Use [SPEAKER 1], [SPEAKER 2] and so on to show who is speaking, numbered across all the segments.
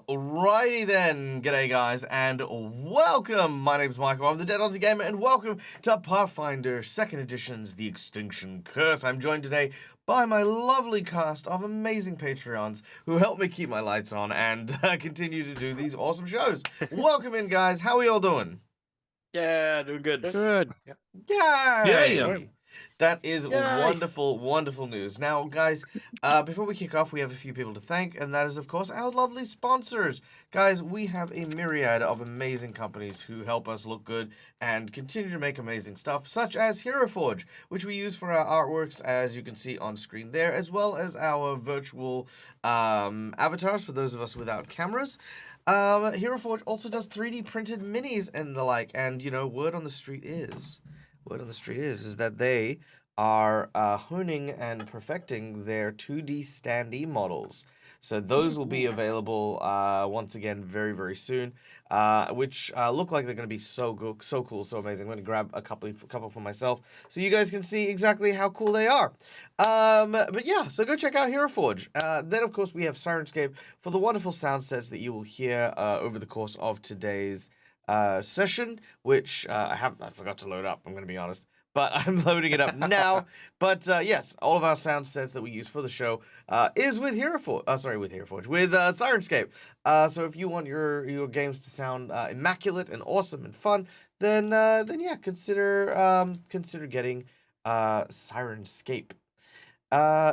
[SPEAKER 1] Alrighty then, g'day guys, and welcome. My name's Michael, I'm the Dead Aussie Gamer, and welcome to Pathfinder 2nd Edition's The Extinction Curse. I'm joined today by my lovely cast of amazing Patreons who help me keep my lights on and continue to do these awesome shows. Welcome in, guys. How are you all doing?
[SPEAKER 2] Yeah, doing good.
[SPEAKER 3] Good.
[SPEAKER 1] Yay!
[SPEAKER 3] Yeah.
[SPEAKER 1] That is
[SPEAKER 2] Yay.
[SPEAKER 1] wonderful, wonderful news. Now, guys, before we kick off, we have a few people to thank, and that is, of course, our lovely sponsors. Guys, we have a myriad of amazing companies who help us look good and continue to make amazing stuff, such as Hero Forge, which we use for our artworks, as you can see on screen there, as well as our virtual avatars for those of us without cameras. Hero Forge also does 3D printed minis and the like, and, you know, word on the street is that they are honing and perfecting their 2D standee models. So those will be available once again very, very soon, which look like they're going to be so good, so cool, so amazing. I'm going to grab a couple for myself so you guys can see exactly how cool they are. But yeah, so go check out Hero Forge. Then, of course, we have Sirenscape for the wonderful sound sets that you will hear over the course of today's session, which I forgot to load up, I'm going to be honest, but I'm loading it up now. But yes, all of our sound sets that we use for the show is with with Sirenscape. So if you want your games to sound immaculate and awesome and fun, then yeah, consider getting Sirenscape.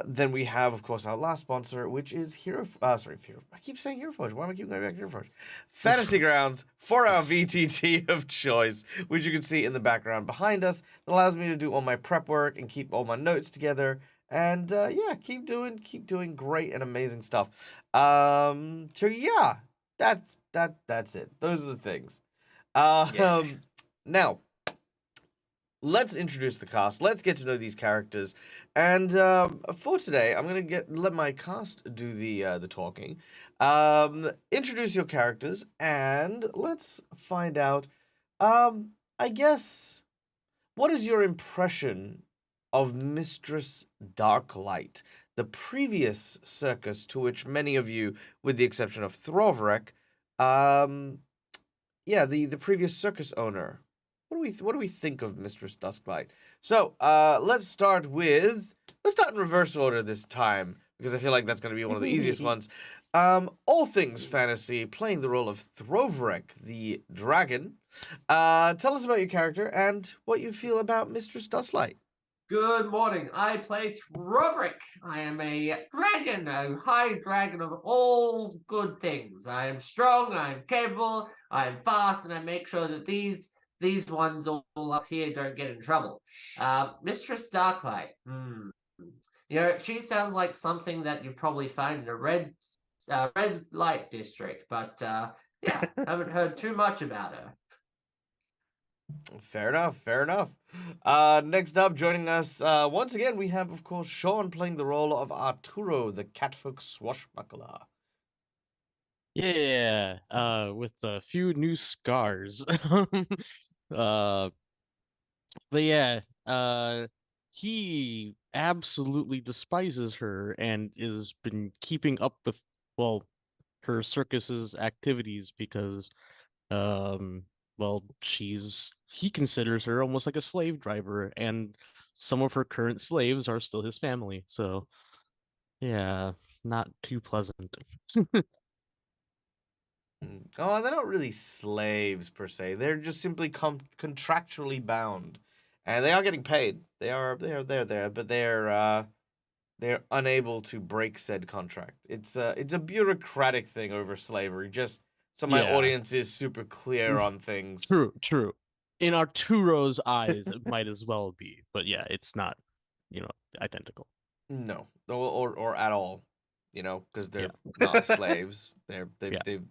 [SPEAKER 1] Then we have, of course, our last sponsor, which is I keep saying Hero Forge. Why am I keep going back to Hero Forge? Fantasy Grounds for our VTT of choice, which you can see in the background behind us. That allows me to do all my prep work and keep all my notes together. And yeah, keep doing great and amazing stuff. So yeah, that's it. Those are the things. Now, let's introduce the cast. Let's get to know these characters. And for today, I'm gonna let my cast do the talking. Introduce your characters, and let's find out. I guess, what is your impression of Mistress Darklight, the previous circus to which many of you, with the exception of Throvrek, the previous circus owner. What do we think of Mistress Darklight? So, let's start in reverse order this time, because I feel like that's going to be one of the easiest ones. All things fantasy, playing the role of Throvrek, the dragon. Tell us about your character and what you feel about Mistress Darklight.
[SPEAKER 3] Good morning. I play Throvrek. I am a dragon, a high dragon of all good things. I am strong, I am capable, I am fast, and I make sure that these ones all up here don't get in trouble. Mistress Darklight. You know, she sounds like something that you'd probably find in a red light district, but yeah, haven't heard too much about her.
[SPEAKER 1] Fair enough. Next up, joining us once again, we have, of course, Sean playing the role of Arturo, the catfolk swashbuckler.
[SPEAKER 4] Yeah, with a few new scars.
[SPEAKER 2] Uh, but yeah, he absolutely despises her and has been keeping up with, well, her circus's activities because, um, well, he considers her almost like a slave driver, and some of her current slaves are still his family. So, yeah, not too pleasant.
[SPEAKER 1] Oh, they're not really slaves per se. They're just simply contractually bound, and they are getting paid. They're there, but they're unable to break said contract. It's a bureaucratic thing over slavery. Just so my
[SPEAKER 2] Yeah,
[SPEAKER 1] audience is super clear on things.
[SPEAKER 2] true. In Arturo's eyes, it might as well be, but yeah, it's not, identical.
[SPEAKER 1] No, or at all, because they're
[SPEAKER 2] Yeah,
[SPEAKER 1] not slaves.
[SPEAKER 2] yeah.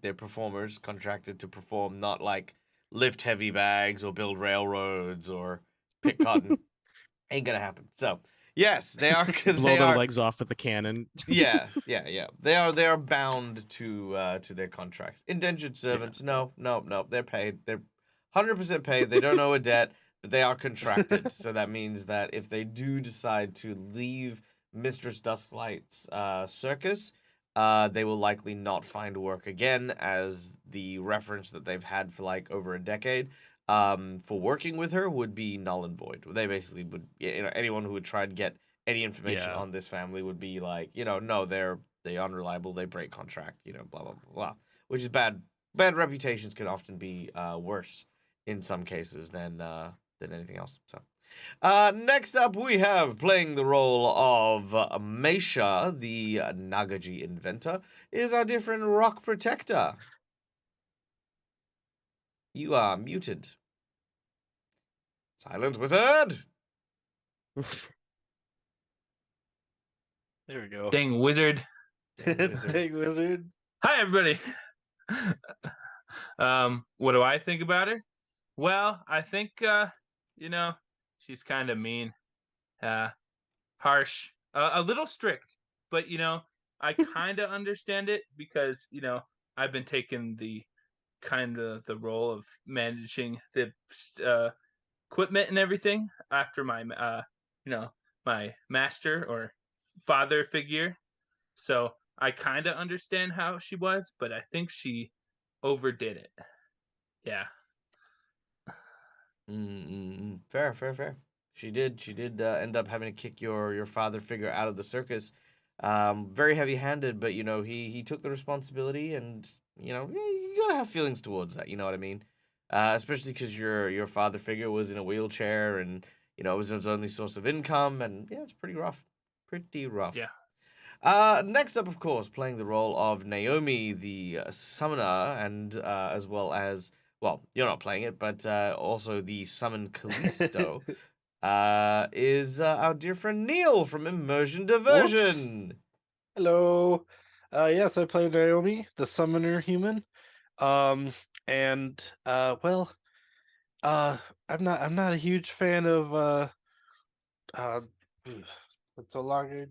[SPEAKER 1] They're performers contracted to perform, not like lift heavy bags or build railroads or pick cotton. Ain't gonna happen. So yes, they are.
[SPEAKER 2] Blow
[SPEAKER 1] They
[SPEAKER 2] their
[SPEAKER 1] are.
[SPEAKER 2] legs off with a cannon.
[SPEAKER 1] Yeah. They are bound to their contracts. Indentured
[SPEAKER 2] Yeah.
[SPEAKER 1] servants. No. They're paid. They're 100% paid. They don't owe a debt, but they are contracted. So that means that if they do decide to leave Mistress Dusklight's circus, they will likely not find work again, as the reference that they've had for like over a decade for working with her would be null and void. They basically would, anyone who would try and get any information
[SPEAKER 2] Yeah.
[SPEAKER 1] on this family would be like, no, they're unreliable, they break contract, blah blah blah, which is bad. Bad reputations can often be worse in some cases than anything else. So, next up we have, playing the role of Meisha, the Nagaji inventor, is our different rock protector. You are muted. Silence, wizard.
[SPEAKER 4] There we go.
[SPEAKER 5] Dang wizard.
[SPEAKER 4] Dang wizard.
[SPEAKER 5] Hi, everybody. What do I think about her? Well, I think, she's kind of mean, harsh, a little strict, but, I kind of understand it because, I've been taking the role of managing the equipment and everything after my, my master or father figure. So I kind of understand how she was, but I think she overdid it. Yeah.
[SPEAKER 1] Fair. She did end up having to kick your father figure out of the circus. Very heavy-handed, but he took the responsibility, and you gotta have feelings towards that. You know what I mean? Especially because your father figure was in a wheelchair, and it was his only source of income, and yeah, it's pretty rough. Pretty rough.
[SPEAKER 5] Yeah.
[SPEAKER 1] Next up, of course, playing the role of Naomi, the summoner, and as well as, well, you're not playing it, but also the summon Callisto, is our dear friend Neil from Immersion Diversion.
[SPEAKER 4] Hello. Yes, I play Naomi, the summoner human. And well, I'm not a huge fan of it's so long.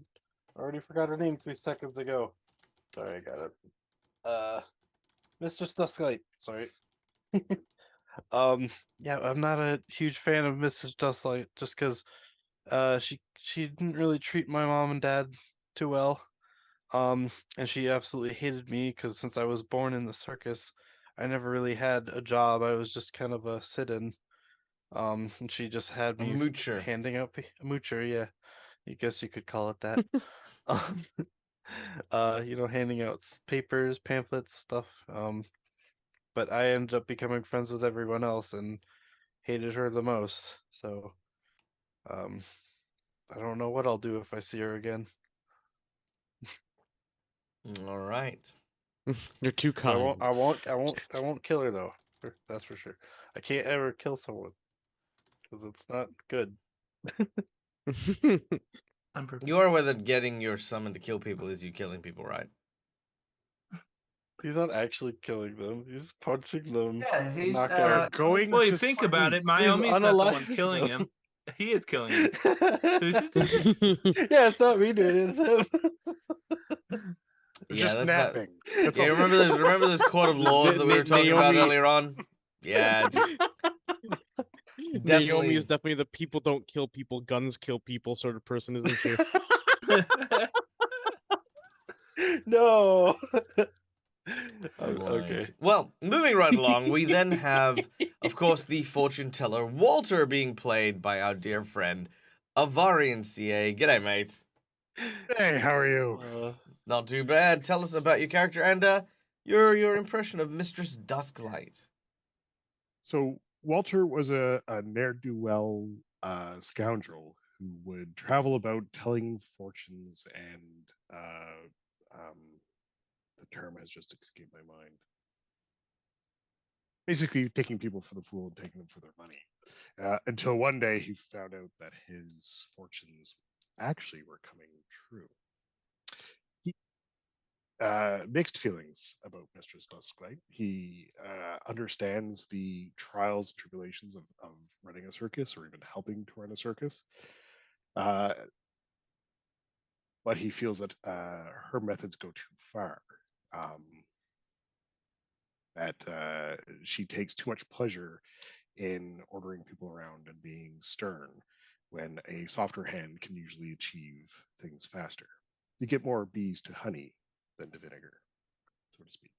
[SPEAKER 4] I already forgot her name 3 seconds ago. Sorry, I got it. Mistress Dusklight. Sorry. Yeah, I'm not a huge fan of Mrs. Dusklight just because she didn't really treat my mom and dad too well. And she absolutely hated me because since I was born in the circus, I never really had a job. I was just kind of a sit-in. And she just had
[SPEAKER 1] A
[SPEAKER 4] me
[SPEAKER 1] moocher.
[SPEAKER 4] handing out a moocher, yeah. I guess you could call it that. Handing out papers, pamphlets, stuff. But I ended up becoming friends with everyone else and hated her the most. So, I don't know what I'll do if I see her again.
[SPEAKER 1] All right.
[SPEAKER 2] You're too
[SPEAKER 4] I
[SPEAKER 2] kind.
[SPEAKER 4] won't kill her though. That's for sure. I can't ever kill someone because it's not good.
[SPEAKER 1] You are aware that getting your summon to kill people is you killing people, right?
[SPEAKER 4] He's not actually killing them. He's punching them.
[SPEAKER 3] Yeah, he's
[SPEAKER 4] going
[SPEAKER 5] Well, you
[SPEAKER 4] to
[SPEAKER 5] think about it,
[SPEAKER 4] sleep.
[SPEAKER 5] Naomi's
[SPEAKER 4] He's
[SPEAKER 5] not the one
[SPEAKER 4] unalive
[SPEAKER 5] killing
[SPEAKER 4] them.
[SPEAKER 5] him. He is killing him. So he's just
[SPEAKER 4] Yeah, it's not me doing it. It's him.
[SPEAKER 1] Yeah, that's
[SPEAKER 6] napping.
[SPEAKER 1] Not... Yeah, remember this court of laws that we were talking about
[SPEAKER 2] Naomi-
[SPEAKER 1] earlier on? Yeah, just
[SPEAKER 2] Naomi is definitely the people don't kill people, guns kill people sort of person, isn't she?
[SPEAKER 4] No.
[SPEAKER 1] Right.
[SPEAKER 4] Okay.
[SPEAKER 1] Well, moving right along, we then have, of course, the fortune teller Walter being played by our dear friend Avarian CA. G'day, mate.
[SPEAKER 6] Hey, how are you?
[SPEAKER 1] Not too bad. Tell us about your character and your impression of Mistress Dusklight.
[SPEAKER 6] So Walter was a ne'er-do-well scoundrel who would travel about telling fortunes and the term has just escaped my mind. Basically, taking people for the fool and taking them for their money. Until one day he found out that his fortunes actually were coming true. He mixed feelings about Mistress Dusklight. He understands the trials and tribulations of running a circus or even helping to run a circus. But he feels that her methods go too far. That she takes too much pleasure in ordering people around and being stern when a softer hand can usually achieve things faster. You get more bees to honey than to vinegar, so to speak.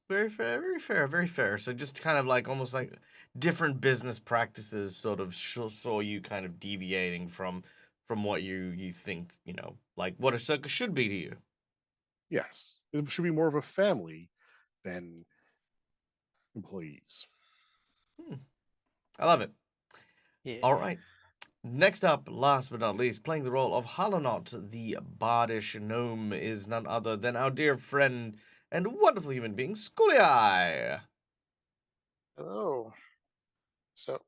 [SPEAKER 1] Very fair, very fair, very fair. So just kind of like almost like different business practices sort of saw you kind of deviating from what you think, like what a circus should be to you.
[SPEAKER 6] Yes, it should be more of a family than employees.
[SPEAKER 1] I love it.
[SPEAKER 4] Yeah.
[SPEAKER 1] All right. Next up, last but not least, playing the role of Halonot, the bardish gnome, is none other than our dear friend and wonderful human being, Schooly Eye.
[SPEAKER 7] Hello. So,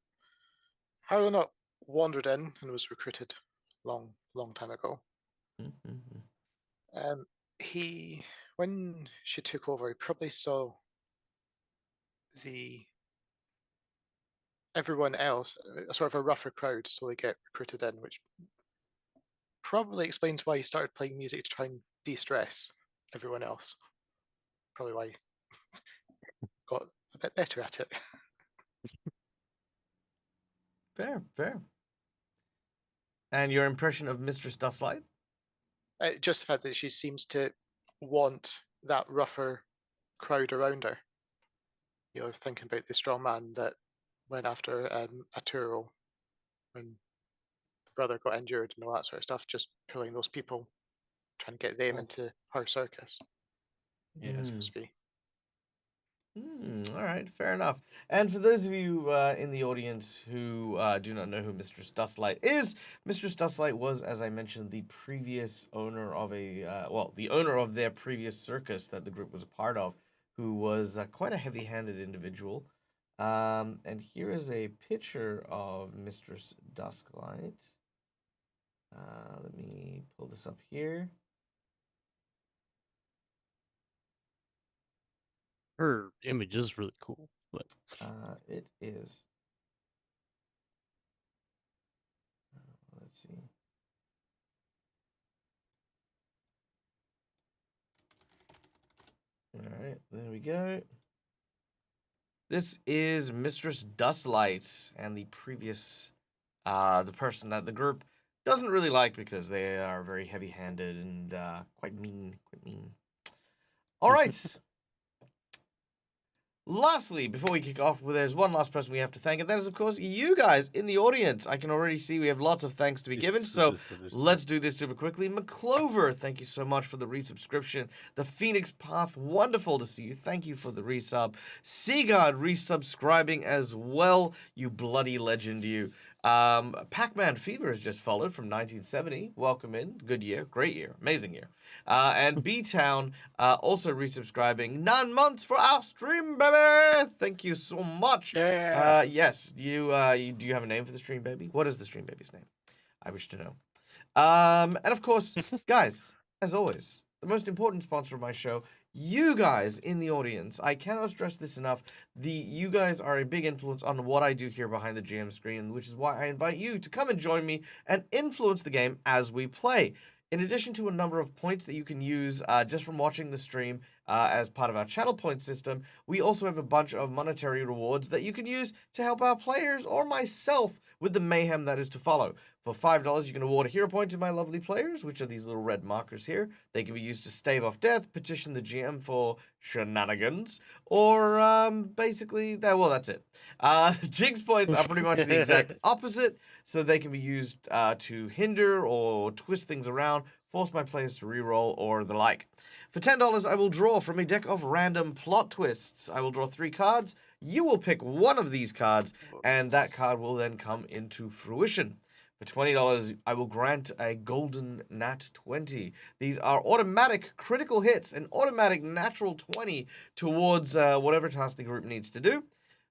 [SPEAKER 7] Harlow wandered in and was recruited long time ago. When she took over, he probably saw everyone else, a sort of a rougher crowd, slowly get recruited in, which probably explains why he started playing music to try and de-stress everyone else. Probably why he got a bit better at it.
[SPEAKER 1] Fair, fair. And your impression of Mistress Dustlight?
[SPEAKER 7] Just the fact that she seems to want that rougher crowd around her. Thinking about the strong man that went after Arturo when the brother got injured and all that sort of stuff, just pulling those people, trying to get them into her circus. Yeah, it's supposed to be.
[SPEAKER 1] All right, fair enough. And for those of you in the audience who do not know who Mistress Dustlight is, Mistress Dustlight was, as I mentioned, the previous owner of the owner of their previous circus that the group was a part of, who was quite a heavy-handed individual. And here is a picture of Mistress Dusklight. Let me pull this up here.
[SPEAKER 2] Her image is really cool, but
[SPEAKER 1] It is. Let's see. All right, there we go. This is Mistress Dustlight and the previous, the person that the group doesn't really like because they are very heavy-handed and quite mean, All right. Lastly, before we kick off, there's one last person we have to thank, and that is, of course, you guys in the audience. I can already see we have lots of thanks to be given, so let's do this super quickly. McClover, thank you so much for the resubscription. The Phoenix Path, wonderful to see you. Thank you for the resub. Seagard resubscribing as well, you bloody legend, you. Pac-Man Fever has just followed from 1970. Welcome in. Good year. Great year. Amazing year. And B-Town also resubscribing 9 months for our stream, baby. Thank you so much.
[SPEAKER 4] Yeah.
[SPEAKER 1] Yes. Do you have a name for the stream baby? What is the stream baby's name? I wish to know. And of course, guys, as always, the most important sponsor of my show, you guys in the audience. I cannot stress this enough. You guys are a big influence on what I do here behind the GM screen, which is why I invite you to come and join me and influence the game as we play. In addition to a number of points that you can use just from watching the stream, as part of our channel point system, we also have a bunch of monetary rewards that you can use to help our players or myself with the mayhem that is to follow. For $5, you can award a hero point to my lovely players, which are these little red markers here. They can be used to stave off death, petition the GM for shenanigans, or basically, that's it. Jinx points are pretty much the exact opposite, so they can be used to hinder or twist things around, force my players to reroll, or the like. For $10, I will draw from a deck of random plot twists. I will draw 3 cards. You will pick one of these cards, and that card will then come into fruition. For $20, I will grant a golden nat 20. These are automatic critical hits, an automatic natural 20 towards whatever task the group needs to do.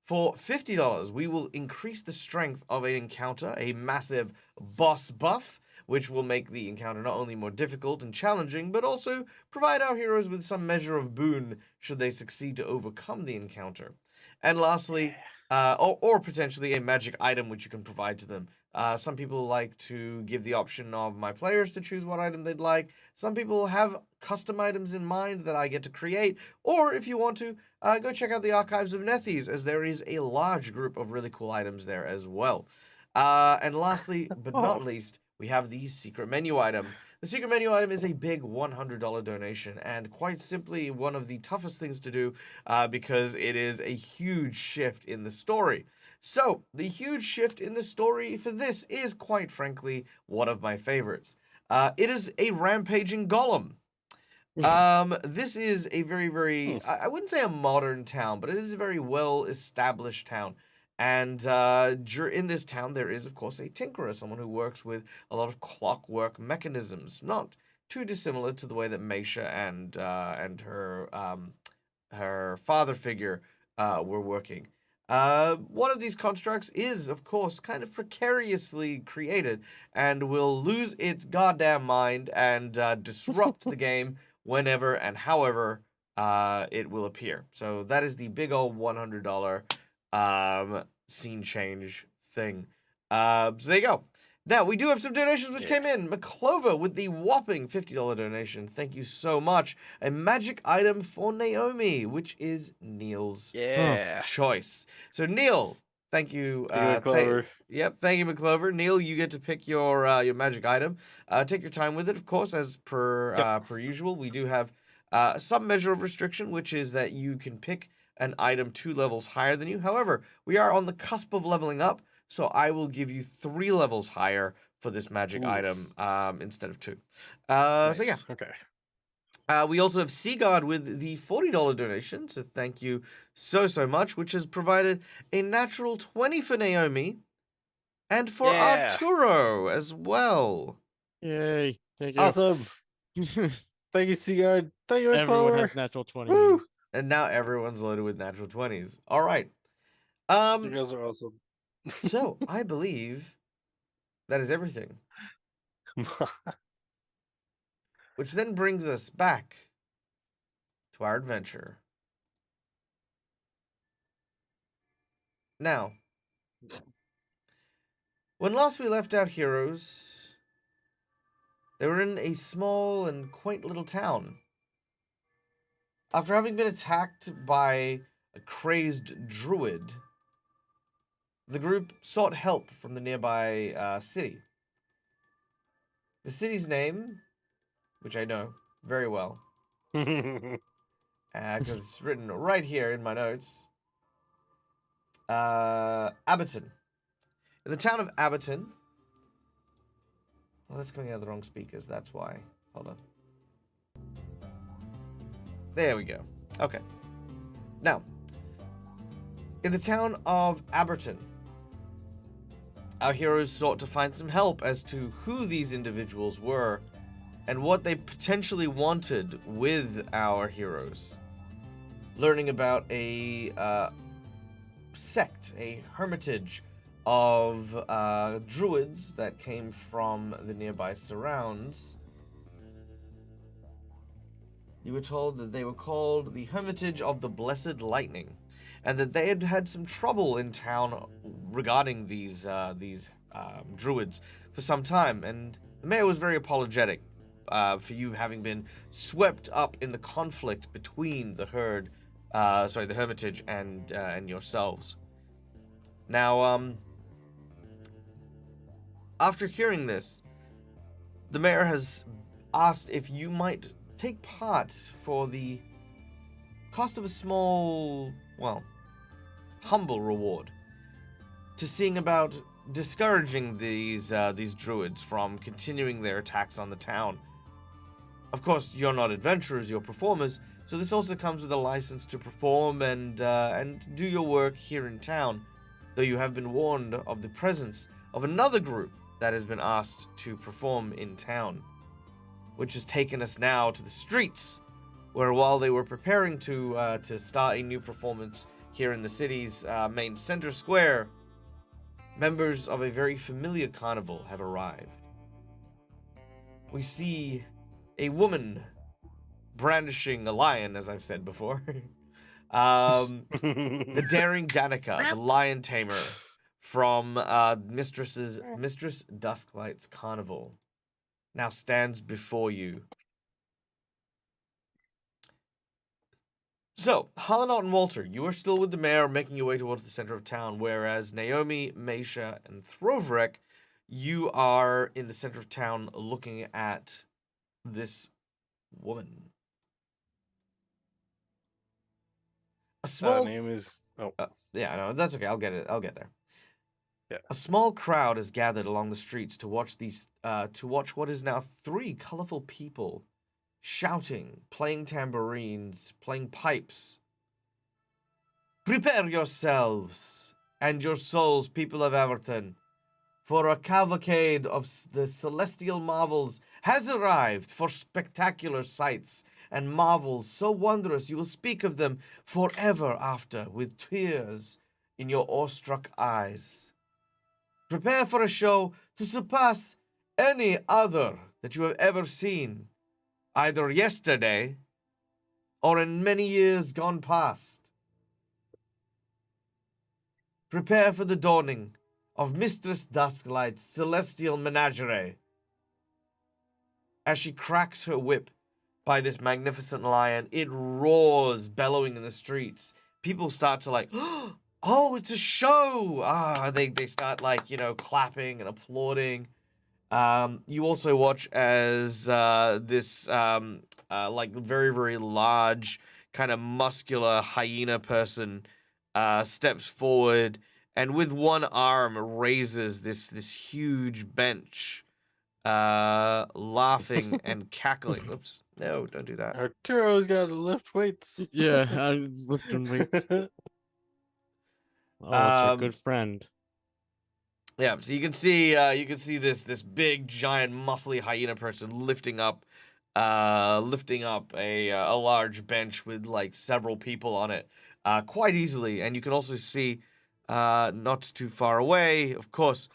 [SPEAKER 1] For $50, we will increase the strength of an encounter, a massive boss buff, which will make the encounter not only more difficult and challenging, but also provide our heroes with some measure of boon should they succeed to overcome the encounter. And lastly, or potentially a magic item which you can provide to them. Some people like to give the option of my players to choose what item they'd like. Some people have custom items in mind that I get to create. Or if you want to, go check out the Archives of Nethes, as there is a large group of really cool items there as well. And lastly, but not least, we have the secret menu item. The secret menu item is a big $100 donation, and quite simply one of the toughest things to do because it is a huge shift in the story. So, the huge shift in the story for this is, quite frankly, one of my favorites. It is a rampaging golem. This is a very, I wouldn't say a modern town, but it is a very well-established town. And in this town, there is, of course, a tinkerer, someone who works with a lot of clockwork mechanisms, not too dissimilar to the way that Meisha and her father figure were working. One of these constructs is, of course, kind of precariously created and will lose its goddamn mind and disrupt the game whenever and however it will appear. So that is the big old $100 scene change thing. So there you go. Now, we do have some donations which came in. McClover with the whopping $50 donation. Thank you so much. A magic item for Naomi, which is Neil's choice. So, Neil, thank you.
[SPEAKER 4] McClover.
[SPEAKER 1] Thank you, McClover. Neil, you get to pick your magic item. Take your time with it, of course, as per usual. We do have some measure of restriction, which is that you can pick an item 2 levels higher than you. However, we are on the cusp of leveling up, so I will give you 3 levels higher for this magic item instead of 2.
[SPEAKER 4] Nice.
[SPEAKER 1] So yeah.
[SPEAKER 4] Okay.
[SPEAKER 1] We also have Seagard with the $40 donation, so thank you so much, which has provided a natural 20 for Naomi and for Arturo as well.
[SPEAKER 2] Yay. Thank you.
[SPEAKER 4] Awesome. Thank you, Seagard. Thank you,
[SPEAKER 2] Everyone
[SPEAKER 4] McClover.
[SPEAKER 2] has natural 20s.
[SPEAKER 4] Woo!
[SPEAKER 1] And now everyone's loaded with natural 20s. All right.
[SPEAKER 4] You guys are awesome.
[SPEAKER 1] So I believe that is everything. Which then brings us back to our adventure. Now, when last we left our heroes, they were in a small and quaint little town. After having been attacked by a crazed druid, the group sought help from the nearby city. The city's name, which I know very well, because it's written right here in my notes, Abberton. In the town of Abberton, well, that's coming out of the wrong speakers, that's why. Hold on. There we go. Okay. Now, in the town of Abberton, our heroes sought to find some help as to who these individuals were and what they potentially wanted with our heroes. Learning about a sect, a hermitage of druids that came from the nearby surrounds. You were told that they were called the Hermitage of the Blessed Lightning, and that they had had some trouble in town regarding these druids for some time, and the mayor was very apologetic for you having been swept up in the conflict between the herd, the hermitage and yourselves. Now, after hearing this, the mayor has asked if you might take part for the cost of a small, well, humble reward to seeing about discouraging these druids from continuing their attacks on the town. Of course, you're not adventurers, you're performers, so this also comes with a license to perform and do your work here in town, though you have been warned of the presence of another group that has been asked to perform in town, which has taken us now to the streets, where while they were preparing to start a new performance here in the city's main center square, members of a very familiar carnival have arrived. We see a woman brandishing a lion, as I've said before. The daring Danica, the lion tamer from Mistress Dusklight's carnival, now stands before you. So, Hallinot and Walter, you are still with the mayor, making your way towards the center of town, whereas Naomi, Meisha, and Throvrek, you are in the center of town looking at this woman. A small
[SPEAKER 4] name is... Oh.
[SPEAKER 1] Yeah, no, that's okay. I'll get it. I'll get there.
[SPEAKER 4] Yeah.
[SPEAKER 1] A small crowd is gathered along the streets to watch what is now 3 colorful people shouting, playing tambourines, playing pipes. Prepare yourselves and your souls, people of Abberton, for a cavalcade of the celestial marvels has arrived for spectacular sights and marvels so wondrous you will speak of them forever after with tears in your awestruck eyes. Prepare for a show to surpass any other that you have ever seen, either yesterday or in many years gone past. Prepare for the dawning of Mistress Dusklight's celestial menagerie. As she cracks her whip by this magnificent lion, it roars, bellowing in the streets. People start to oh, it's a show! They start clapping and applauding. You also watch as this very, very large, kind of muscular hyena person steps forward and with one arm raises this huge bench, laughing and cackling. Oops, no, don't do that.
[SPEAKER 4] Arturo's got to lift weights.
[SPEAKER 2] Yeah, I was lifting weights. Oh, it's our good friend.
[SPEAKER 1] Yeah, so you can see this big, giant, muscly hyena person lifting up a large bench with several people on it, quite easily. And you can also see, not too far away, of course,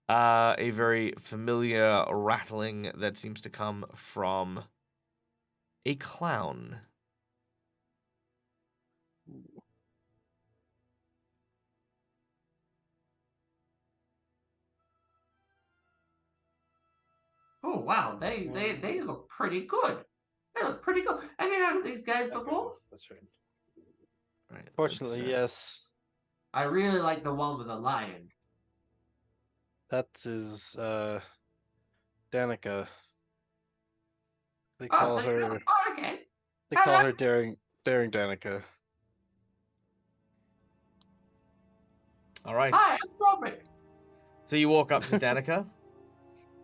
[SPEAKER 1] a very familiar rattling that seems to come from a clown.
[SPEAKER 3] Oh wow, they look pretty good. They look pretty good. Have you heard of these guys before?
[SPEAKER 4] That's right.
[SPEAKER 1] Right,
[SPEAKER 4] Fortunately, yes.
[SPEAKER 3] I really like the one with the lion.
[SPEAKER 4] That is Danica. They
[SPEAKER 3] Oh,
[SPEAKER 4] call
[SPEAKER 3] so
[SPEAKER 4] her
[SPEAKER 3] okay.
[SPEAKER 4] they call her daring Danica.
[SPEAKER 1] All right.
[SPEAKER 3] Hi, I'm Robert.
[SPEAKER 1] So you walk up to Danica.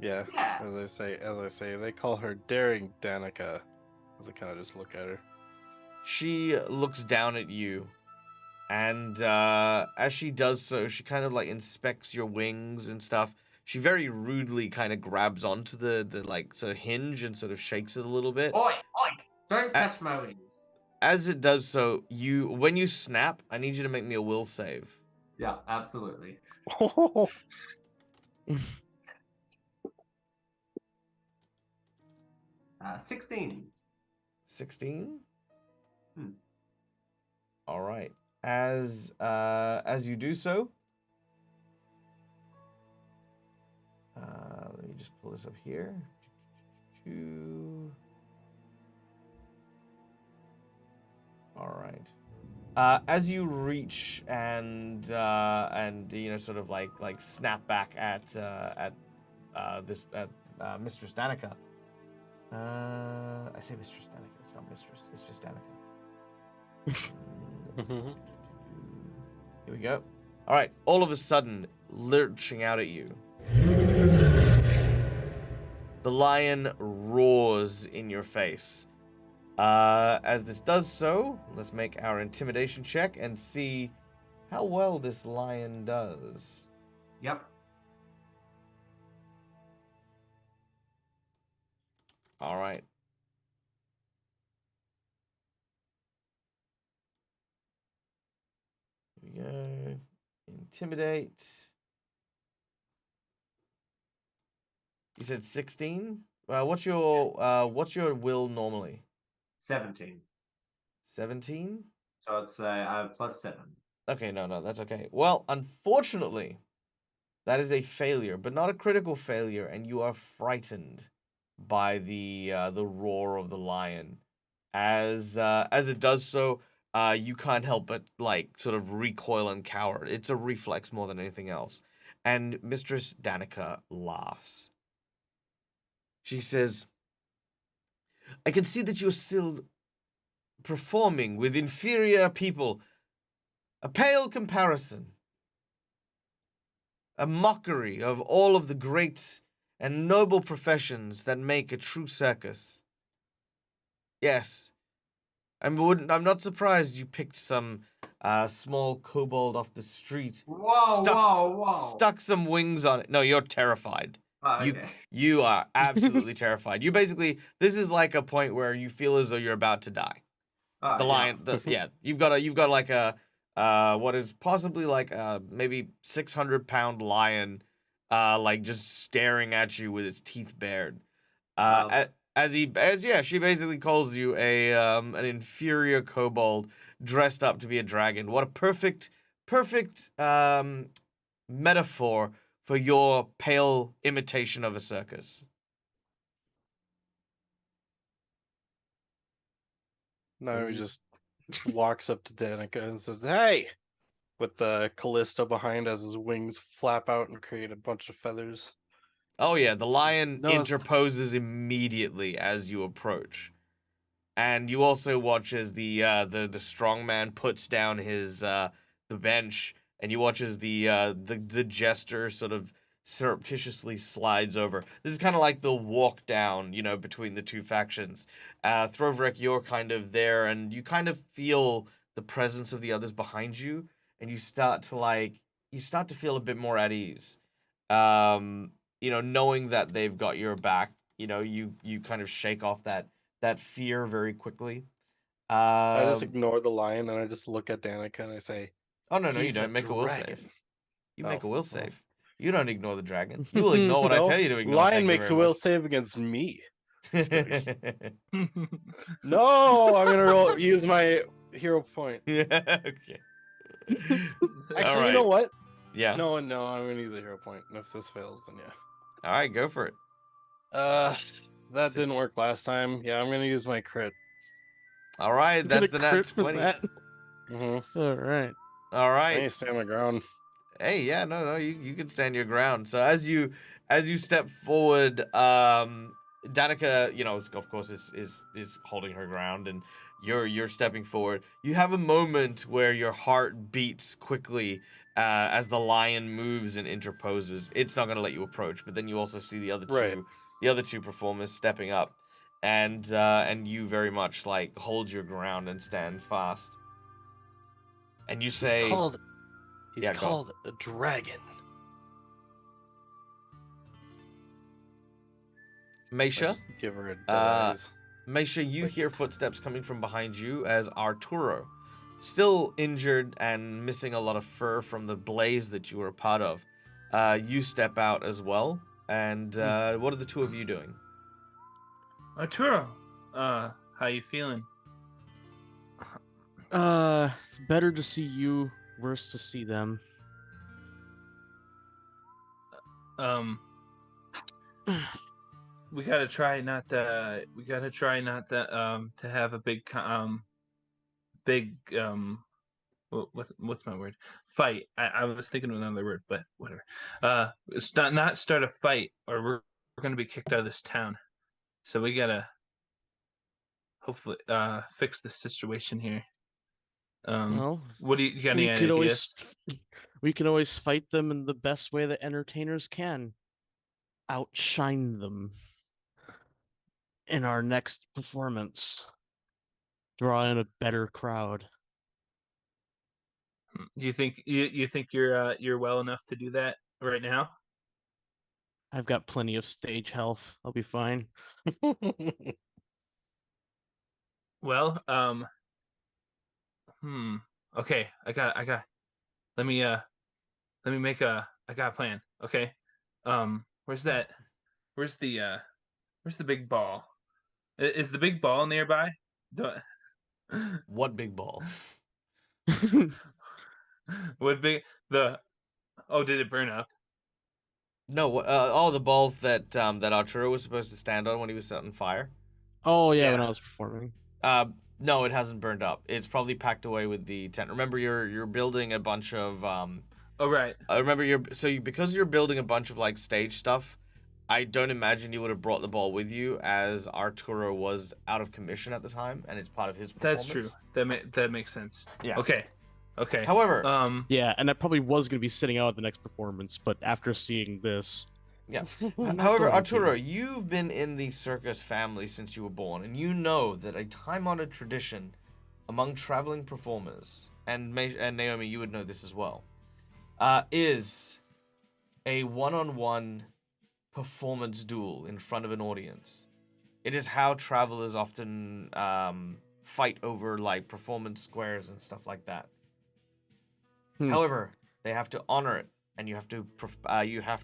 [SPEAKER 4] Yeah.
[SPEAKER 3] Yeah.
[SPEAKER 4] As I say, they call her daring Danica. As I kind of just look at her.
[SPEAKER 1] She looks down at you, and as she does so, she kind of inspects your wings and stuff. She very rudely kind of grabs onto the sort of hinge and sort of shakes it a little bit.
[SPEAKER 3] Oi! Don't touch my wings.
[SPEAKER 1] As it does so, when you snap, I need you to make me a will save.
[SPEAKER 3] Yeah, absolutely. 16.
[SPEAKER 1] 16?
[SPEAKER 3] Hmm.
[SPEAKER 1] All right. As you do so, let me just pull this up here. 2. All right. As you reach and sort of like snap back at Mistress Danica. I say Mistress Danica. It's not Mistress. It's just Danica. Here we go. All right. All of a sudden, lurching out at you, the lion roars in your face. As this does so, let's make our intimidation check and see how well this lion does.
[SPEAKER 3] Yep.
[SPEAKER 1] All right. Here we go. Intimidate. You said 16? What's your will normally?
[SPEAKER 3] 17.
[SPEAKER 1] 17?
[SPEAKER 3] So it's I have +7.
[SPEAKER 1] Okay, no, that's okay. Well, unfortunately, that is a failure, but not a critical failure, and you are frightened by the roar of the lion. As it does so, you can't help but like sort of recoil and cower. It's a reflex more than anything else. And Mistress Danica laughs. She says, I can see that you're still performing with inferior people. A pale comparison. A mockery of all of the great and noble professions that make a true circus. Yes. I'm not surprised you picked some small kobold off the street.
[SPEAKER 3] Whoa.
[SPEAKER 1] Stuck some wings on it. No, you're terrified.
[SPEAKER 3] Oh, okay.
[SPEAKER 1] You are absolutely terrified. You basically, this is like a point where you feel as though you're about to die. The lion, you've got like a what is possibly like maybe 600-pound lion, like just staring at you with its teeth bared. She basically calls you an inferior kobold dressed up to be a dragon. What a perfect metaphor for your pale imitation of a circus.
[SPEAKER 4] Now he just walks up to Danica and says, "Hey!" with the Callisto behind as his wings flap out and create a bunch of feathers.
[SPEAKER 1] Oh yeah, the lion
[SPEAKER 4] No,
[SPEAKER 1] interposes immediately as you approach. And you also watch as the strong man puts down his the bench, and you watch as the jester sort of surreptitiously slides over. This is kind of like the walk down, between the two factions. Throvrek, you're kind of there, and you kind of feel the presence of the others behind you, and you start to feel a bit more at ease. Knowing that they've got your back, you kind of shake off that fear very quickly.
[SPEAKER 4] I just ignore the lion and I just look at Danica and I say,
[SPEAKER 1] "Oh no, you
[SPEAKER 4] "He's
[SPEAKER 1] don't
[SPEAKER 4] a
[SPEAKER 1] make a will
[SPEAKER 4] dragon."
[SPEAKER 1] save. You make a will
[SPEAKER 4] well.
[SPEAKER 1] save. You don't ignore the dragon. You will ignore what I
[SPEAKER 4] No,
[SPEAKER 1] tell you to ignore.
[SPEAKER 4] Lion
[SPEAKER 1] Thank you
[SPEAKER 4] makes a
[SPEAKER 1] very
[SPEAKER 4] will
[SPEAKER 1] much.
[SPEAKER 4] save against me. No, I'm gonna use my hero point.
[SPEAKER 1] Yeah. Okay.
[SPEAKER 4] Actually, you know what?
[SPEAKER 1] Yeah.
[SPEAKER 4] No, I'm gonna use a hero point. And if this fails, then yeah.
[SPEAKER 1] All right, go for it.
[SPEAKER 4] That didn't work last time. Yeah, I'm gonna use my crit.
[SPEAKER 1] All right,
[SPEAKER 2] You get
[SPEAKER 1] that's
[SPEAKER 2] a
[SPEAKER 1] the nat
[SPEAKER 2] crit for
[SPEAKER 1] 20.
[SPEAKER 2] that?
[SPEAKER 4] Mm-hmm.
[SPEAKER 2] All right.
[SPEAKER 1] All
[SPEAKER 4] I
[SPEAKER 1] right.
[SPEAKER 4] need to stand my ground.
[SPEAKER 1] Hey, yeah, no, you can stand your ground. So as you step forward, Danica, of course, is holding her ground, and you're stepping forward. You have a moment where your heart beats quickly as the lion moves and interposes. It's not gonna let you approach, but then you also see the other two performers stepping up, and you very much like hold your ground and stand fast. And you say,
[SPEAKER 4] He's called a dragon.
[SPEAKER 1] Meisha,
[SPEAKER 4] Just give her a dead eyes.
[SPEAKER 1] Meisha, you hear footsteps coming from behind you as Arturo, still injured and missing a lot of fur from the blaze that you were a part of, you step out as well. And what are the two of you doing?
[SPEAKER 5] Arturo, how you feeling?
[SPEAKER 2] Better to see you, worse to see them.
[SPEAKER 5] we gotta try not to. We gotta try not to have a big what's my word? Fight. I was thinking of another word, but whatever. It's not start a fight, or we're gonna be kicked out of this town. So we gotta hopefully fix this situation here.
[SPEAKER 2] Well,
[SPEAKER 5] What do you got
[SPEAKER 2] we
[SPEAKER 5] any
[SPEAKER 2] could
[SPEAKER 5] ideas?
[SPEAKER 2] we can always fight them in the best way that entertainers can. Outshine them in our next performance. Draw in a better crowd.
[SPEAKER 5] You think you're well enough to do that right now?
[SPEAKER 2] I've got plenty of stage health. I'll be fine.
[SPEAKER 5] Well, okay, I got let me make I got a plan. Okay. Where's the big ball? Is the big ball nearby?
[SPEAKER 1] What big ball?
[SPEAKER 5] Would be the oh, did it burn up?
[SPEAKER 1] No, the ball that Arturo was supposed to stand on when he was set on fire.
[SPEAKER 2] Oh yeah, when
[SPEAKER 5] Yeah.
[SPEAKER 2] I was performing.
[SPEAKER 1] No, it hasn't burned up. It's probably packed away with the tent. Remember, you're building a bunch of
[SPEAKER 5] Oh right.
[SPEAKER 1] because you're building a bunch of like stage stuff. I don't imagine you would have brought the ball with you, as Arturo was out of commission at the time, and it's part of his performance.
[SPEAKER 5] That's true. That makes sense.
[SPEAKER 1] Yeah.
[SPEAKER 5] Okay. Okay.
[SPEAKER 1] However,
[SPEAKER 2] Yeah, and that probably was going to be sitting out at the next performance, but after seeing this,
[SPEAKER 1] yeah.
[SPEAKER 2] I'm not
[SPEAKER 1] However,
[SPEAKER 2] going to.
[SPEAKER 1] Arturo, you've been in the circus family since you were born, and you know that a time-honored tradition among traveling performers, and Naomi, you would know this as well, is a one-on-one performance duel in front of an audience. It is how travelers often fight over like performance squares and stuff like that. However, they have to honor it, and you have to provide it. You have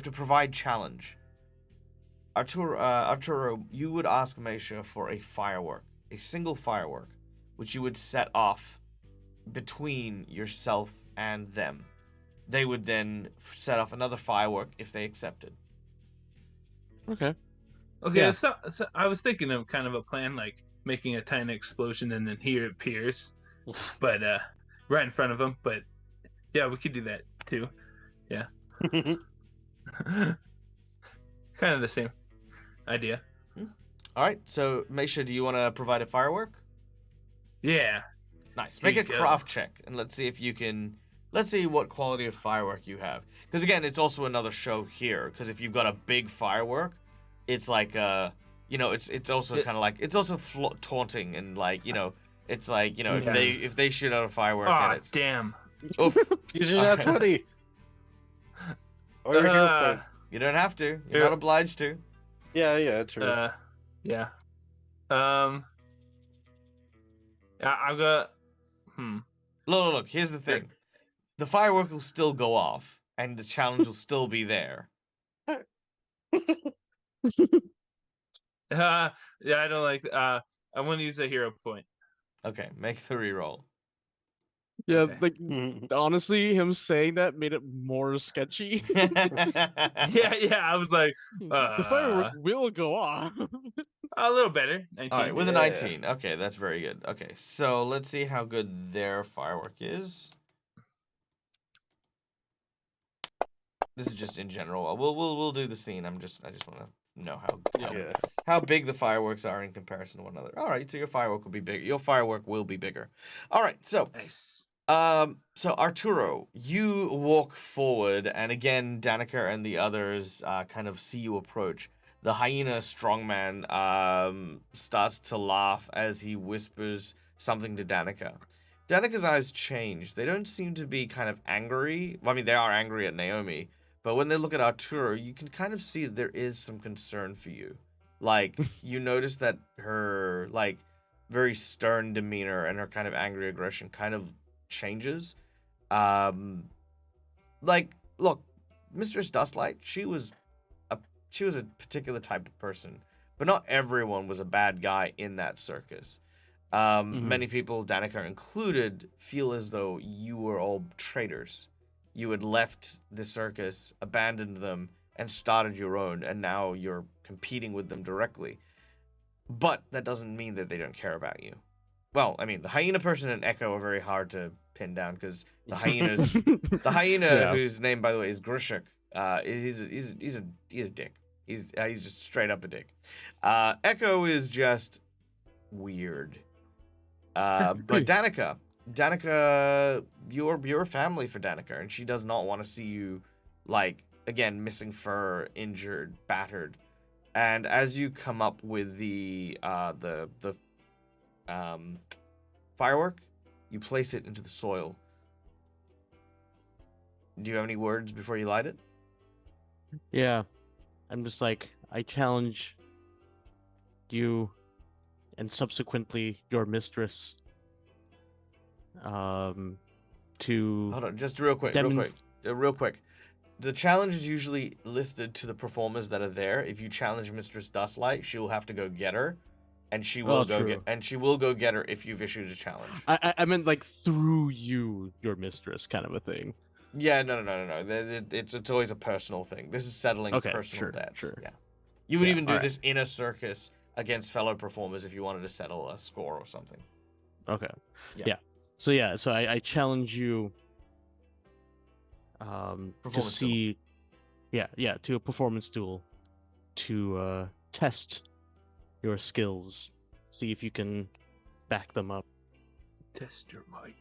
[SPEAKER 1] to provide challenge. Arturo, you would ask Mesha for a firework, a single firework, which you would set off between yourself and them. They would then set off another firework if they accepted.
[SPEAKER 2] Okay.
[SPEAKER 5] Okay,
[SPEAKER 2] Yeah.
[SPEAKER 5] so I was thinking of kind of a plan like making a tiny explosion and then here it appears, but right in front of them. But yeah, we could do that too. Yeah. Kind of the same idea.
[SPEAKER 1] All right, so Mesha, do you want to provide a firework?
[SPEAKER 5] Yeah.
[SPEAKER 1] Nice.
[SPEAKER 5] Here
[SPEAKER 1] Make a
[SPEAKER 5] you go.
[SPEAKER 1] craft check, and let's see if you can. Let's see what quality of firework you have. Because again, it's also another show here. Because if you've got a big firework, it's like it's also kind of like it's also taunting and like it's like
[SPEAKER 5] Yeah.
[SPEAKER 1] if they shoot out a firework
[SPEAKER 5] Ah,
[SPEAKER 1] and it's
[SPEAKER 5] damn.
[SPEAKER 1] oof.
[SPEAKER 4] Usually not 20. Or your hero point.
[SPEAKER 1] You don't have to. You're
[SPEAKER 5] Yeah.
[SPEAKER 1] not obliged to.
[SPEAKER 4] Yeah, true.
[SPEAKER 5] Yeah. I've got.
[SPEAKER 1] Look. Here's the thing. The firework will still go off, and the challenge will still be there.
[SPEAKER 5] Yeah, I don't like. I want to use a hero point.
[SPEAKER 1] Okay, make the reroll.
[SPEAKER 2] Yeah,
[SPEAKER 5] Okay.
[SPEAKER 2] like honestly, him saying that made it more sketchy.
[SPEAKER 5] Yeah. I was like,
[SPEAKER 2] The firework will go off.
[SPEAKER 5] a little better. 19.
[SPEAKER 1] All right, with a
[SPEAKER 4] Yeah.
[SPEAKER 1] 19. Okay, that's very good. Okay, so let's see how good their firework is. This is just in general. We'll do the scene. I just want to know how big the fireworks are in comparison to one another. All right, so your firework will be bigger. Your firework will be bigger. All right, so
[SPEAKER 5] Nice.
[SPEAKER 1] so Arturo, you walk forward, and again, Danica and the others kind of see you approach. The hyena strongman starts to laugh as he whispers something to Danica. Danica's eyes change. They don't seem to be kind of angry. Well, I mean, they are angry at Naomi, but when they look at Arturo, you can kind of see that there is some concern for you. Like, you notice that her, like, very stern demeanor and her kind of angry aggression kind of changes. Like, look, Mistress Dustlight, she was a particular type of person, but not everyone was a bad guy in that circus. Many people, Danica included, feel as though you were all traitors. you had left the circus, abandoned them, and started your own, and now you're competing with them directly. But that doesn't mean that they don't care about you. Well, I mean, the hyena person and Echo are very hard to pin down because the hyena
[SPEAKER 2] Yeah.
[SPEAKER 1] whose name, by the way, is Grishuk. He's a dick. He's just straight up a dick. Echo is just weird. But Danica, you're a family for Danica, and she does not want to see you, like, again, missing fur, injured, battered. And as you come up with the firework, you place it into the soil. Do you have any words before you light it?
[SPEAKER 2] Yeah. I'm just like, I challenge you and subsequently your mistress to
[SPEAKER 1] Hold on, just real quick. The challenge is usually listed to the performers that are there. If you challenge Mistress Dustlight, she will have to go get her, and she will go get her if you've issued a challenge.
[SPEAKER 2] I meant like through you, your mistress, kind of a thing.
[SPEAKER 1] Yeah, no. It's always a personal thing. This is settling personal debts.
[SPEAKER 2] Sure.
[SPEAKER 1] Yeah. You would
[SPEAKER 2] Yeah,
[SPEAKER 1] even do
[SPEAKER 2] alright.
[SPEAKER 1] this in a circus against fellow performers if you wanted to settle a score or something.
[SPEAKER 2] Okay.
[SPEAKER 1] Yeah.
[SPEAKER 2] So I challenge you to
[SPEAKER 1] Performance duel.
[SPEAKER 2] see to a performance duel to test your skills, see if you can back them up.
[SPEAKER 5] Test your might.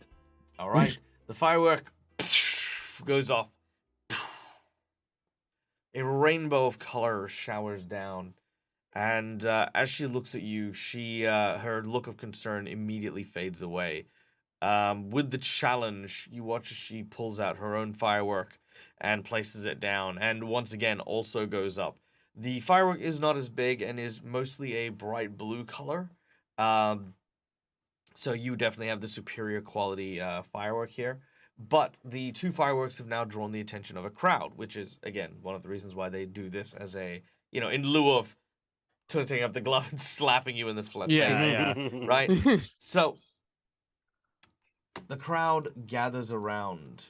[SPEAKER 1] All right. The firework goes off. A rainbow of color showers down. And as she looks at you, her look of concern immediately fades away. With the challenge, you watch as she pulls out her own firework and places it down, and once again also goes up. The firework is not as big and is mostly a bright blue color. So you definitely have the superior quality firework here. But the two fireworks have now drawn the attention of a crowd, which is, again, one of the reasons why they do this as a, in lieu of tilting up the glove and slapping you in the face.
[SPEAKER 2] Yeah.
[SPEAKER 1] Right? So, the crowd gathers around.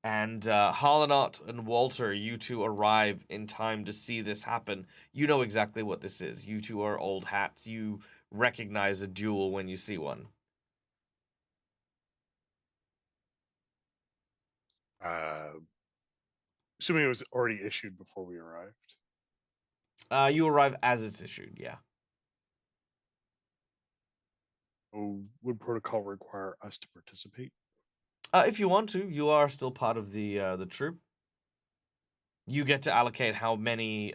[SPEAKER 1] And Harlanot and Walter, you two arrive in time to see this happen. You know exactly what this is. You two are old hats. You recognize a duel when you see one.
[SPEAKER 6] Assuming it was already issued before we arrived.
[SPEAKER 1] You arrive as it's issued, yeah.
[SPEAKER 6] Oh, would protocol require us to participate?
[SPEAKER 1] If you want to, you are still part of the troop. You get to allocate how many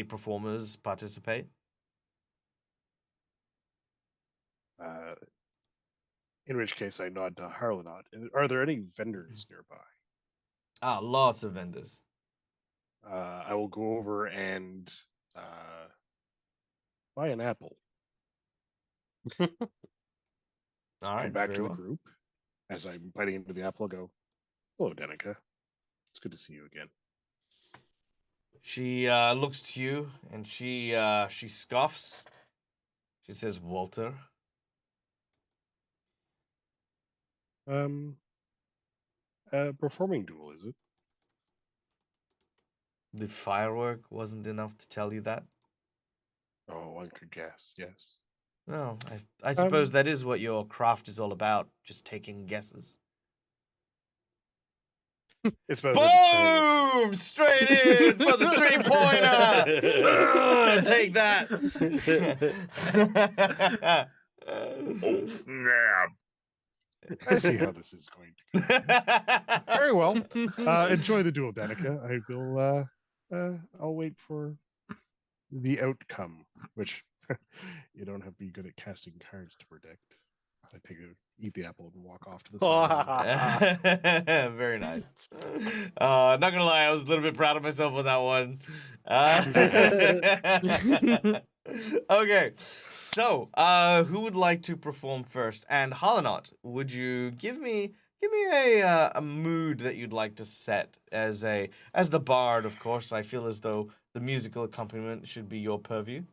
[SPEAKER 1] performers participate.
[SPEAKER 6] In which case, I nod to Harlanot. Are there any vendors nearby?
[SPEAKER 1] Lots of vendors.
[SPEAKER 6] I will go over and buy an apple.
[SPEAKER 1] All right.
[SPEAKER 6] Come back
[SPEAKER 1] very
[SPEAKER 6] to the
[SPEAKER 1] well.
[SPEAKER 6] group. As I'm biting into the apple, I'll go, "Hello, Danica. It's good to see you again."
[SPEAKER 1] She looks to you and she scoffs. She says, "Walter."
[SPEAKER 6] Performing duel, is it?
[SPEAKER 1] The firework wasn't enough to tell you that?
[SPEAKER 6] Oh, one could guess. Yes.
[SPEAKER 1] No, I suppose that is what your craft is all about, just taking guesses.
[SPEAKER 6] It's better than playing
[SPEAKER 1] Boom! Straight in for the 3-pointer! Take that!
[SPEAKER 5] Oh snap!
[SPEAKER 6] I see how this is going to go. Very well. Enjoy the duel, Danica. I will. I'll wait for the outcome, which you don't have to be good at casting cards to predict. I eat the apple and walk off to the side.
[SPEAKER 1] Very nice. Not gonna lie, I was a little bit proud of myself with that one. Okay, so who would like to perform first? And Harlanot, would you give me a mood that you'd like to set as the bard? Of course, I feel as though the musical accompaniment should be your purview.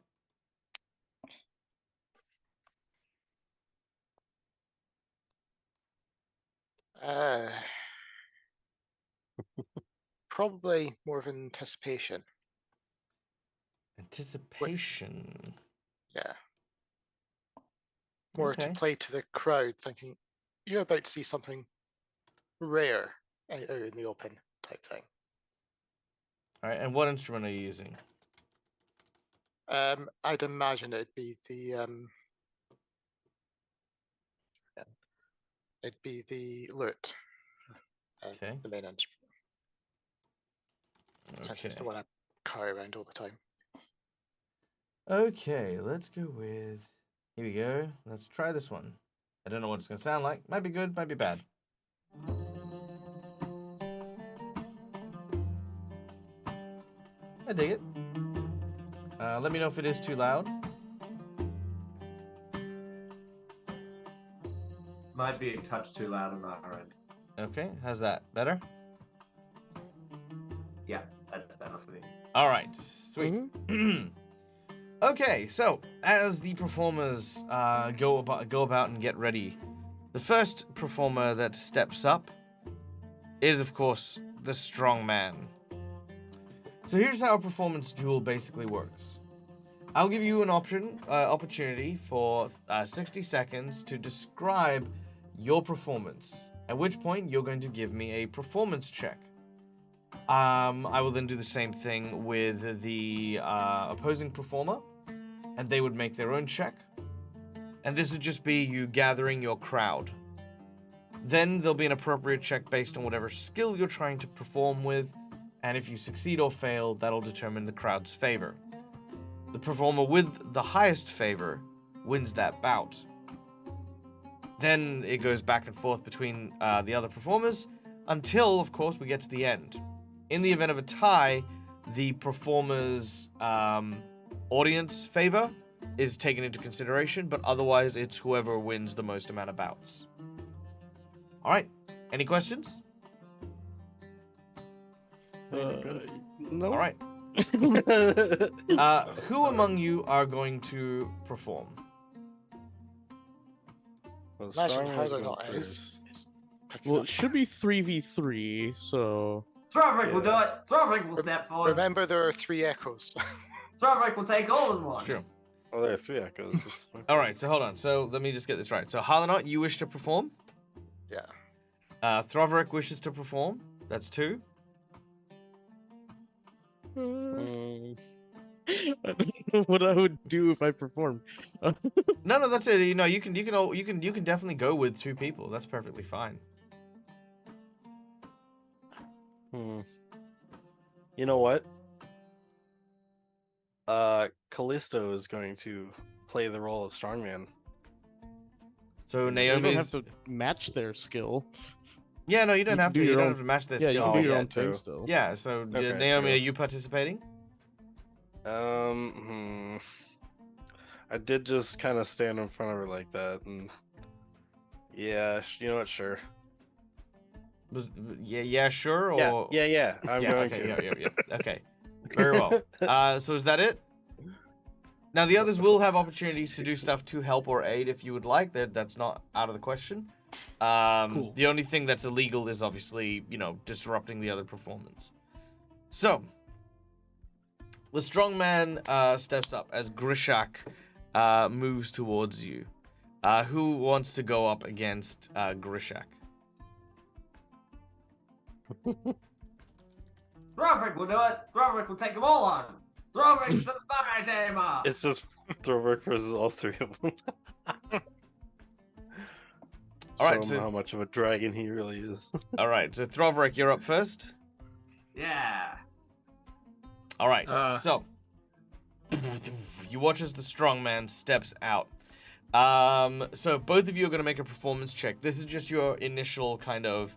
[SPEAKER 7] Probably more of anticipation.
[SPEAKER 1] Anticipation.
[SPEAKER 7] Yeah. More to
[SPEAKER 1] Okay.
[SPEAKER 7] play to the crowd, thinking you're about to see something rare out in the open type thing.
[SPEAKER 1] All right. And what instrument are you using?
[SPEAKER 7] I'd imagine it'd be the lute.
[SPEAKER 1] Okay.
[SPEAKER 7] The main instrument. Since it's the
[SPEAKER 1] Okay.
[SPEAKER 7] one I carry around all the time.
[SPEAKER 1] Okay. Let's go with. Here we go. Let's try this one. I don't know what it's gonna sound like. Might be good. Might be bad. I dig it. Let me know if it is too loud.
[SPEAKER 3] Might be a touch too loud on our end.
[SPEAKER 1] Okay. How's that? Better?
[SPEAKER 3] Yeah, that's better for me.
[SPEAKER 1] All right. Sweet. Okay, so as the performers go about and get ready, the first performer that steps up is, of course, the strong man. So here's how a performance duel basically works. I'll give you an opportunity for 60 seconds to describe your performance, at which point you're going to give me a performance check. I will then do the same thing with the opposing performer, and they would make their own check. And this would just be you gathering your crowd. Then there'll be an appropriate check based on whatever skill you're trying to perform with, and if you succeed or fail, that'll determine the crowd's favor. The performer with the highest favor wins that bout. Then it goes back and forth between the other performers until, of course, we get to the end. In the event of a tie, the performer's audience favor is taken into consideration, but otherwise it's whoever wins the most amount of bouts. All right. Any questions?
[SPEAKER 2] No.
[SPEAKER 1] All right. Who among you are going to perform?
[SPEAKER 4] Well,
[SPEAKER 7] Imagine
[SPEAKER 4] Strong
[SPEAKER 7] how
[SPEAKER 4] Man's
[SPEAKER 7] they're
[SPEAKER 4] going
[SPEAKER 7] not
[SPEAKER 4] first.
[SPEAKER 7] is picking
[SPEAKER 2] Well,
[SPEAKER 7] up.
[SPEAKER 2] it should be 3v3, so
[SPEAKER 3] Throvik will do
[SPEAKER 4] Yeah.
[SPEAKER 3] it. Throvik will step forward.
[SPEAKER 7] Remember, there are 3 echoes.
[SPEAKER 3] Throvik will take all in one.
[SPEAKER 1] True.
[SPEAKER 4] Oh, there are 3 echoes.
[SPEAKER 1] All right, so hold on. So let me just get this right. So Harlanot, you wish to perform?
[SPEAKER 7] Yeah.
[SPEAKER 1] Throverick wishes to perform. That's 2.
[SPEAKER 4] Mm,
[SPEAKER 2] I don't know what I would do if I performed.
[SPEAKER 1] No, that's it. You know, you can definitely go with 2 people. That's perfectly fine.
[SPEAKER 4] You know what? Callisto is going to play the role of strongman.
[SPEAKER 1] So
[SPEAKER 2] You
[SPEAKER 1] Naomi's.
[SPEAKER 2] don't have to match their skill.
[SPEAKER 1] Yeah, no, you don't
[SPEAKER 2] You
[SPEAKER 1] have
[SPEAKER 2] can
[SPEAKER 1] to.
[SPEAKER 2] do
[SPEAKER 1] You
[SPEAKER 2] your
[SPEAKER 1] don't
[SPEAKER 2] own-
[SPEAKER 1] have to match their
[SPEAKER 2] Yeah, you
[SPEAKER 1] skill.
[SPEAKER 2] can do your
[SPEAKER 1] yet.
[SPEAKER 2] own thing
[SPEAKER 4] true.
[SPEAKER 2] still.
[SPEAKER 1] Yeah. So
[SPEAKER 4] Okay,
[SPEAKER 1] Naomi,
[SPEAKER 4] true.
[SPEAKER 1] are you participating?
[SPEAKER 4] I did just kind of stand in front of her like that, and yeah, you know what? Sure.
[SPEAKER 1] Yeah, sure. Or
[SPEAKER 4] Yeah. I'm
[SPEAKER 1] yeah,
[SPEAKER 4] going
[SPEAKER 1] okay,
[SPEAKER 4] to.
[SPEAKER 1] yeah. Okay, very well. So is that it? Now the others will have opportunities to do stuff to help or aid if you would like. That's not out of the question.
[SPEAKER 2] Cool.
[SPEAKER 1] The only thing that's illegal is obviously, disrupting the other performance. So, the strongman steps up as Grishak moves towards you. Who wants to go up against Grishak?
[SPEAKER 3] Throvik will do it. Throvik will take them all on. Throvik the fire tamer.
[SPEAKER 4] It's just Throwback versus all 3 of them.
[SPEAKER 1] All right,
[SPEAKER 4] Show him
[SPEAKER 1] so-
[SPEAKER 4] how much of a dragon he really is.
[SPEAKER 1] All right, so Throverick, you're up first.
[SPEAKER 3] Yeah.
[SPEAKER 1] All right,
[SPEAKER 5] Uh.
[SPEAKER 1] so you watch as the strongman steps out. So both of you are going to make a performance check. This is just your initial kind of,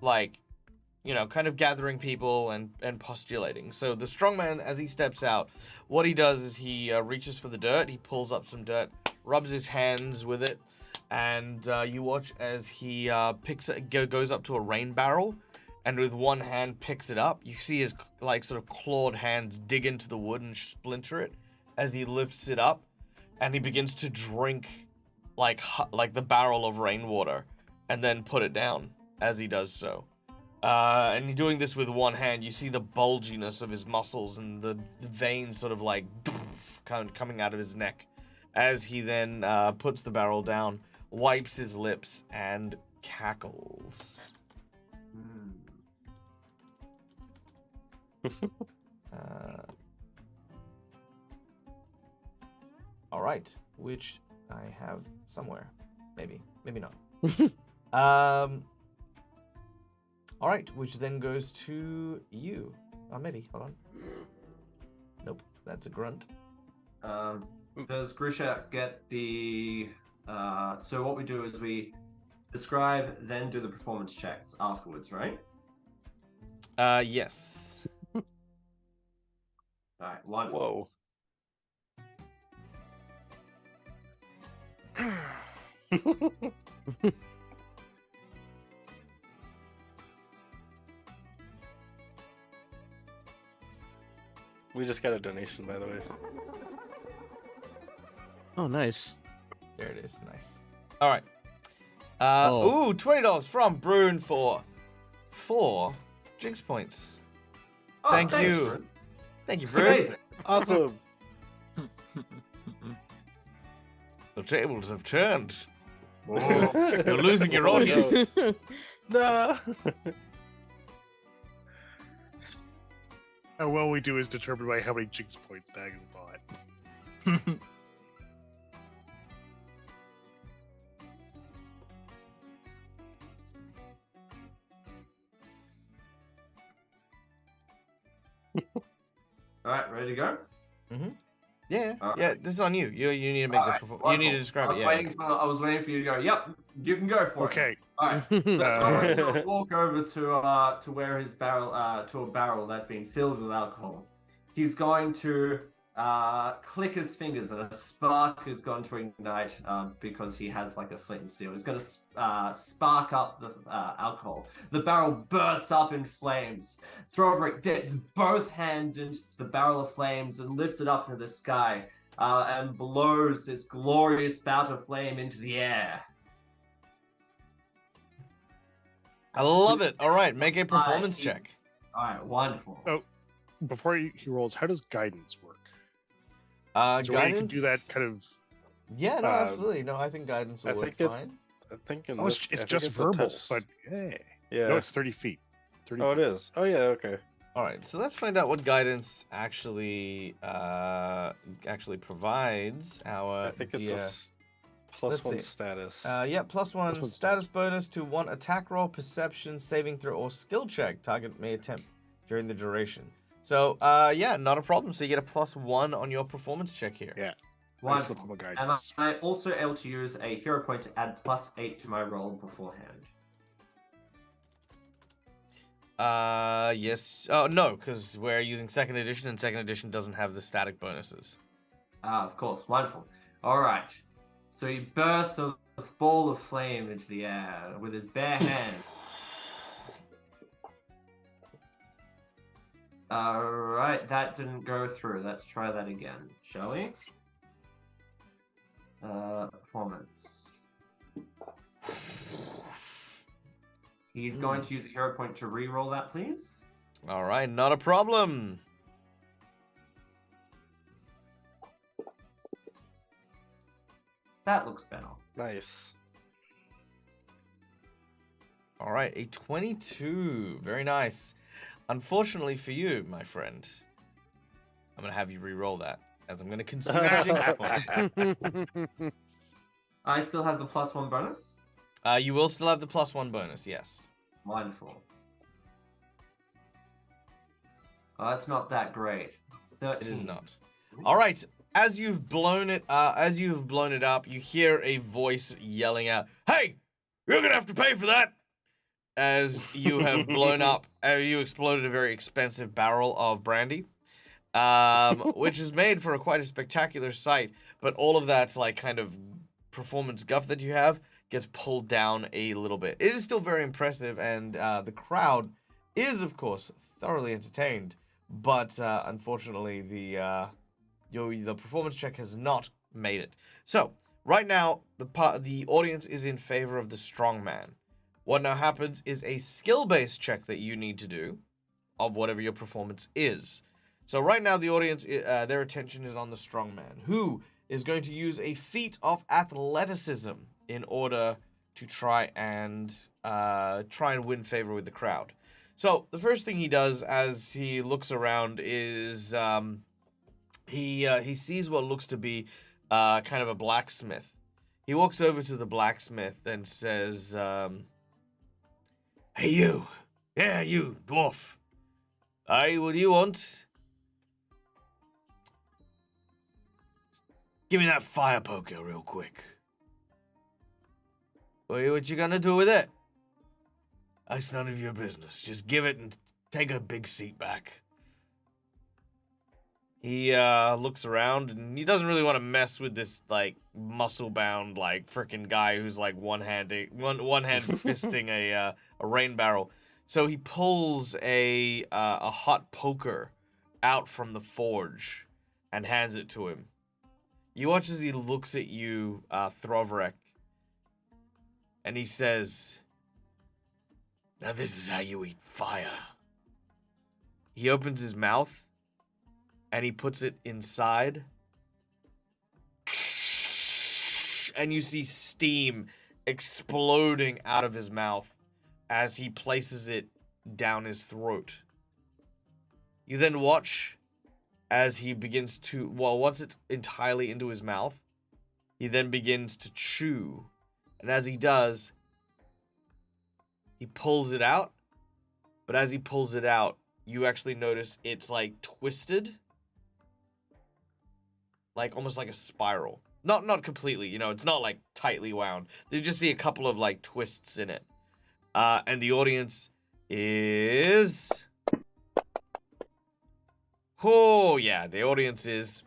[SPEAKER 1] kind of gathering people and postulating. So the strongman, as he steps out, what he does is he reaches for the dirt. He pulls up some dirt, rubs his hands with it, and you watch as he goes up to a rain barrel, and with one hand picks it up. You see his sort of clawed hands dig into the wood and splinter it as he lifts it up, and he begins to drink like the barrel of rainwater, and then put it down as he does so. And you're doing this with one hand. You see the bulginess of his muscles and the veins sort of like coming out of his neck as he then puts the barrel down, wipes his lips, and cackles. All right, which I have somewhere. Maybe not. All right, which then goes to you. Oh, maybe. Hold on. Nope, that's a grunt.
[SPEAKER 3] Does Grisha get the... So what we do is we describe, then do the performance checks afterwards, right?
[SPEAKER 1] Yes.
[SPEAKER 3] Alright, wonderful.
[SPEAKER 4] Whoa. We just got a donation, by the way.
[SPEAKER 2] Oh, nice.
[SPEAKER 1] There it is. Nice. All right.
[SPEAKER 2] Oh.
[SPEAKER 1] Ooh, $20 from Brune for 4 Jinx points.
[SPEAKER 3] Oh,
[SPEAKER 1] Thank
[SPEAKER 3] thanks,
[SPEAKER 1] you.
[SPEAKER 3] Brune.
[SPEAKER 1] Thank you, Brune.
[SPEAKER 3] Amazing.
[SPEAKER 4] Awesome.
[SPEAKER 1] The tables have turned.
[SPEAKER 3] Oh.
[SPEAKER 1] You're losing your audience.
[SPEAKER 4] No.
[SPEAKER 6] How well we do is determined by how many Jinx points Bag has bought.
[SPEAKER 3] Alright, ready to go?
[SPEAKER 1] Yeah,
[SPEAKER 3] All
[SPEAKER 1] yeah.
[SPEAKER 3] right.
[SPEAKER 1] This is on you. You need to make
[SPEAKER 3] Alright,
[SPEAKER 1] you need to
[SPEAKER 3] wonderful.
[SPEAKER 1] describe
[SPEAKER 3] I
[SPEAKER 1] it.
[SPEAKER 3] was
[SPEAKER 1] Yeah.
[SPEAKER 3] I was waiting for you to go, yep, you can go for it.
[SPEAKER 6] Okay.
[SPEAKER 3] Alright, so Torrek's gonna walk over to where his barrel, to a barrel that's been filled with alcohol. He's going to click his fingers, and a spark is going to ignite because he has like a flint and steel. He's going to spark up the alcohol. The barrel bursts up in flames. Throverick dips both hands into the barrel of flames and lifts it up to the sky and blows this glorious bout of flame into the air.
[SPEAKER 1] I love it. All right, make a performance check.
[SPEAKER 3] All right, wonderful.
[SPEAKER 6] Oh, before he rolls, how does guidance work? Is there a way you can do that kind of?
[SPEAKER 1] Yeah, no, absolutely. No, I think guidance will
[SPEAKER 4] I
[SPEAKER 1] work
[SPEAKER 4] think
[SPEAKER 1] fine.
[SPEAKER 4] I think in
[SPEAKER 6] Oh,
[SPEAKER 4] this,
[SPEAKER 6] it's
[SPEAKER 4] I think
[SPEAKER 6] just
[SPEAKER 4] a
[SPEAKER 6] verbal,
[SPEAKER 4] test.
[SPEAKER 6] but hey,
[SPEAKER 4] Yeah.
[SPEAKER 6] no, it's 30 feet. 30
[SPEAKER 4] Oh, it
[SPEAKER 6] feet.
[SPEAKER 4] is. Oh, yeah. Okay.
[SPEAKER 1] All right, so let's find out what guidance actually provides our
[SPEAKER 4] I think it's
[SPEAKER 1] dear.
[SPEAKER 4] a plus
[SPEAKER 1] let's
[SPEAKER 4] one
[SPEAKER 1] see.
[SPEAKER 4] status.
[SPEAKER 1] Yeah, plus one
[SPEAKER 6] one
[SPEAKER 1] status bonus to one attack roll, perception, saving throw, or skill check target may attempt during the duration. So, yeah, not a problem. So you get a +1 on your performance check here.
[SPEAKER 6] Yeah. Nice
[SPEAKER 3] Wonderful.
[SPEAKER 6] level of
[SPEAKER 3] And
[SPEAKER 6] guidance.
[SPEAKER 3] I also able to use a hero point to add +8 to my roll beforehand.
[SPEAKER 1] Yes. Oh, no, because we're using 2nd edition, and 2nd edition doesn't have the static bonuses.
[SPEAKER 3] Ah, of course. Wonderful. All right. So he bursts a ball of flame into the air with his bare hand. All right, that didn't go through. Let's try that again, shall we? Performance. He's going to use a hero point to re-roll that, please.
[SPEAKER 1] All right, not a problem.
[SPEAKER 3] That looks better.
[SPEAKER 4] Nice.
[SPEAKER 1] All right, a 22. Very nice. Unfortunately for you, my friend, I'm going to have you re-roll that, as I'm going to consume a Jinx point.
[SPEAKER 3] I still have the +1 bonus.
[SPEAKER 1] You will still have the +1 bonus, yes.
[SPEAKER 3] Wonderful. Oh, that's not that great. 13.
[SPEAKER 1] It is not. All right, as you've blown it up, you hear a voice yelling out, "Hey, you're going to have to pay for that!" As you have blown up, you exploded a very expensive barrel of brandy, which is made for quite a spectacular sight, but all of that's like kind of performance guff that you have gets pulled down a little bit. It is still very impressive, and the crowd is, of course, thoroughly entertained, but unfortunately, the performance check has not made it. So, right now, the audience is in favor of the strong man. What now happens is a skill-based check that you need to do of whatever your performance is. So right now the audience, their attention is on the strongman, who is going to use a feat of athleticism in order to try and win favor with the crowd. So the first thing he does as he looks around is he sees what looks to be kind of a blacksmith. He walks over to the blacksmith and says, "Hey you, yeah you dwarf. Aye, what do you want? Give me that fire poker real quick." What you gonna do with it? That's none of your business. Just give it and take a big seat back. He looks around and he doesn't really want to mess with this like muscle-bound like freaking guy who's like one hand fisting a rain barrel. So he pulls a hot poker out from the forge and hands it to him. You watch as he looks at you, Throvrek, and he says, "Now this is how you eat fire." He opens his mouth and he puts it inside. And you see steam exploding out of his mouth as he places it down his throat. You then watch as he begins to, well, once it's entirely into his mouth, he then begins to chew. And as he does, he pulls it out. But as he pulls it out, you actually notice it's like twisted. Like almost like a spiral. Not completely, you know, it's not like tightly wound. You just see a couple of like twists in it. And the audience is... Oh, yeah, the audience is...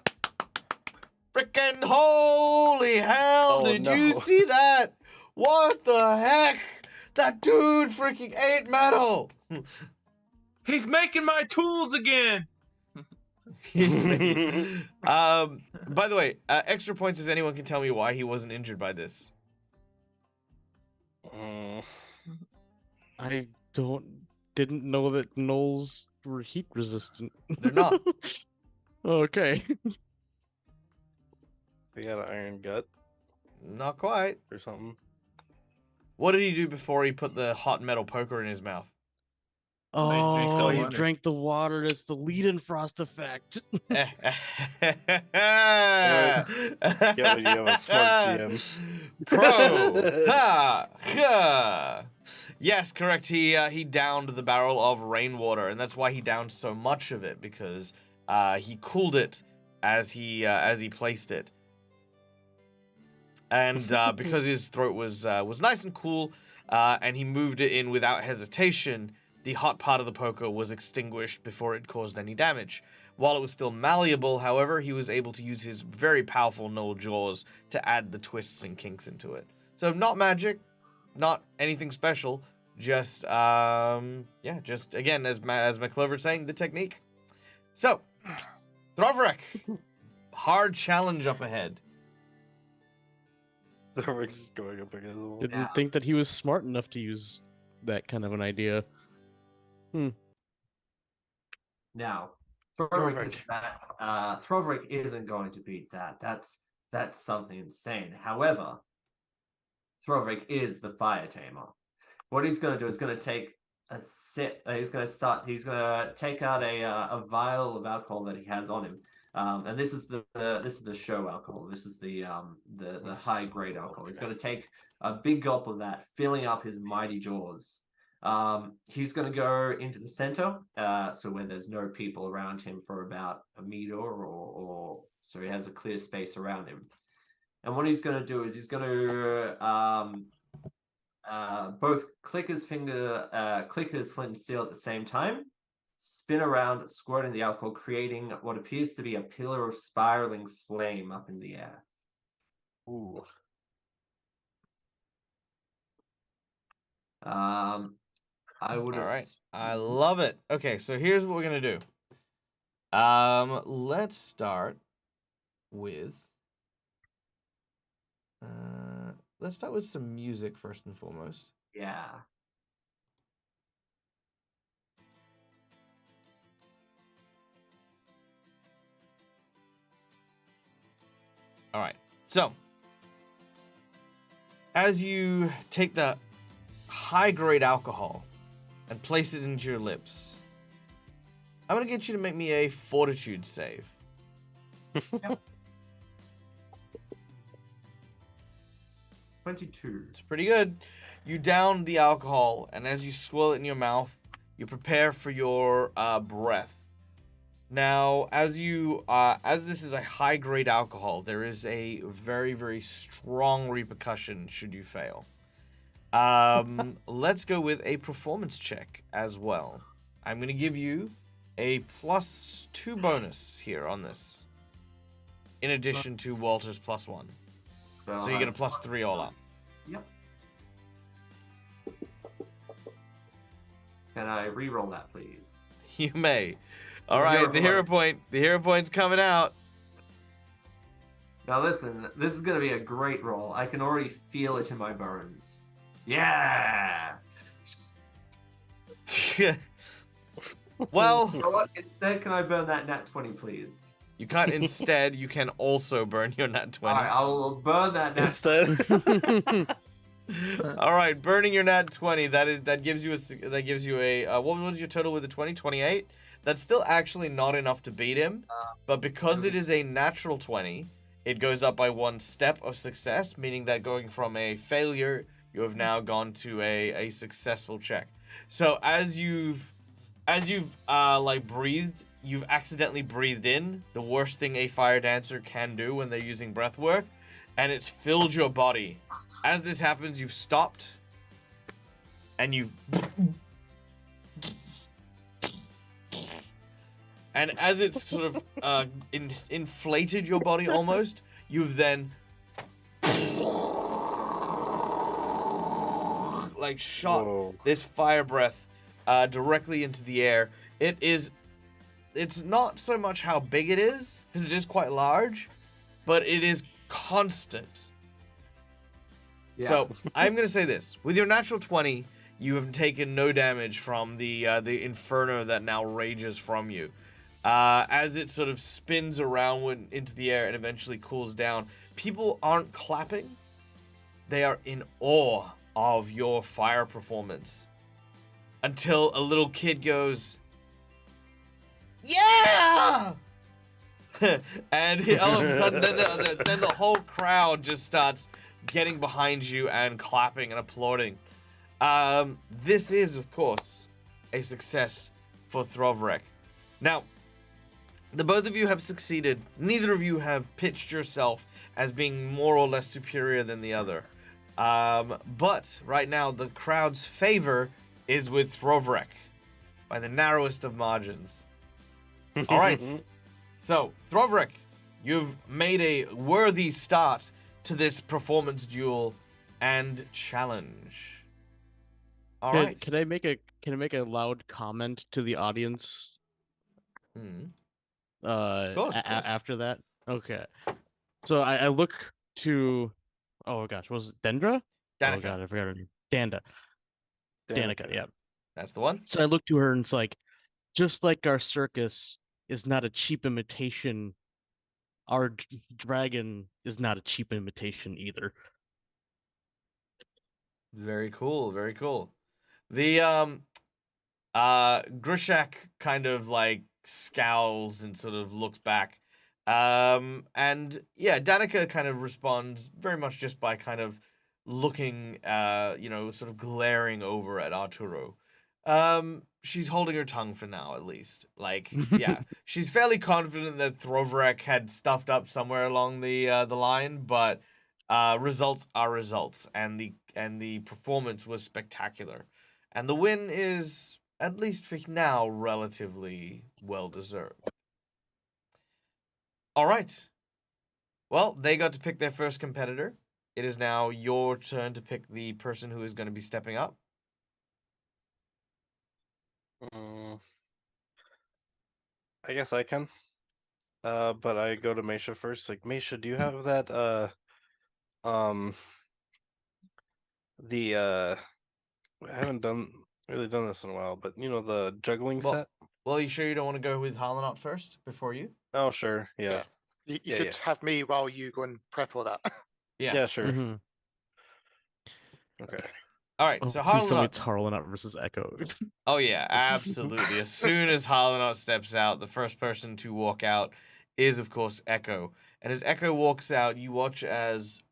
[SPEAKER 1] Frickin' holy hell, did you see that? What the heck? That dude freaking ate metal!
[SPEAKER 5] He's making my tools again.
[SPEAKER 1] By the way, extra points if anyone can tell me why he wasn't injured by this.
[SPEAKER 2] I didn't know that gnolls were heat resistant.
[SPEAKER 1] They're not.
[SPEAKER 2] Okay.
[SPEAKER 4] They got an iron gut
[SPEAKER 1] Not quite.
[SPEAKER 4] or something.
[SPEAKER 1] What did he do before he put the hot metal poker in his mouth?
[SPEAKER 5] drink the
[SPEAKER 2] Oh, he
[SPEAKER 5] water.
[SPEAKER 2] drank the water. That's the lead-in frost effect.
[SPEAKER 1] Yeah,
[SPEAKER 4] when you have a smart GM.
[SPEAKER 1] Pro. Ha, ha. Yes, correct. He downed the barrel of rainwater, and that's why he downed so much of it, because he cooled it as he placed it. And because his throat was nice and cool, and he moved it in without hesitation, the hot part of the poker was extinguished before it caused any damage. While it was still malleable, however, he was able to use his very powerful gnoll jaws to add the twists and kinks into it. So not magic, not anything special, just just again as McClover's saying, the technique. So, Throvrek, hard challenge up ahead.
[SPEAKER 4] Thorvek's just going up against the wall.
[SPEAKER 2] Didn't think that he was smart enough to use that kind of an idea.
[SPEAKER 3] Now, Throverick isn't going to beat that. That's something insane. However, Throverick is the fire tamer. What he's going to do is going to take a sip. He's going to take out a vial of alcohol that he has on him. And this is the show alcohol. This is the high grade alcohol. He's going to take a big gulp of that, filling up his mighty jaws. He's going to go into the center, so where there's no people around him for about a meter or so he has a clear space around him. And what he's going to do is he's going to both click his flint and steel at the same time, spin around, squirting the alcohol, creating what appears to be a pillar of spiraling flame up in the air.
[SPEAKER 4] Ooh.
[SPEAKER 1] All right. I love it. Okay, so here's what we're gonna do. Let's start with some music first and foremost.
[SPEAKER 3] Yeah.
[SPEAKER 1] All right. So, as you take the high-grade alcohol and place it into your lips, I'm going to get you to make me a fortitude save.
[SPEAKER 3] 22.
[SPEAKER 1] It's pretty good. You down the alcohol, and as you swirl it in your mouth, you prepare for your breath. Now, as this is a high-grade alcohol, there is a very, very strong repercussion should you fail. Let's go with a performance check as well. I'm going to give you a +2 bonus here on this, in addition to Walter's +1. So you get a +3 all up.
[SPEAKER 3] Yep. Can I re-roll that, please?
[SPEAKER 1] You may. All
[SPEAKER 3] The
[SPEAKER 1] right,
[SPEAKER 3] hero
[SPEAKER 1] the hero point. The hero point's coming out.
[SPEAKER 3] Now listen, this is gonna be a great roll. I can already feel it in my bones. Yeah.
[SPEAKER 1] Well,
[SPEAKER 3] You know what? Instead, can I burn that nat 20, please?
[SPEAKER 1] you can't. Instead, you can also burn your nat 20.
[SPEAKER 3] All right, I will burn that nat.
[SPEAKER 4] Instead,
[SPEAKER 1] All right, burning your nat 20. That gives you a what was your total with the 20? 28. That's still actually not enough to beat him, but because it is a natural 20, it goes up by 1 step of success, meaning that going from a failure, you have now gone to a successful check. So as you've like breathed, you've accidentally breathed in the worst thing a fire dancer can do when they're using breath work, and it's filled your body. As this happens, you've stopped, and you've... And as it's sort of inflated your body almost, you've then... like shot
[SPEAKER 4] Whoa.
[SPEAKER 1] this fire breath directly into the air. It's not so much how big it is, because it is quite large, but it is constant.
[SPEAKER 3] Yeah.
[SPEAKER 1] So I'm gonna say this: with your natural 20, you have taken no damage from the inferno that now rages from you. As it sort of spins around into the air and eventually cools down, people aren't clapping; they are in awe of your fire performance. Until a little kid goes, "Yeah!" And all of a sudden, then the whole crowd just starts getting behind you and clapping and applauding. This is, of course, a success for Throvrek. Now, the both of you have succeeded. Neither of you have pitched yourself as being more or less superior than the other. But right now, the crowd's favor is with Throvrek by the narrowest of margins. All right. So, Throvrek, you've made a worthy start to this performance duel and challenge. All right.
[SPEAKER 2] Can I make a loud comment to the audience?
[SPEAKER 1] Hmm.
[SPEAKER 2] Course.
[SPEAKER 1] course.
[SPEAKER 2] After that, okay. So I look to, oh gosh, was it Dendra? Oh
[SPEAKER 1] Danica.
[SPEAKER 2] god, I forgot her name. Danica, yeah.
[SPEAKER 1] That's the one.
[SPEAKER 2] So I look to her and it's like, just like our circus is not a cheap imitation, our dragon is not a cheap imitation either.
[SPEAKER 1] Very cool. Very cool. The Grishak kind of like scowls and sort of looks back. And yeah, Danica kind of responds very much just by kind of looking, sort of glaring over at Arturo. She's holding her tongue for now, at least. Like, yeah, she's fairly confident that Throvrek had stuffed up somewhere along the line, but results are results, and the performance was spectacular, and the win is, at least for now, relatively well deserved. All right. Well, they got to pick their first competitor. It is now your turn to pick the person who is going to be stepping up.
[SPEAKER 4] I guess I can. But I go to Mesha first. Like, Mesha, do you have that I haven't really done this in a while, but you know the juggling
[SPEAKER 1] Well,
[SPEAKER 4] set?
[SPEAKER 1] well, you sure you don't want to go with Harlanot first before you?
[SPEAKER 4] Oh, sure. Yeah.
[SPEAKER 7] Yeah. You
[SPEAKER 4] Yeah,
[SPEAKER 7] could
[SPEAKER 4] yeah.
[SPEAKER 7] have me while you go and prep all that.
[SPEAKER 4] Yeah, sure.
[SPEAKER 2] Mm-hmm.
[SPEAKER 4] Okay.
[SPEAKER 1] All right,
[SPEAKER 2] Oh,
[SPEAKER 1] so
[SPEAKER 2] please tell me
[SPEAKER 1] Harlanot.
[SPEAKER 2] it's Harlanot versus Echo.
[SPEAKER 1] Oh yeah, absolutely. As soon as Harlanot steps out, the first person to walk out is, of course, Echo. And as Echo walks out, you watch as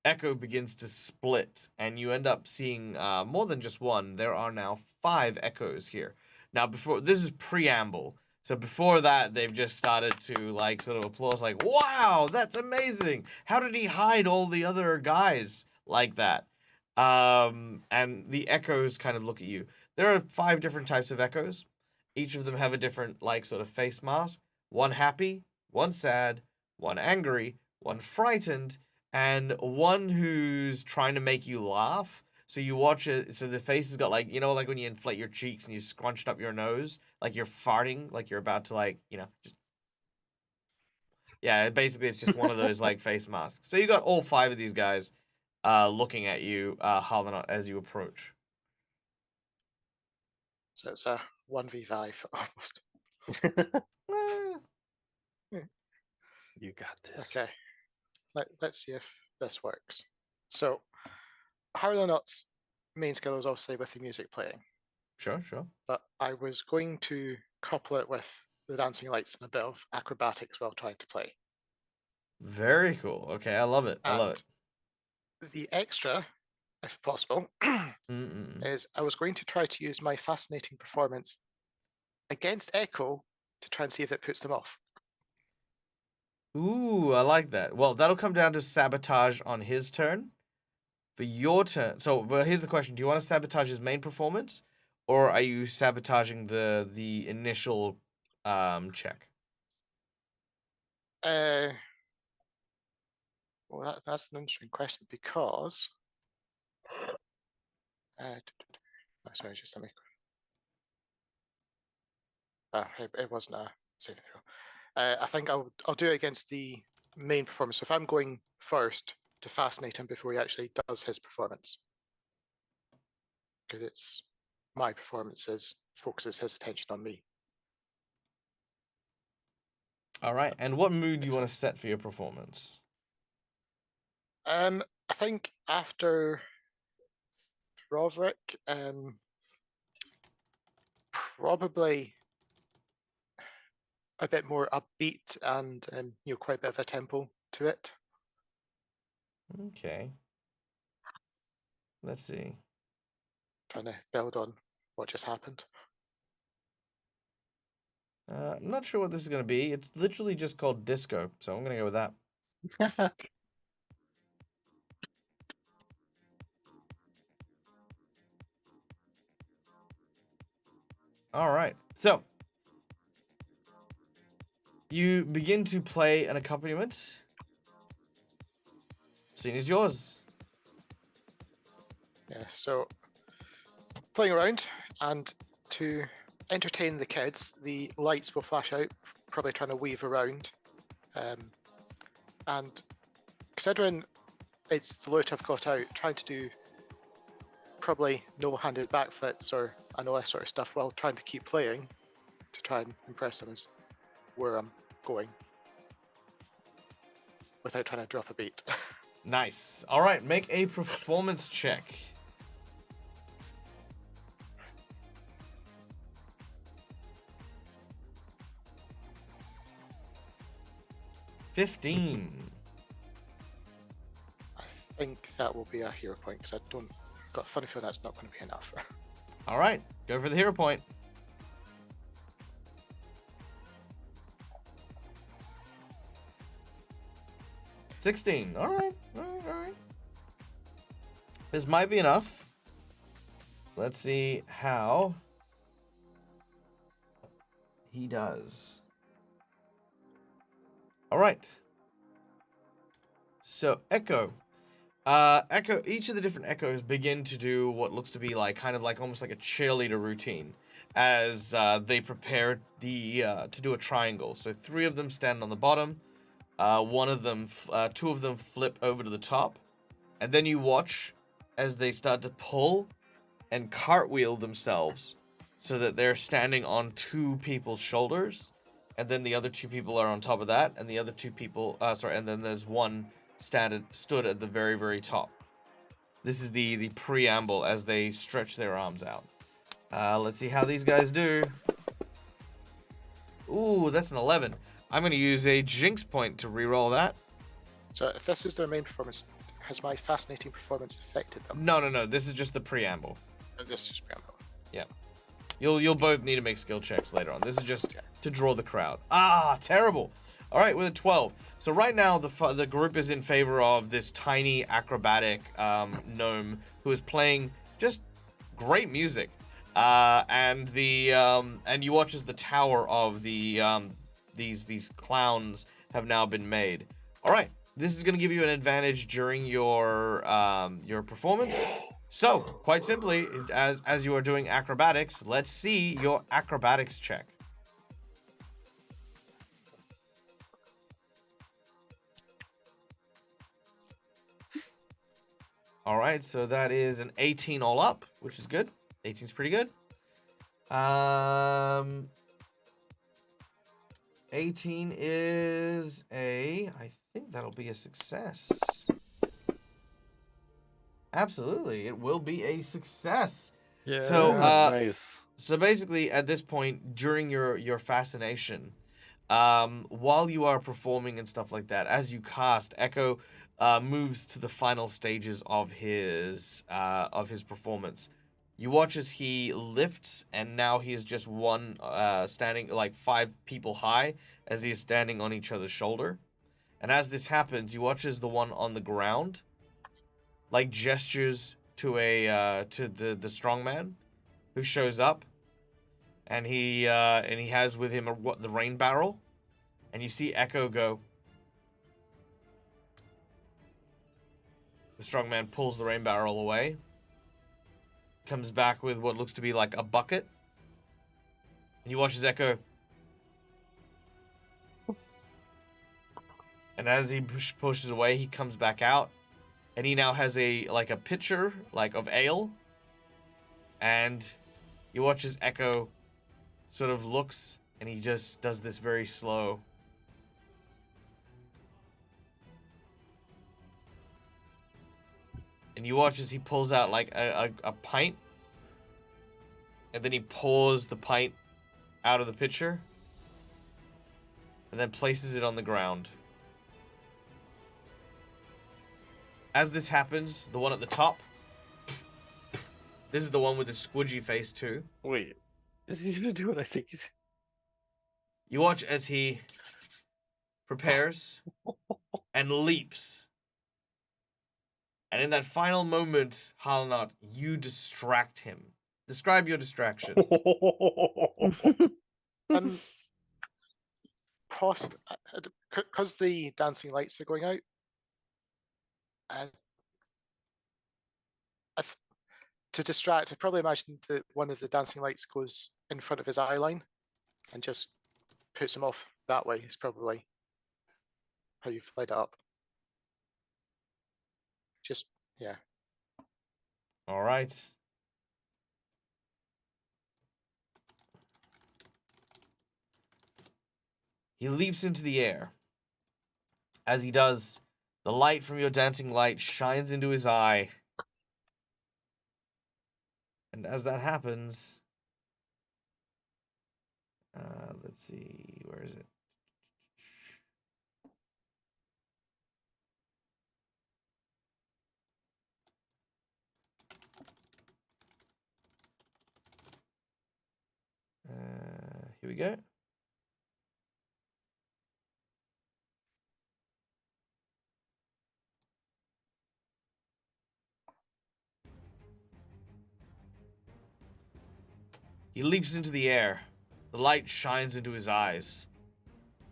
[SPEAKER 1] Echo begins to split, and you end up seeing more than just one. There are now 5 Echoes here. Now, before this is preamble, so before that, they've just started to like sort of applause, like, "Wow, that's amazing! How did he hide all the other guys like that?" And the Echoes kind of look at you. There are 5 different types of Echoes. Each of them have a different like sort of face mask. One happy, one sad, one angry, one frightened, and one who's trying to make you laugh. So you watch it. So the face has got like, you know, like when you inflate your cheeks and you scrunched up your nose, like you're farting, like you're about to like, you know, just yeah. Basically, it's just one of those like face masks. So you got all 5 of these guys, looking at you, Harlanot, as you approach.
[SPEAKER 7] So it's a 1v5 almost.
[SPEAKER 4] You got this.
[SPEAKER 7] Okay. Let's see if this works. So Harlanot's main skill is obviously with the music playing,
[SPEAKER 1] Sure, sure.
[SPEAKER 7] but I was going to couple it with the dancing lights and a bit of acrobatics while trying to play.
[SPEAKER 1] Very cool. Okay, I love it. I love it.
[SPEAKER 7] The extra, if possible,
[SPEAKER 1] Mm-mm.
[SPEAKER 7] is I was going to try to use my fascinating performance against Echo to try and see if it puts them off.
[SPEAKER 1] Ooh, I like that. Well, that'll come down to sabotage on his turn. For your turn, so well, here's the question: do you want to sabotage his main performance, or are you sabotaging the initial check?
[SPEAKER 7] Well, that's an interesting question because sorry, just let me. It wasn't a saving throw. I think I'll do it against the main performance. So if I'm going first to fascinate him before he actually does his performance, because it's my performances focuses his attention on me.
[SPEAKER 1] All right. And what mood do you want to set for your performance?
[SPEAKER 7] I think after Roderick, probably a bit more upbeat and you know, quite a bit of a tempo to it.
[SPEAKER 1] Okay. Let's see.
[SPEAKER 7] Trying to build on what just happened.
[SPEAKER 1] I'm not sure what this is going to be. It's literally just called disco, so I'm going to go with that. All right. So you begin to play an accompaniment. Scene is yours.
[SPEAKER 7] Yeah, so playing around, and to entertain the kids, the lights will flash out, probably trying to weave around. And considering it's the loot I've got out, trying to do probably no-handed backflips or and all that sort of stuff while trying to keep playing to try and impress them is where I'm going without trying to drop a beat.
[SPEAKER 1] Nice. All right, make a performance check. $15.
[SPEAKER 7] I think that will be a hero point because I don't got a funny feeling that's not going to be enough.
[SPEAKER 1] All right, go for the hero point. $16. All right, all right, all right. This might be enough. Let's see how he does. All right. So Echo. Echo. Each of the different Echoes begin to do what looks to be like kind of like almost like a cheerleader routine, as they prepare to do a triangle. So 3 of them stand on the bottom. Two of them flip over to the top, And then you watch as they start to pull and cartwheel themselves so that they're standing on 2 people's shoulders. And then the other 2 people are on top of that. And the other 2 people, and then there's one stood at the very, very top. This is the preamble as they stretch their arms out. Let's see how these guys do. Ooh, that's an 11. I'm going to use a jinx point to reroll that.
[SPEAKER 7] So if this is their main performance, has my fascinating performance affected them?
[SPEAKER 1] No. This is just the preamble.
[SPEAKER 7] Or is this just preamble?
[SPEAKER 1] Yeah. You'll both need to make skill checks later on. This is just to draw the crowd. Ah, terrible. All right, with a 12. So right now the group is in favor of this tiny acrobatic gnome who is playing just great music. And you watch as the tower of the these clowns have now been made. All right, this is going to give you an advantage during your performance. So, quite simply, as you are doing acrobatics, let's see your acrobatics check. All right, so that is an 18 all up, which is good. 18 is pretty good. 18 is I think that'll be a success. Absolutely, it will be a success.
[SPEAKER 4] Yeah.
[SPEAKER 1] So,
[SPEAKER 4] nice.
[SPEAKER 1] So basically, at this point, during your fascination, while you are performing and stuff like that, as you cast, Echo moves to the final stages of his performance. You watch as he lifts, and now he is just one standing like 5 people high, as he is standing on each other's shoulder. And as this happens, you watch as the one on the ground, like gestures to the strong man, who shows up, and he has with him the rain barrel, and you see Echo go. The strong man pulls the rain barrel away, comes back with what looks to be like a bucket, and you watch as Echo. And as he pushes away, he comes back out, and he now has a pitcher of ale. And you watch as Echo sort of looks, and he just does this very slow. And you watch as he pulls out like a pint, and then he pours the pint out of the pitcher, and then places it on the ground. As this happens, the one at the top, this is the one with the squidgy face too.
[SPEAKER 4] Wait, is he gonna do what I think he's?
[SPEAKER 1] You watch as he prepares and leaps. And in that final moment, Halnot, you distract him. Describe your distraction.
[SPEAKER 7] Because the dancing lights are going out, to distract, I probably imagine that one of the dancing lights goes in front of his eye line and just puts him off that way. Is probably how you've laid it up. Just, yeah.
[SPEAKER 1] All right. He leaps into the air. As he does, the light from your dancing light shines into his eye. And as that happens, let's see, where is it? Here we go. He leaps into the air. The light shines into his eyes.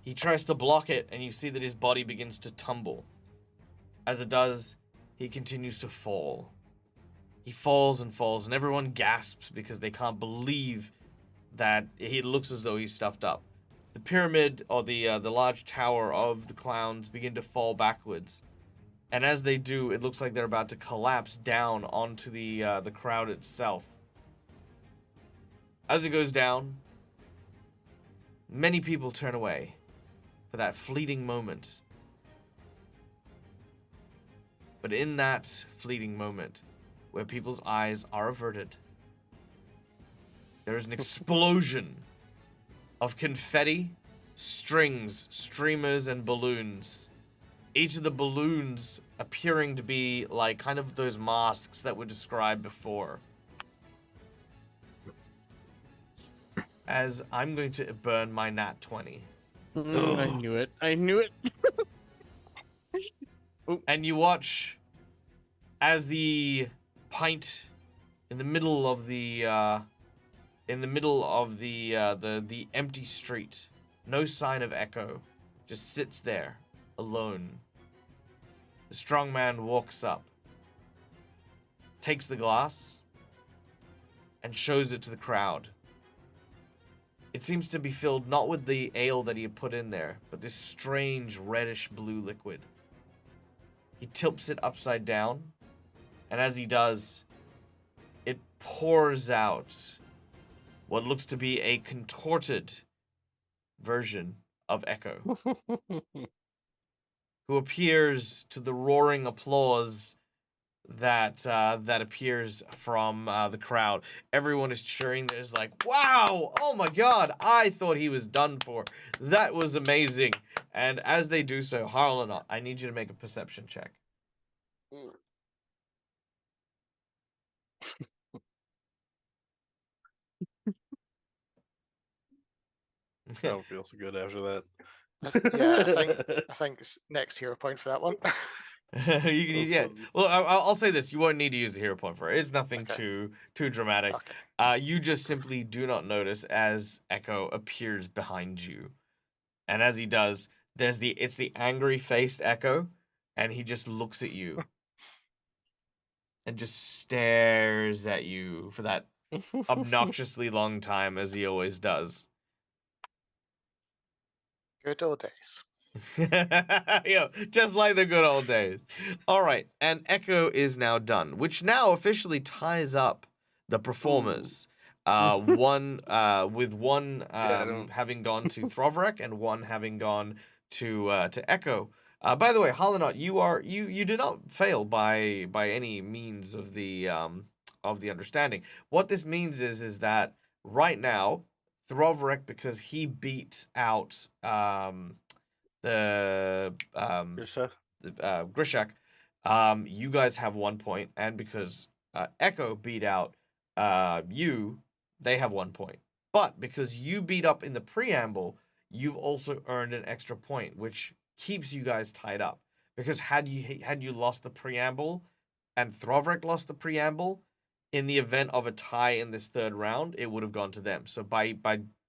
[SPEAKER 1] He tries to block it, and you see that his body begins to tumble. As it does, he continues to fall. He falls and falls, and everyone gasps because they can't believe that it looks as though he's stuffed up. The pyramid, or the large tower of the clowns, begin to fall backwards. And as they do, it looks like they're about to collapse down onto the crowd itself. As it goes down, many people turn away for that fleeting moment. But in that fleeting moment, where people's eyes are averted, there is an explosion of confetti, strings, streamers, and balloons. Each of the balloons appearing to be like kind of those masks that were described before. As I'm going to burn my nat 20.
[SPEAKER 2] I knew it. I knew it.
[SPEAKER 1] And you watch as the pint in the middle of the the empty street, no sign of Echo, just sits there alone. The strong man walks up, takes the glass, and shows it to the crowd. It seems to be filled not with the ale that he had put in there, but this strange reddish blue liquid. He tilts it upside down, and as he does, it pours out what looks to be a contorted version of Echo, who appears to the roaring applause that appears from the crowd. Everyone is cheering. There's like, wow, oh my god, I thought he was done for. That was amazing. And as they do so, Harlan, I need you to make a perception check.
[SPEAKER 4] I don't feel so good after that.
[SPEAKER 7] Yeah, I think next hero point for that one.
[SPEAKER 1] You can, yeah.
[SPEAKER 4] Awesome.
[SPEAKER 1] Well, I'll say this: you won't need to use a hero point for it. It's nothing
[SPEAKER 7] Okay.
[SPEAKER 1] too dramatic.
[SPEAKER 7] Okay.
[SPEAKER 1] You just simply do not notice as Echo appears behind you, and as he does, it's the angry faced Echo, and he just looks at you, and just stares at you for that obnoxiously long time, as he always does.
[SPEAKER 7] Good old days.
[SPEAKER 1] Yeah, just like the good old days. All right, and Echo is now done, which now officially ties up the performers. One with one having gone to Throvrek and one having gone to Echo. By the way, Halanot, you did not fail by any means of the understanding. What this means is that right now, Throvrek, because he beat out Grishak, you guys have 1 point, and because Echo beat out you, they have 1 point. But because you beat up in the preamble, you've also earned an extra point, which keeps you guys tied up. Because had you lost the preamble, and Throvrek lost the preamble, in the event of a tie in this third round, it would have gone to them. So by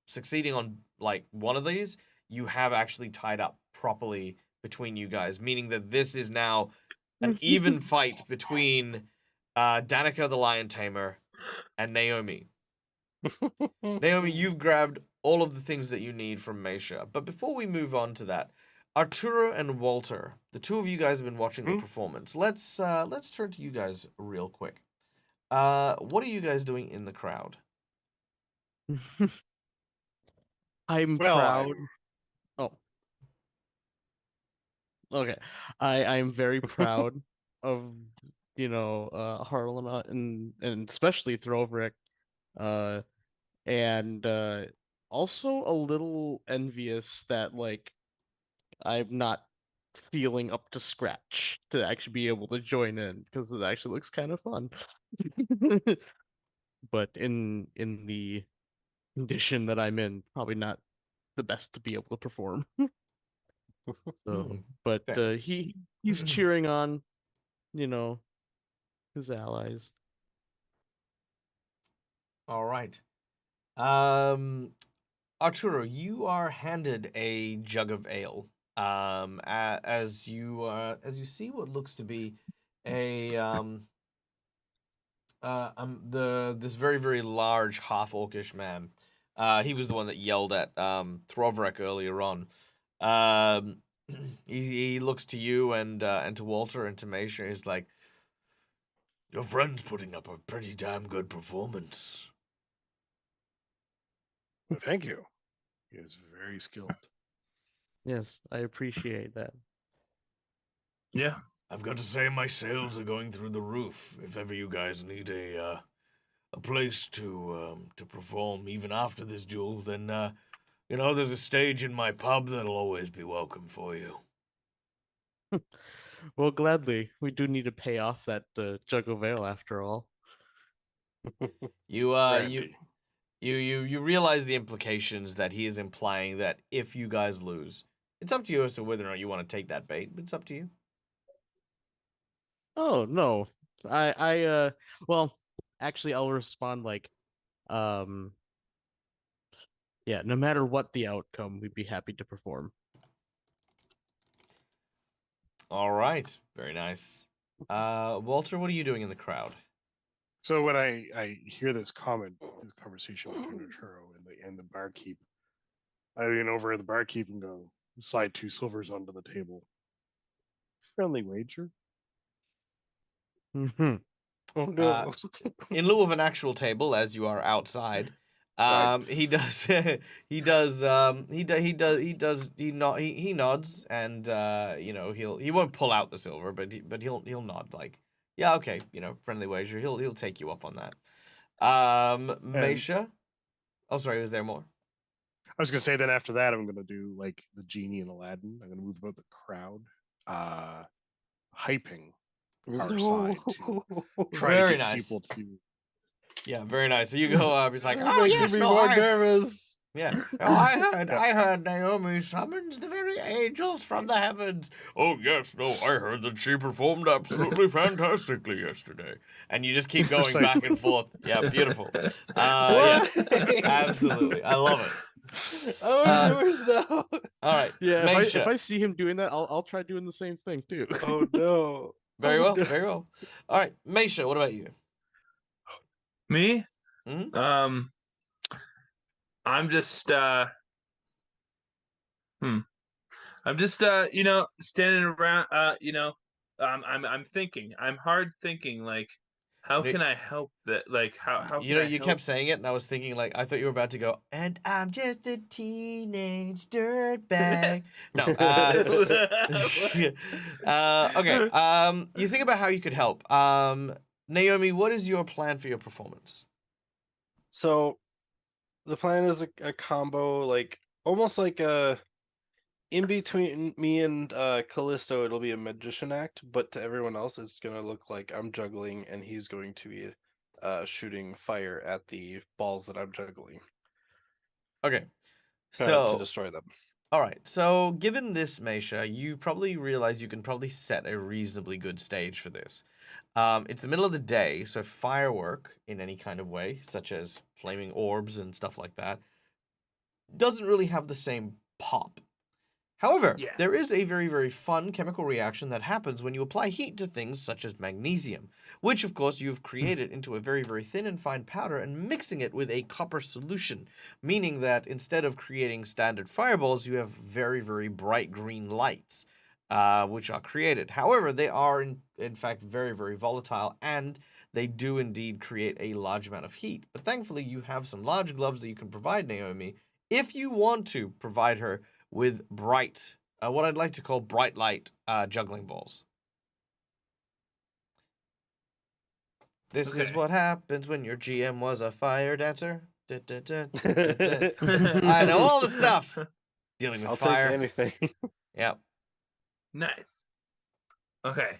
[SPEAKER 1] succeeding on like one of these, you have actually tied up properly between you guys, meaning that this is now an even fight between Danica the Lion Tamer and Naomi. Naomi, you've grabbed all of the things that you need from Meisha. But before we move on to that, Arturo and Walter, the two of you guys have been watching the performance. Let's turn to you guys real quick. What are you guys doing in the crowd?
[SPEAKER 2] I'm proud. Oh. Okay. I'm very proud of, Harlan and especially Throverick. And also a little envious that like I'm not feeling up to scratch to actually be able to join in because it actually looks kind of fun. But in the condition that I'm in, probably not the best to be able to perform. So, but he's cheering on, his allies.
[SPEAKER 1] All right. Arturo, you are handed a jug of ale. As you see what looks to be a this very, very large half orcish man. He was the one that yelled at Throvrek earlier on. he looks to you and to Walter and to Meisha. He's like, your friend's putting up a pretty damn good performance.
[SPEAKER 6] Thank you. He is very skilled.
[SPEAKER 2] Yes, I appreciate that.
[SPEAKER 5] Yeah.
[SPEAKER 1] I've got to say, my sales are going through the roof. If ever you guys need a place to perform, even after this duel, then there's a stage in my pub that'll always be welcome for you.
[SPEAKER 2] Well, gladly. We do need to pay off that jug of ale after all.
[SPEAKER 1] You
[SPEAKER 6] Brandy.
[SPEAKER 1] you realize the implications that he is implying that if you guys lose, it's up to you as to whether or not you want to take that bait, but it's up to you.
[SPEAKER 2] Oh no, well, actually, I'll respond like, um, yeah, no matter what the outcome, we'd be happy to perform.
[SPEAKER 1] All right, very nice. Walter, what are you doing in the crowd?
[SPEAKER 6] So when I hear this conversation between Arturo and the barkeep, I lean over at the barkeep and go, slide 2 silvers onto the table. Friendly wager.
[SPEAKER 2] Mm-hmm.
[SPEAKER 4] Oh no.
[SPEAKER 1] In lieu of an actual table, as you are outside,
[SPEAKER 6] Right.
[SPEAKER 1] he nods and he won't pull out the silver, but he'll nod like, yeah, okay, friendly wager. He'll take you up on that. Meisha. Oh, sorry, was there more?
[SPEAKER 6] I was gonna say then after that I'm gonna do like the genie and Aladdin. I'm gonna move about the crowd, hyping our side to try
[SPEAKER 1] Very
[SPEAKER 6] to get
[SPEAKER 1] nice.
[SPEAKER 6] people to.
[SPEAKER 1] Yeah, very nice. So you go up. He's like,
[SPEAKER 4] This is
[SPEAKER 1] oh
[SPEAKER 4] making
[SPEAKER 1] yes,
[SPEAKER 4] me
[SPEAKER 1] no,
[SPEAKER 4] more
[SPEAKER 1] I
[SPEAKER 4] nervous.
[SPEAKER 1] Yeah. Oh, I heard Naomi summons the very angels from the heavens. Oh, yes, no, I heard that she performed absolutely fantastically yesterday. And you just keep going back and forth. Yeah, beautiful. Yeah, absolutely. I love it.
[SPEAKER 4] Oh, yours now.
[SPEAKER 1] All right.
[SPEAKER 2] Yeah, if
[SPEAKER 1] Meisha.
[SPEAKER 2] I see him doing that, I'll try doing the same thing too.
[SPEAKER 4] Oh no.
[SPEAKER 1] Very
[SPEAKER 4] Oh,
[SPEAKER 1] well,
[SPEAKER 4] no.
[SPEAKER 1] very well. All right, Meisha, what about you?
[SPEAKER 5] Me?
[SPEAKER 1] Mhm.
[SPEAKER 5] I'm just I'm just standing around I'm thinking. I'm hard thinking like how
[SPEAKER 1] You-
[SPEAKER 5] can I help that like how
[SPEAKER 1] You
[SPEAKER 5] can I
[SPEAKER 1] you
[SPEAKER 5] help?
[SPEAKER 1] kept saying it, and I was thinking, like, I thought you were about to go, and I'm just a teenage dirtbag. No. Okay. You think about how you could help. Naomi, what is your plan for your performance?
[SPEAKER 4] So the plan is a combo, like almost like a in between me and Callisto, it'll be a magician act, but to everyone else, it's gonna look like I'm juggling and he's going to be shooting fire at the balls that I'm juggling
[SPEAKER 1] Okay.
[SPEAKER 4] to
[SPEAKER 1] So,
[SPEAKER 4] destroy them.
[SPEAKER 1] all right. So, given this, Meisha, you probably realize you can probably set a reasonably good stage for this. It's the middle of the day, so firework in any kind of way, such as flaming orbs and stuff like that, doesn't really have the same pop. However,
[SPEAKER 5] Yeah.
[SPEAKER 1] there is a very, very fun chemical reaction that happens when you apply heat to things such as magnesium, which, of course, you've created into a very, very thin and fine powder and mixing it with a copper solution, meaning that instead of creating standard fireballs, you have very, very bright green lights, which are created. However, they are, in fact, very, very volatile, and they do indeed create a large amount of heat. But thankfully, you have some large gloves that you can provide Naomi if you want to provide her with bright, what I'd like to call bright light juggling balls. This is
[SPEAKER 5] Okay.
[SPEAKER 1] what happens when your GM was a fire dancer. Dun, dun, dun, dun, dun, dun. I know all the stuff. Dealing with
[SPEAKER 4] I'll
[SPEAKER 1] fire.
[SPEAKER 4] take anything.
[SPEAKER 1] Yep.
[SPEAKER 5] Nice. Okay.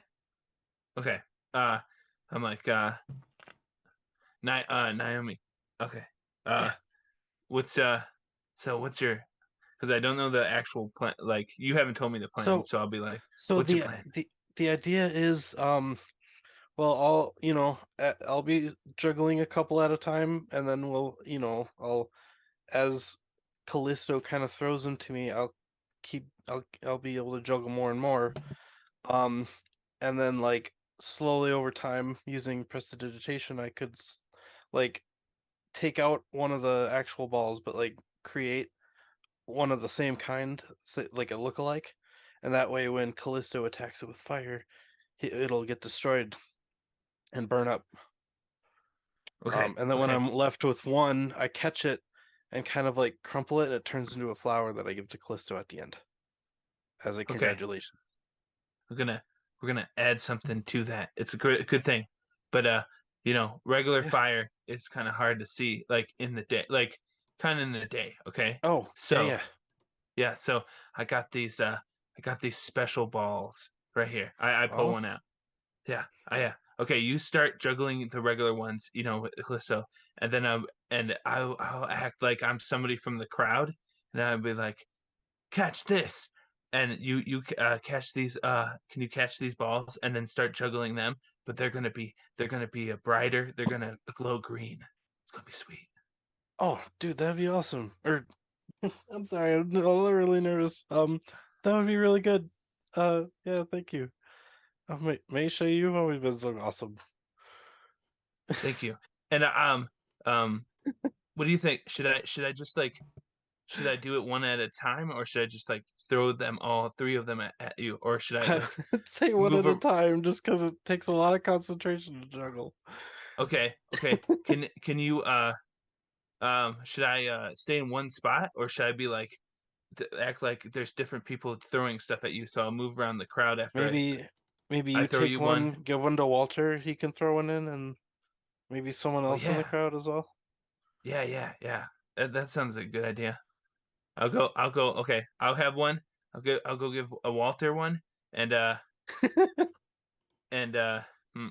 [SPEAKER 5] Okay. I'm like Naomi. Okay. What's what's your because I don't know the actual plan. Like you haven't told me the plan, so I'll be like,
[SPEAKER 4] So
[SPEAKER 5] what's your plan?
[SPEAKER 4] the idea is well, I'll be juggling a couple at a time, and then I'll as Callisto kind of throws them to me, I'll be able to juggle more and more, and then like slowly over time using prestidigitation, I could like take out one of the actual balls, but like create one of the same kind, like a lookalike, and that way when Callisto attacks it with fire, it'll get destroyed and burn up.
[SPEAKER 5] Okay.
[SPEAKER 4] And then when
[SPEAKER 5] okay.
[SPEAKER 4] I'm left with one, I catch it and kind of like crumple it, and it turns into a flower that I give to Callisto at the end as a congratulations.
[SPEAKER 5] We're gonna add something to that. It's a good thing, but regular
[SPEAKER 4] Yeah.
[SPEAKER 5] fire is kind of hard to see, like in the day, like kind of in the day. Okay.
[SPEAKER 4] Oh,
[SPEAKER 5] So
[SPEAKER 4] yeah.
[SPEAKER 5] So I got these special balls right here. I pull
[SPEAKER 4] Oh.
[SPEAKER 5] one out. Yeah. Yeah. Okay, you start juggling the regular ones, with Callisto, and then I'll act like I'm somebody from the crowd, and I'll be like, catch this, and you catch these. Can you catch these balls and then start juggling them? But they're gonna be brighter. They're gonna glow green. It's gonna be sweet.
[SPEAKER 4] Oh, dude, that'd be awesome. Or, I'm sorry, I'm really nervous. That would be really good. Yeah, thank you. May show you've always been so awesome.
[SPEAKER 5] Thank you. And what do you think? Should I just should I do it one at a time, or should I just throw them all three of them at you, or should I
[SPEAKER 4] I'd say one
[SPEAKER 5] move
[SPEAKER 4] at a time, just because it takes a lot of concentration to juggle.
[SPEAKER 5] Okay. Can you should I stay in one spot, or should I be act like there's different people throwing stuff at you, so I'll move around the crowd after
[SPEAKER 4] Maybe
[SPEAKER 5] I
[SPEAKER 4] you
[SPEAKER 5] throw
[SPEAKER 4] take
[SPEAKER 5] you
[SPEAKER 4] one,
[SPEAKER 5] one.
[SPEAKER 4] give one to Walter, he can throw one in, and maybe someone
[SPEAKER 5] Oh,
[SPEAKER 4] else in the
[SPEAKER 5] yeah.
[SPEAKER 4] crowd as well.
[SPEAKER 5] Yeah. That sounds like a good idea. I'll go. Okay, I'll have one. I'll go give a Walter one, and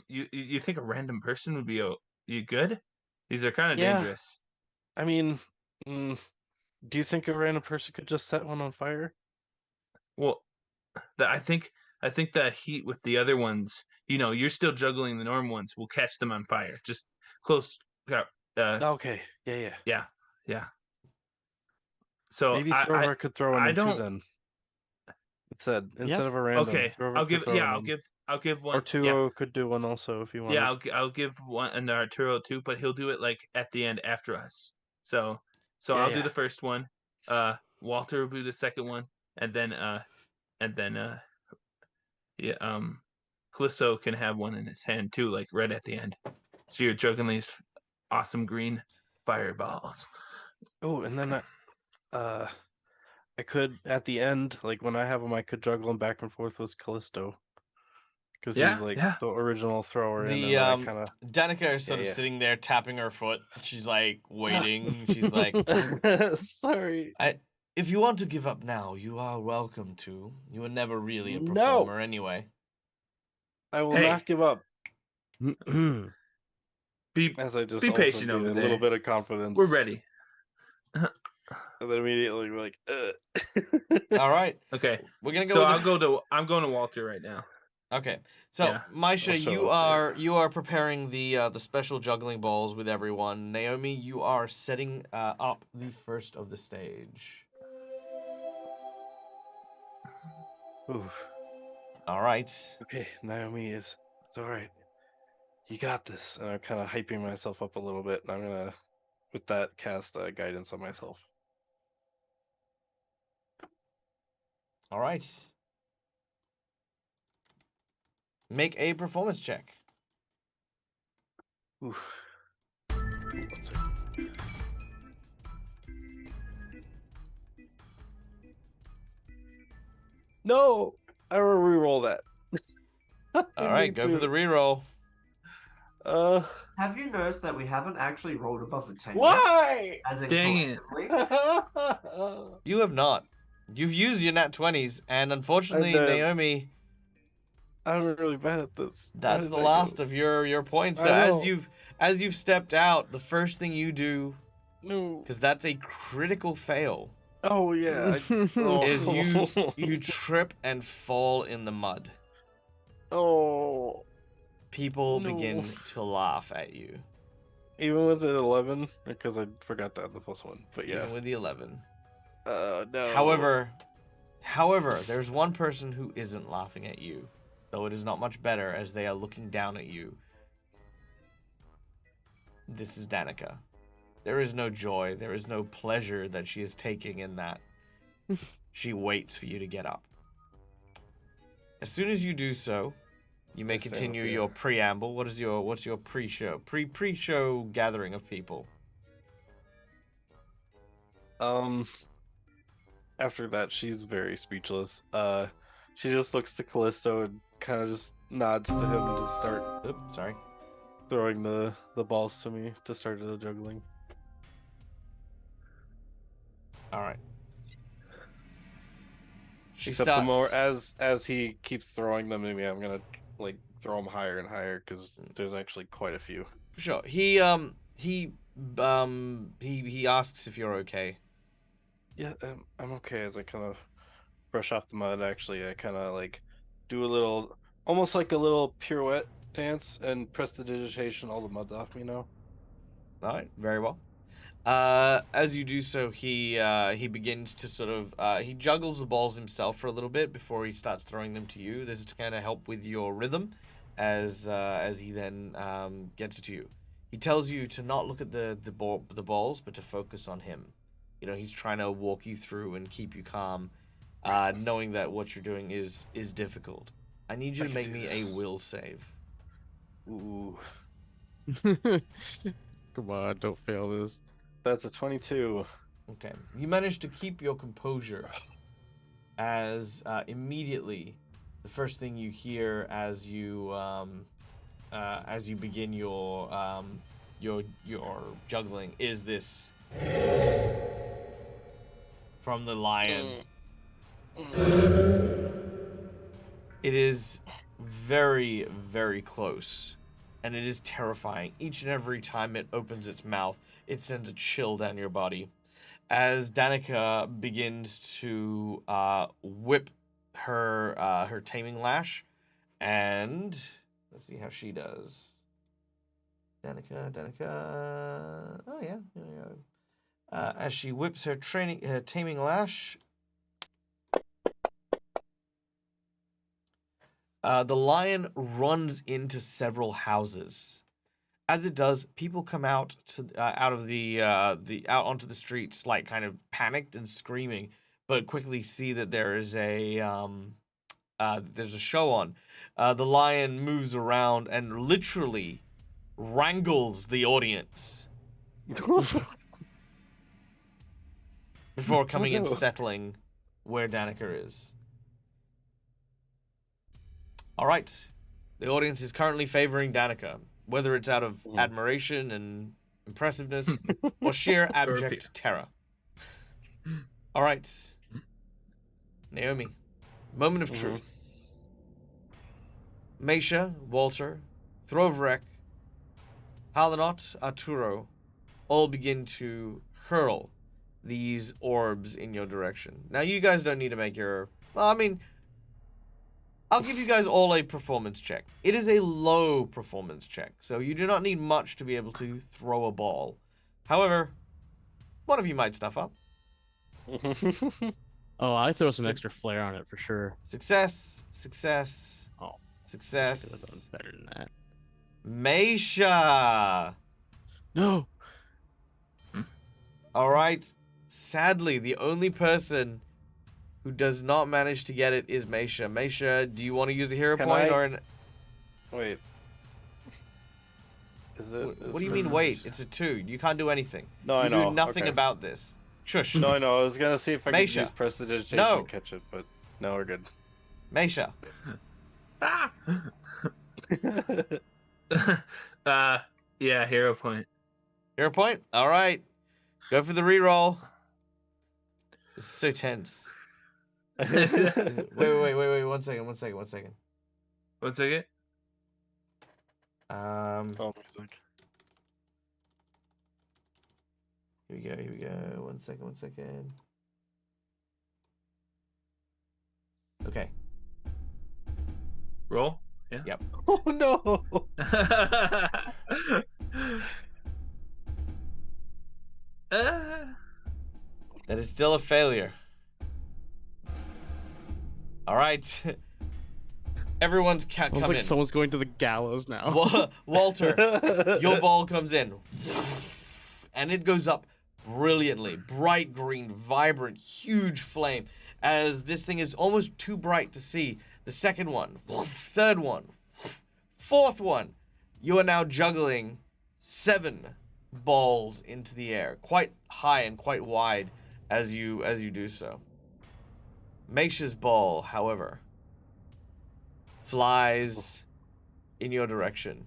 [SPEAKER 5] you think a random person would be you good? These are kind of
[SPEAKER 4] Yeah.
[SPEAKER 5] dangerous.
[SPEAKER 4] I mean, do you think a random person could just set one on fire?
[SPEAKER 5] Well, I think the heat with the other ones, you're still juggling the normal ones, will catch them on fire. Just close.
[SPEAKER 4] Okay. Yeah.
[SPEAKER 5] Yeah. So
[SPEAKER 4] Maybe Throver could throw one
[SPEAKER 5] I
[SPEAKER 4] in too
[SPEAKER 5] don't.
[SPEAKER 4] then. It said
[SPEAKER 2] Yep.
[SPEAKER 4] instead of a random.
[SPEAKER 5] Okay,
[SPEAKER 4] Throver
[SPEAKER 5] I'll
[SPEAKER 4] could
[SPEAKER 5] give.
[SPEAKER 4] throw
[SPEAKER 5] Yeah,
[SPEAKER 4] one in.
[SPEAKER 5] I'll give one.
[SPEAKER 4] Or Tuo could do one also if you want.
[SPEAKER 5] Yeah, I'll give one an Arturo too, but he'll do it at the end after us. So I'll do the first one. Walter will do the second one, and then Callisto can have one in his hand too, right at the end. So you're juggling these awesome green fireballs.
[SPEAKER 4] Oh, and then I could at the end, like when I have them, I could juggle them back and forth with Callisto, because he's like the original thrower.
[SPEAKER 1] The
[SPEAKER 4] and then
[SPEAKER 1] Danica is sort of sitting there tapping her foot. She's like waiting. She's like,
[SPEAKER 4] sorry.
[SPEAKER 1] If you want to give up now, you are welcome to. You were never really a performer anyway.
[SPEAKER 4] I will not give up.
[SPEAKER 5] As
[SPEAKER 4] I just
[SPEAKER 5] be patient over
[SPEAKER 4] a
[SPEAKER 5] there.
[SPEAKER 4] little bit of confidence.
[SPEAKER 5] We're ready.
[SPEAKER 4] And then immediately we're like,
[SPEAKER 1] All right.
[SPEAKER 5] Okay.
[SPEAKER 1] We're gonna go.
[SPEAKER 5] So I'm going to Walter right now.
[SPEAKER 1] Okay. So Maisha, you are preparing the special juggling balls with everyone. Naomi, you are setting up the first of the stage.
[SPEAKER 4] Ooh.
[SPEAKER 1] All right.
[SPEAKER 4] Okay, Naomi it's all right. You got this. And I'm kind of hyping myself up a little bit, and I'm gonna, with that, cast guidance on myself.
[SPEAKER 1] All right. Make a performance check.
[SPEAKER 4] Oof. 1 second. No, I will re-roll that.
[SPEAKER 1] All right, go for the re-roll.
[SPEAKER 3] Have you noticed that we haven't actually rolled above a 10 yet?
[SPEAKER 4] Why?
[SPEAKER 3] As in
[SPEAKER 5] Dang it.
[SPEAKER 3] collectively?
[SPEAKER 1] You have not. You've used your nat 20s, and unfortunately,
[SPEAKER 4] I did.
[SPEAKER 1] Naomi,
[SPEAKER 4] I'm really bad at this.
[SPEAKER 1] that's the last of your points. So
[SPEAKER 4] I know.
[SPEAKER 1] as you've stepped out, the first thing you do,
[SPEAKER 4] No.
[SPEAKER 1] because that's a critical fail,
[SPEAKER 4] Oh yeah.
[SPEAKER 1] is you trip and fall in the mud.
[SPEAKER 4] Oh.
[SPEAKER 1] People
[SPEAKER 4] No.
[SPEAKER 1] begin to laugh at you.
[SPEAKER 4] Even with the 11, because I forgot to add the +1. But yeah.
[SPEAKER 1] Even with the 11.
[SPEAKER 4] No.
[SPEAKER 1] However, there's one person who isn't laughing at you, though it is not much better as they are looking down at you. This is Danica. There is no joy, there is no pleasure that she is taking in that. She waits for you to get up. As soon as you do so, you may
[SPEAKER 4] Yes, sir,
[SPEAKER 1] continue
[SPEAKER 4] okay.
[SPEAKER 1] your preamble. What's your pre-show? Pre-show gathering of people.
[SPEAKER 4] After that, she's very speechless. She just looks to Callisto and kind of just nods to him to start
[SPEAKER 1] Oops, sorry.
[SPEAKER 4] throwing the balls to me to start the juggling.
[SPEAKER 1] All right. She
[SPEAKER 4] Except
[SPEAKER 1] starts.
[SPEAKER 4] the more as he keeps throwing them at me, I'm gonna like throw them higher and higher because there's actually quite a few.
[SPEAKER 1] Sure. He asks if you're okay.
[SPEAKER 4] Yeah, I'm okay. As I kind of brush off the mud, actually, I kind of like do a little, almost like a little pirouette dance and prestidigitation, all the mud's off me now.
[SPEAKER 1] All right. Very well. As you do so, he begins to sort of he juggles the balls himself for a little bit before he starts throwing them to you. This is to kind of help with your rhythm, as he then gets it to you. He tells you to not look at the balls, but to focus on him. You know, he's trying to walk you through and keep you calm, knowing that what you're doing is difficult. I need you
[SPEAKER 4] I
[SPEAKER 1] to
[SPEAKER 4] can
[SPEAKER 1] make
[SPEAKER 4] do
[SPEAKER 1] me a will save.
[SPEAKER 4] Ooh,
[SPEAKER 2] Come on, don't fail this.
[SPEAKER 4] that's a 22.
[SPEAKER 1] Okay. You manage to keep your composure as immediately the first thing you hear as you begin your juggling is this from the lion. It is very, very close, and it is terrifying. Each and every time it opens its mouth, it sends a chill down your body. As Danica begins to whip her taming lash, and let's see how she does. Danica. Oh yeah. As she whips her taming lash, the lion runs into several houses. As it does, people come out out onto the streets, like kind of panicked and screaming, but quickly see that there's a show on. The lion moves around and literally wrangles the audience before coming and
[SPEAKER 4] no.
[SPEAKER 1] settling where Danica is. All right, the audience is currently favoring Danica. Whether it's out of admiration and impressiveness or sheer abject terror. All right. Naomi, moment of truth. Mesha, Walter, Throvrek, Halanot, Arturo all begin to hurl these orbs in your direction. Now, you guys don't need to make your... Well, I mean... I'll give you guys all a performance check. It is a low performance check, so you do not need much to be able to throw a ball. However, one of you might stuff up.
[SPEAKER 2] Oh, I throw some extra flair on it for sure.
[SPEAKER 1] Success, success,
[SPEAKER 2] Oh,
[SPEAKER 1] success.
[SPEAKER 2] could have done better than that.
[SPEAKER 1] Mesha!
[SPEAKER 2] No.
[SPEAKER 1] All right. Sadly, the only person who does not manage to get it is Mesha. Mesha, do you want to use a hero
[SPEAKER 4] Can
[SPEAKER 1] point
[SPEAKER 4] I-
[SPEAKER 1] or an...
[SPEAKER 4] Wait. Is it?
[SPEAKER 1] What do you mean, wait? It's a 2. You can't do anything.
[SPEAKER 4] No, I
[SPEAKER 1] You
[SPEAKER 4] know.
[SPEAKER 1] do nothing
[SPEAKER 4] okay.
[SPEAKER 1] about this. Shush.
[SPEAKER 4] No, I know. I was gonna see if I could
[SPEAKER 1] Mesha.
[SPEAKER 4] use prestidigitation
[SPEAKER 1] No.
[SPEAKER 4] to catch it, but no, we're good.
[SPEAKER 1] Mesha.
[SPEAKER 5] Ah! Yeah, hero point.
[SPEAKER 1] Hero point? All right. Go for the reroll. This is so tense. Wait. 1 second.
[SPEAKER 5] One second.
[SPEAKER 4] Oh, music.
[SPEAKER 1] Here we go. 1 second. Okay.
[SPEAKER 5] Roll. Yeah.
[SPEAKER 1] Yep.
[SPEAKER 4] Oh no!
[SPEAKER 1] That is still a failure. All right. Everyone's
[SPEAKER 2] Sounds
[SPEAKER 1] come
[SPEAKER 2] like
[SPEAKER 1] in.
[SPEAKER 2] someone's going to the gallows now.
[SPEAKER 1] Walter, your ball comes in. And it goes up brilliantly. Bright green, vibrant, huge flame. As this thing is almost too bright to see, The second one. Third one. Fourth one. You are now juggling 7 balls into the air, quite high and quite wide as you do so. Meisha's ball, however, flies in your direction.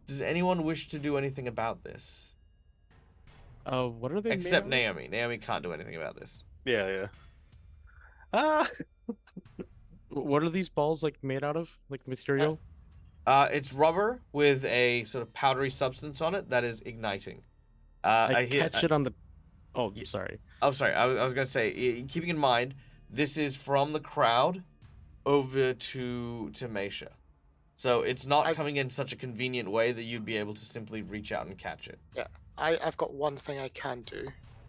[SPEAKER 1] Does anyone wish to do anything about this?
[SPEAKER 2] What are they?
[SPEAKER 1] Except
[SPEAKER 2] made out
[SPEAKER 1] Naomi. Naomi can't do anything about this.
[SPEAKER 4] Yeah. Ah.
[SPEAKER 2] of? What are these balls like made out of? Like material?
[SPEAKER 1] It's rubber with a sort of powdery substance on it that is igniting.
[SPEAKER 2] I catch it on the. Oh,
[SPEAKER 1] Yeah.
[SPEAKER 2] sorry.
[SPEAKER 1] I'm sorry. I was going to say, keeping in mind, this is from the crowd over to Meisha. So it's not
[SPEAKER 7] I've-
[SPEAKER 1] coming in such a convenient way that you'd be able to simply reach out and catch it.
[SPEAKER 7] I've got one thing I can do.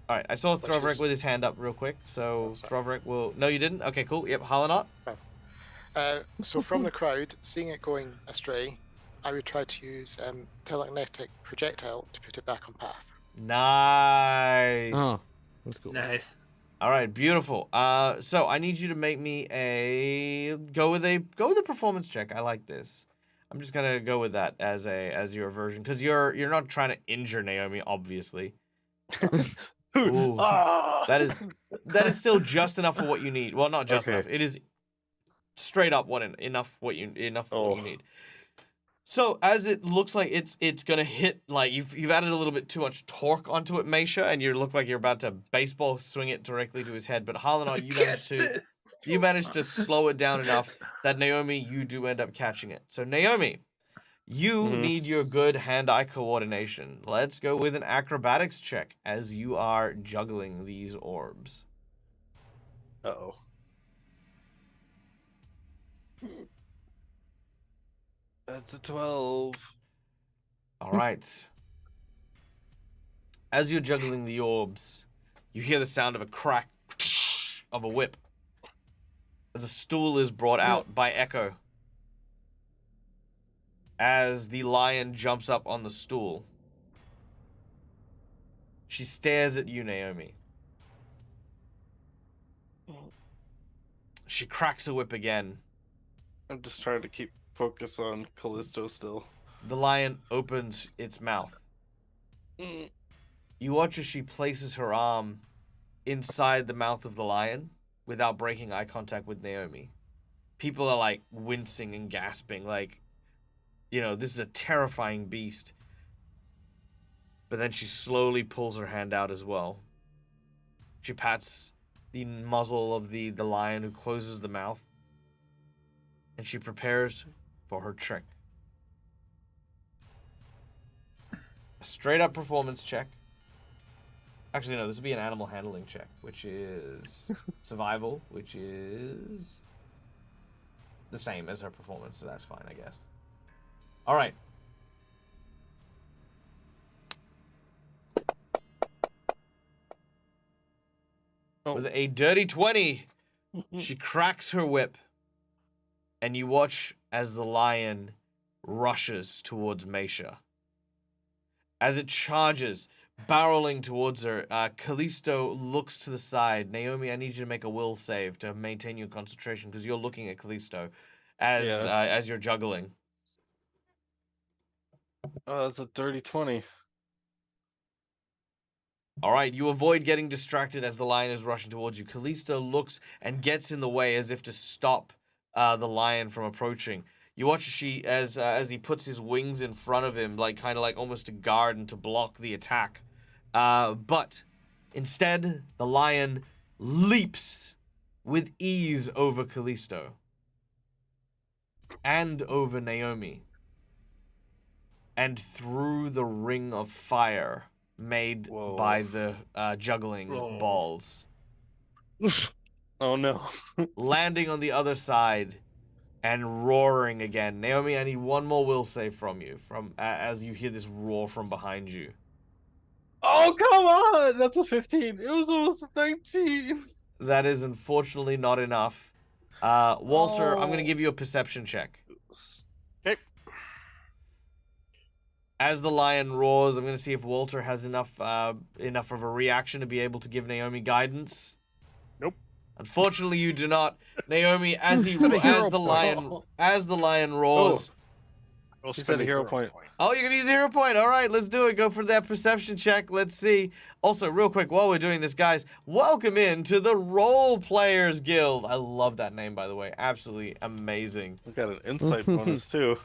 [SPEAKER 1] All right, I saw
[SPEAKER 7] Which
[SPEAKER 1] Throverick
[SPEAKER 7] is-
[SPEAKER 1] with his hand up real quick, so
[SPEAKER 7] Oh, sorry.
[SPEAKER 1] Throverick will... No, you didn't? Okay, cool. Yep, Halanot.
[SPEAKER 7] So from the crowd, seeing it going astray, I would try to use telegnetic projectile to put it back on path.
[SPEAKER 1] Nice.
[SPEAKER 2] Oh, that's cool.
[SPEAKER 5] Nice.
[SPEAKER 1] All right, beautiful. So I need you to make me a go with a performance check. I like this. I'm just gonna go with that as your version because you're not trying to injure Naomi, obviously. Ooh.
[SPEAKER 4] Ah.
[SPEAKER 1] That is still just enough for what you need. Well, not just
[SPEAKER 4] Okay.
[SPEAKER 1] enough. It is straight up enough what you need. So as it looks like it's gonna hit, like you've added a little bit too much torque onto it, Meisha, and you look like you're about to baseball swing it directly to his head. But Halanot, you managed to slow it down enough that Naomi, you do end up catching it. So Naomi, you
[SPEAKER 4] Mhm.
[SPEAKER 1] need your good hand-eye coordination. Let's go with an acrobatics check as you are juggling these orbs.
[SPEAKER 4] Uh-oh. That's a 12.
[SPEAKER 1] All right. As you're juggling the orbs, you hear the sound of a crack of a whip as a stool is brought out by Echo. As the lion jumps up on the stool, she stares at you, Naomi. She cracks a whip again.
[SPEAKER 4] I'm just trying to keep focus on Callisto still.
[SPEAKER 1] The lion opens its mouth. You watch as she places her arm inside the mouth of the lion without breaking eye contact with Naomi. People are like wincing and gasping, like, you know, this is a terrifying beast. But then she slowly pulls her hand out as well. She pats the muzzle of the lion who closes the mouth. And she prepares for her trick. A straight up performance check. Actually, no, this would be an animal handling check, which is survival, which is the same as her performance, so that's fine, I guess. All right.
[SPEAKER 4] Oh.
[SPEAKER 1] With a dirty 20, she cracks her whip, and you watch as the lion rushes towards Meisha. As it charges, barreling towards her, Callisto looks to the side. Naomi, I need you to make a will save to maintain your concentration because you're looking at Callisto as you're juggling.
[SPEAKER 4] Oh, that's a dirty 20.
[SPEAKER 1] All right, you avoid getting distracted as the lion is rushing towards you. Callisto looks and gets in the way as if to stop the lion from approaching. You watch as he puts his wings in front of him, like kind of like almost to guard and to block the attack. But instead, the lion leaps with ease over Callisto and over Naomi and through the ring of fire made
[SPEAKER 4] Whoa.
[SPEAKER 1] by the juggling
[SPEAKER 5] Whoa.
[SPEAKER 1] balls,
[SPEAKER 4] Oh no.
[SPEAKER 1] landing on the other side and roaring again. Naomi, I need one more will save from you, as you hear this roar from behind you.
[SPEAKER 4] Oh, come on! That's a 15. It was almost a 19.
[SPEAKER 1] That is unfortunately not enough. Walter, I'm going to
[SPEAKER 4] Oh.
[SPEAKER 1] give you a perception check.
[SPEAKER 6] Okay.
[SPEAKER 1] As the lion roars, I'm going to see if Walter has enough of a reaction to be able to give Naomi guidance.
[SPEAKER 6] Nope.
[SPEAKER 1] Unfortunately, you do not. Naomi, as
[SPEAKER 2] Got a hero
[SPEAKER 1] the lion roars.
[SPEAKER 6] We'll
[SPEAKER 4] He
[SPEAKER 6] spend
[SPEAKER 4] said a hero point.
[SPEAKER 1] Oh, you're gonna use a hero point. All right, let's do it. Go for that perception check. Let's see. Also, real quick, while we're doing this, guys, welcome in to the Role Players Guild. I love that name, by the way. Absolutely amazing.
[SPEAKER 4] We got an insight bonus too.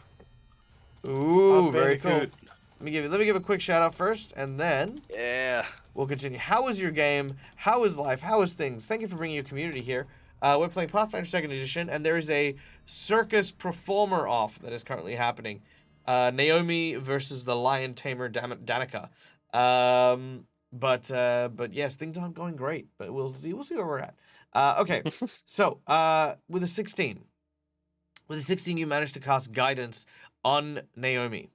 [SPEAKER 1] Ooh,
[SPEAKER 4] Odd
[SPEAKER 1] very cool.
[SPEAKER 4] Bandicoot.
[SPEAKER 1] Let me give a quick shout out first, and then
[SPEAKER 4] Yeah.
[SPEAKER 1] we'll continue. How is your game? How is life? How is things? Thank you for bringing your community here. We're playing Pathfinder 2nd Edition, and there is a circus performer off that is currently happening. Naomi versus the lion tamer Danica. But yes, things aren't going great. But we'll see where we're at. Okay, so with a 16, you manage to cast guidance on Naomi.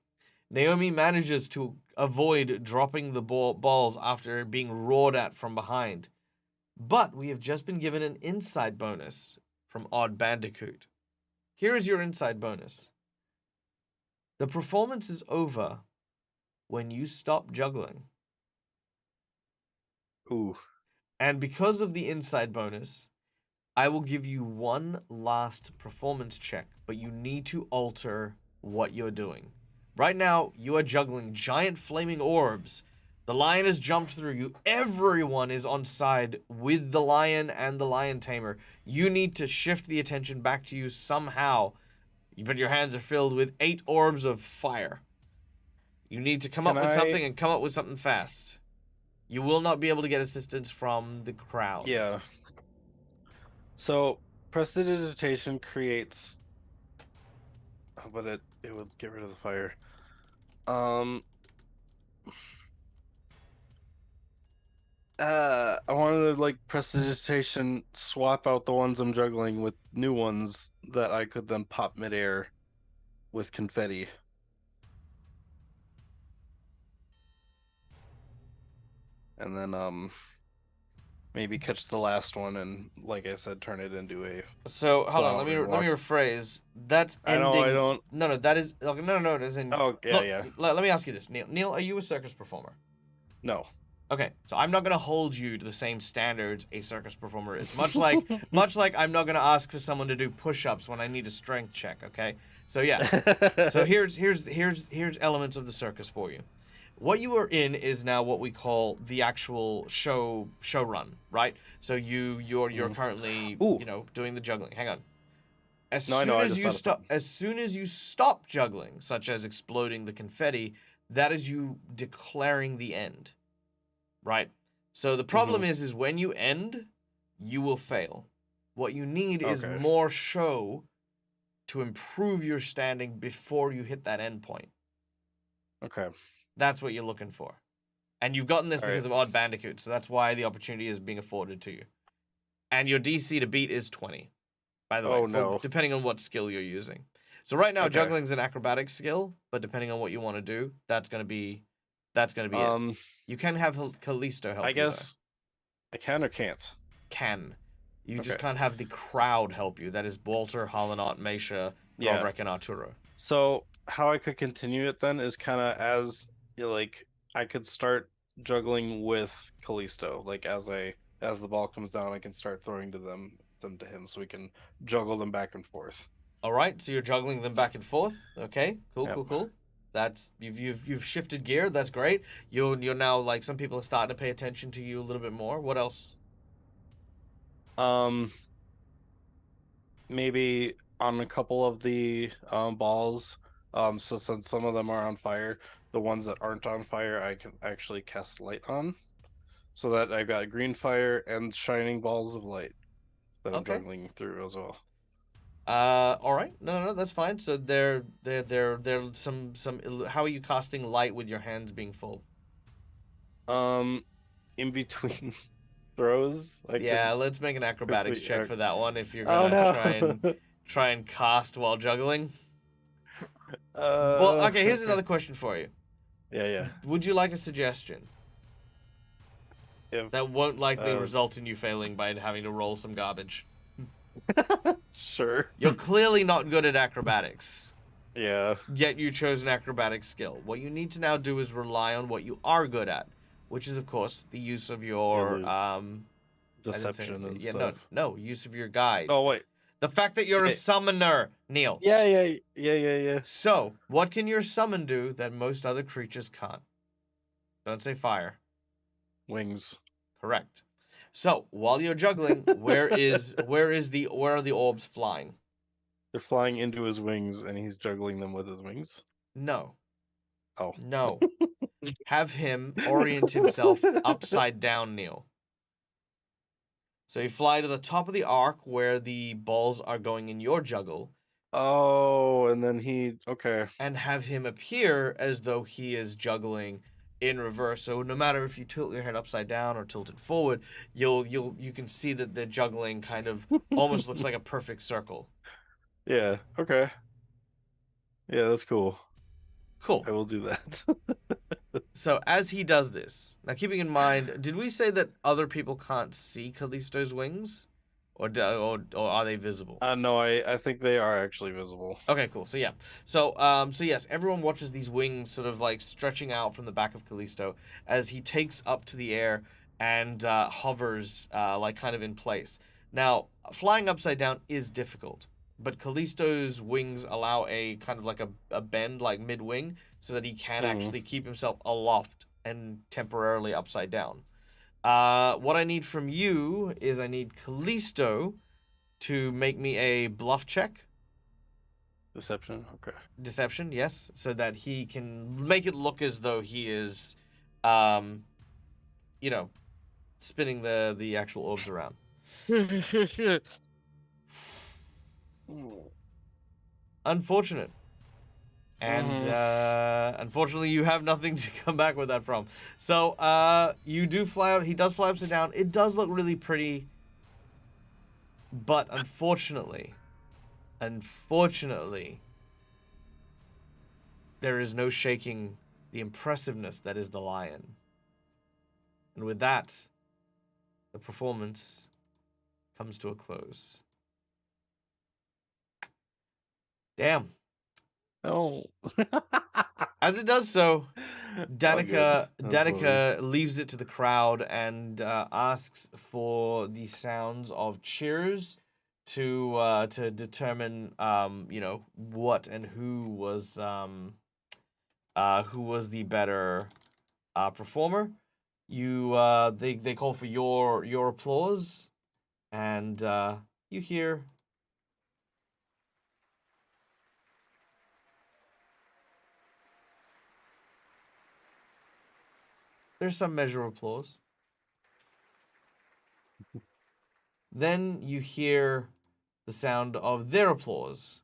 [SPEAKER 1] Naomi manages to avoid dropping the balls after being roared at from behind. But we have just been given an insight bonus from Odd Bandicoot. Here is your insight bonus. The performance is over when you stop juggling.
[SPEAKER 4] Ooh.
[SPEAKER 1] And because of the insight bonus, I will give you one last performance check, but you need to alter what you're doing. Right now, you are juggling giant flaming orbs. The lion has jumped through you. Everyone is on side with the lion and the lion tamer. You need to shift the attention back to you somehow. But your hands are filled with 8 orbs of fire. You need to come up with something and come up with something fast. You will not be able to get assistance from the crowd.
[SPEAKER 4] Yeah. So prestidigitation creates, but it would get rid of the fire. I wanted to like prestidigitation swap out the ones I'm juggling with new ones that I could then pop midair with confetti. And then maybe catch the last one and, like I said, turn it into a.
[SPEAKER 1] So hold on, let me rephrase. That's ending.
[SPEAKER 4] I don't.
[SPEAKER 1] No, that is no. It is in.
[SPEAKER 4] Oh yeah,
[SPEAKER 1] look,
[SPEAKER 4] yeah.
[SPEAKER 1] Let me ask you this, Neil. Neil, are you a circus performer?
[SPEAKER 4] No.
[SPEAKER 1] Okay, so I'm not gonna hold you to the same standards a circus performer is. Much like I'm not gonna ask for someone to do push-ups when I need a strength check. Okay, so yeah. So here's elements of the circus for you. What you are in is now what we call the actual show run, right? So you're currently doing the juggling. Hang on. As soon as you stop juggling, such as exploding the confetti, that is you declaring the end. Right? So the problem is when you end, you will fail. What you need is more show to improve your standing before you hit that end point.
[SPEAKER 4] Okay.
[SPEAKER 1] That's what you're looking for. And you've gotten this because of Odd Bandicoot, so that's why the opportunity is being afforded to you. And your DC to beat is 20, by the way, depending on what skill you're using. So right now, juggling's an acrobatics skill, but depending on what you want to do, that's gonna be it. You can have Callisto help you.
[SPEAKER 4] I guess I can or can't.
[SPEAKER 1] Can. You just can't have the crowd help you. That is Walter, Hollinot, Mesha, Roderick, and Arturo.
[SPEAKER 4] So how I could continue it then is kind of as I could start juggling with Callisto, like as the ball comes down, I can start throwing them to him, so we can juggle them back and forth.
[SPEAKER 1] All right, so you're juggling them back and forth. Okay, cool. That's you've shifted gear. That's great. You're now like some people are starting to pay attention to you a little bit more. What else?
[SPEAKER 4] Maybe on a couple of the balls. So since some of them are on fire, the ones that aren't on fire, I can actually cast light on, so that I've got green fire and shining balls of light that I'm juggling through as well.
[SPEAKER 1] All right. No, that's fine. So they're some. How are you casting light with your hands being full?
[SPEAKER 4] In between throws.
[SPEAKER 1] Let's make an acrobatics check for that one. If you're gonna try and cast while juggling. Well, okay. Here's another question for you.
[SPEAKER 4] Yeah.
[SPEAKER 1] Would you like a suggestion? That won't likely result in you failing by having to roll some garbage.
[SPEAKER 4] Sure.
[SPEAKER 1] You're clearly not good at acrobatics.
[SPEAKER 4] Yeah.
[SPEAKER 1] Yet you chose an acrobatics skill. What you need to now do is rely on what you are good at, which is, of course, the use of your
[SPEAKER 4] deception and
[SPEAKER 1] yeah,
[SPEAKER 4] stuff.
[SPEAKER 1] no, use of your guide.
[SPEAKER 4] Oh wait.
[SPEAKER 1] The fact that you're a
[SPEAKER 4] Yeah.
[SPEAKER 1] summoner, Neil.
[SPEAKER 4] Yeah.
[SPEAKER 1] So, what can your summon do that most other creatures can't? Don't say fire.
[SPEAKER 4] Wings.
[SPEAKER 1] Correct. So, while you're juggling, where are the orbs flying?
[SPEAKER 4] They're flying into his wings, and he's juggling them with his wings.
[SPEAKER 1] No.
[SPEAKER 4] Oh.
[SPEAKER 1] No. Have him orient himself upside down, Neil. So you fly to the top of the arc where the balls are going in your juggle.
[SPEAKER 4] Oh, and then okay.
[SPEAKER 1] And have him appear as though he is juggling in reverse. So no matter if you tilt your head upside down or tilt it forward, you can see that the juggling kind of almost looks like a perfect circle.
[SPEAKER 4] Yeah. Okay. Yeah, that's cool.
[SPEAKER 1] Cool.
[SPEAKER 4] I will do that.
[SPEAKER 1] So as he does this, now keeping in mind, did we say that other people can't see Callisto's wings, or are they visible?
[SPEAKER 4] No, I think they are actually visible.
[SPEAKER 1] Okay, cool. So yeah, so yes, everyone watches these wings sort of like stretching out from the back of Callisto as he takes up to the air and hovers like kind of in place. Now, flying upside down is difficult, but Callisto's wings allow a kind of like a bend, like mid-wing, so that he can actually keep himself aloft and temporarily upside down. What I need from you is I need Callisto to make me a bluff check.
[SPEAKER 4] Deception? Okay.
[SPEAKER 1] Deception, yes, so that he can make it look as though he is, spinning the actual orbs around. Unfortunate. And unfortunately, you have nothing to come back with that from. So you do fly out. He does fly upside down. It does look really pretty. But unfortunately, there is no shaking the impressiveness that is the lion. And with that, the performance comes to a close. Damn.
[SPEAKER 4] Oh.
[SPEAKER 1] As it does so, Danica
[SPEAKER 4] Danica
[SPEAKER 1] leaves it to the crowd and asks for the sounds of cheers to determine what and who was the better performer. They call for your applause, and you hear. There's some measure of applause. Then you hear the sound of their applause.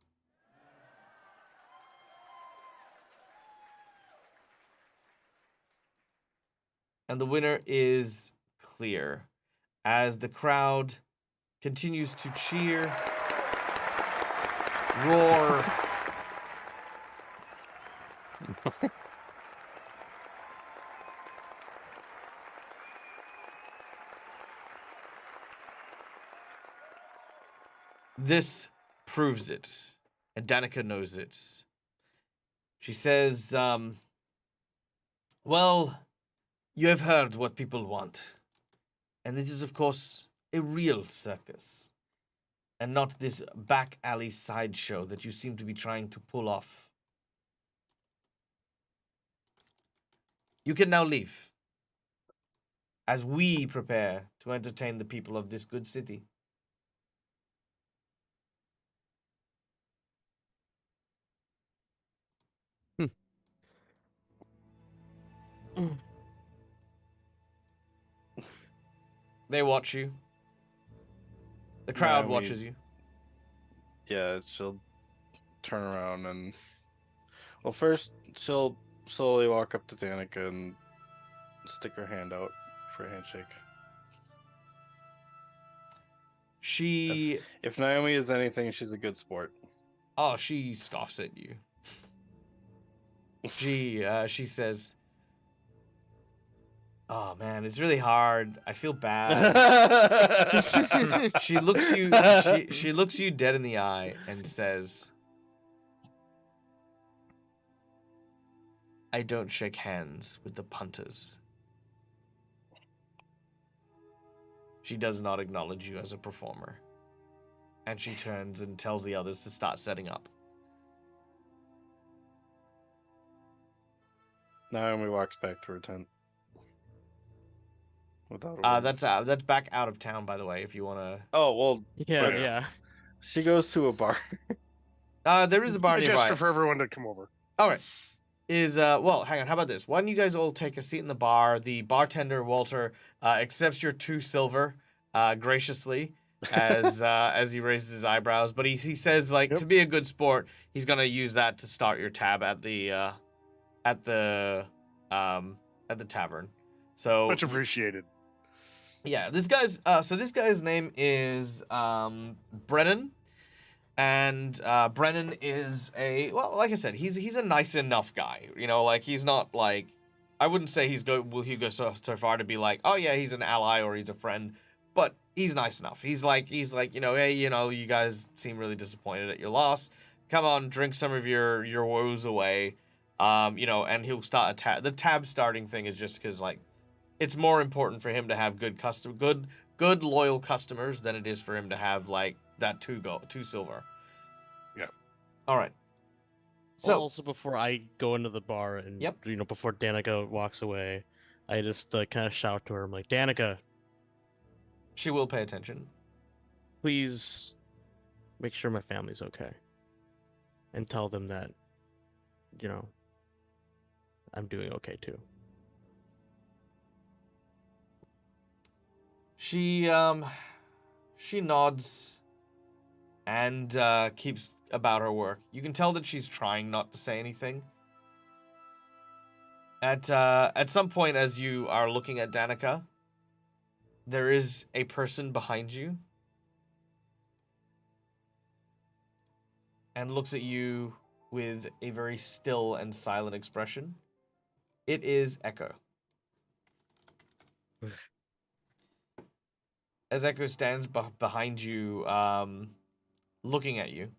[SPEAKER 1] And the winner is clear as the crowd continues to cheer, roar, This proves it, and Danica knows it. She says, well, you have heard what people want. And it is, of course, a real circus. And not this back alley sideshow that you seem to be trying to pull off. You can now leave, as we prepare to entertain the people of this good city. They watch you. The crowd watches you.
[SPEAKER 4] Yeah, she'll turn around and... Well, first, she'll slowly walk up to Danica and stick her hand out for a handshake.
[SPEAKER 1] She...
[SPEAKER 4] If Naomi is anything, she's a good sport.
[SPEAKER 1] Oh, she scoffs at you. She says, "Oh man, it's really hard. I feel bad." She looks you dead in the eye and says, "I don't shake hands with the punters." She does not acknowledge you as a performer. And she turns and tells the others to start setting up.
[SPEAKER 4] Naomi walks back to her tent. Without a word.
[SPEAKER 1] That's back out of town, by the way, if you want to...
[SPEAKER 4] Oh, well,
[SPEAKER 2] Yeah,
[SPEAKER 6] Okay.
[SPEAKER 2] yeah.
[SPEAKER 4] she goes to a bar.
[SPEAKER 1] There is a bar
[SPEAKER 6] A
[SPEAKER 1] nearby.
[SPEAKER 6] gesture for everyone to come over.
[SPEAKER 1] All right. Well, hang on. How about this? Why don't you guys all take a seat in the bar? The bartender, Walter, accepts your 2 silver graciously as he raises his eyebrows. But he says, like, to be a good sport, he's going to use that to start your tab at the tavern. So
[SPEAKER 6] Much appreciated.
[SPEAKER 1] yeah, this guy's name is Brennan. And Brennan is like I said, he's a nice enough guy. You know, like he's not like, I wouldn't say he'd go so far to be like, oh yeah, he's an ally or he's a friend, but he's nice enough. He's like, you know, hey, you know, you guys seem really disappointed at your loss. Come on, drink some of your woes away. You know, and he'll start a tab. The tab starting thing is just because like, it's more important for him to have good loyal customers than it is for him to have like that 2 silver.
[SPEAKER 6] Yeah.
[SPEAKER 1] All right. So
[SPEAKER 2] Also, before I go into the bar and
[SPEAKER 1] Yep.
[SPEAKER 2] you know, before Danica walks away, I just kind of shout to her. I'm like, Danica,
[SPEAKER 1] she will pay attention.
[SPEAKER 2] please make sure my family's okay, and tell them that, you know, I'm doing okay too.
[SPEAKER 1] She nods and keeps about her work. You can tell that she's trying not to say anything. At some point, as you are looking at Danica, there is a person behind you and looks at you with a very still and silent expression. It is Echo. As Echo stands behind you, looking at you.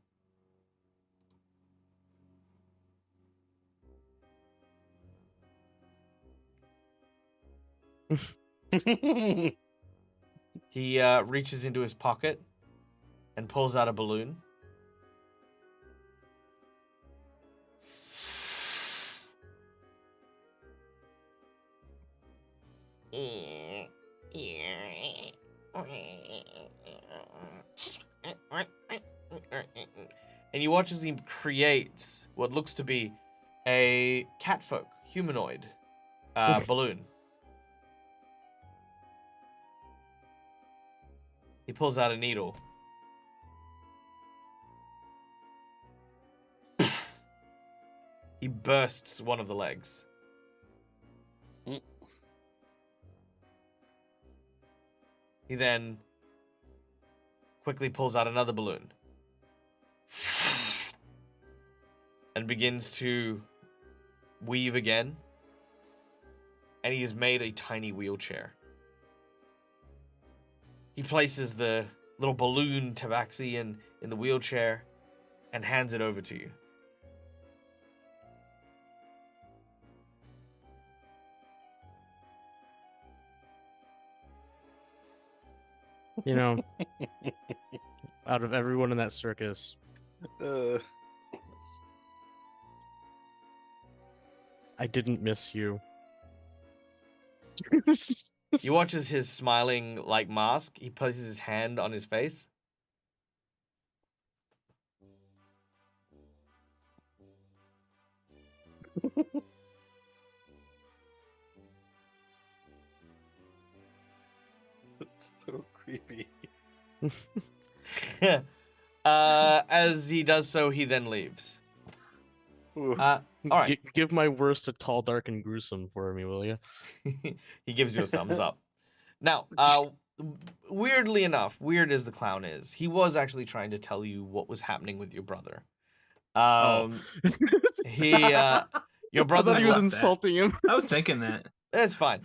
[SPEAKER 1] He reaches into his pocket and pulls out a balloon. And you watch as he creates what looks to be a catfolk humanoid balloon. He pulls out a needle. He bursts one of the legs. He then quickly pulls out another balloon and begins to weave again. And he has made a tiny wheelchair. He places the little balloon tabaxi in the wheelchair and hands it over to you.
[SPEAKER 2] You know, out of everyone in that circus, I didn't miss you.
[SPEAKER 1] You watch as his smiling like mask, he places his hand on his face.
[SPEAKER 4] It's so creepy.
[SPEAKER 1] As he does so, he then leaves.
[SPEAKER 4] Ooh.
[SPEAKER 1] All right.
[SPEAKER 2] Give my worst to tall, dark, and gruesome for me, will you?
[SPEAKER 1] He gives you a thumbs up. Now, weirdly enough, weird as the clown is, he was actually trying to tell you what was happening with your brother. Your
[SPEAKER 2] I
[SPEAKER 1] brother's
[SPEAKER 2] thought he was
[SPEAKER 5] left that.
[SPEAKER 2] insulting him.
[SPEAKER 5] I was thinking that.
[SPEAKER 1] It's fine.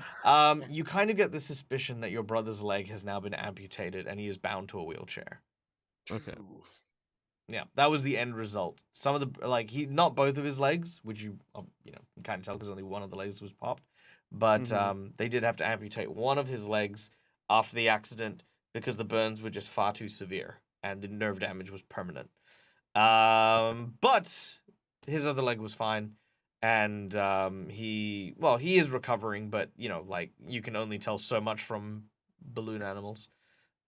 [SPEAKER 1] You kind of get the suspicion that your brother's leg has now been amputated and he is bound to a wheelchair.
[SPEAKER 2] Okay.
[SPEAKER 1] Yeah, that was the end result. Some of the not both of his legs, which you kind of tell because only one of the legs was popped, but they did have to amputate one of his legs after the accident because the burns were just far too severe and the nerve damage was permanent. But his other leg was fine, and he is recovering, but like you can only tell so much from balloon animals.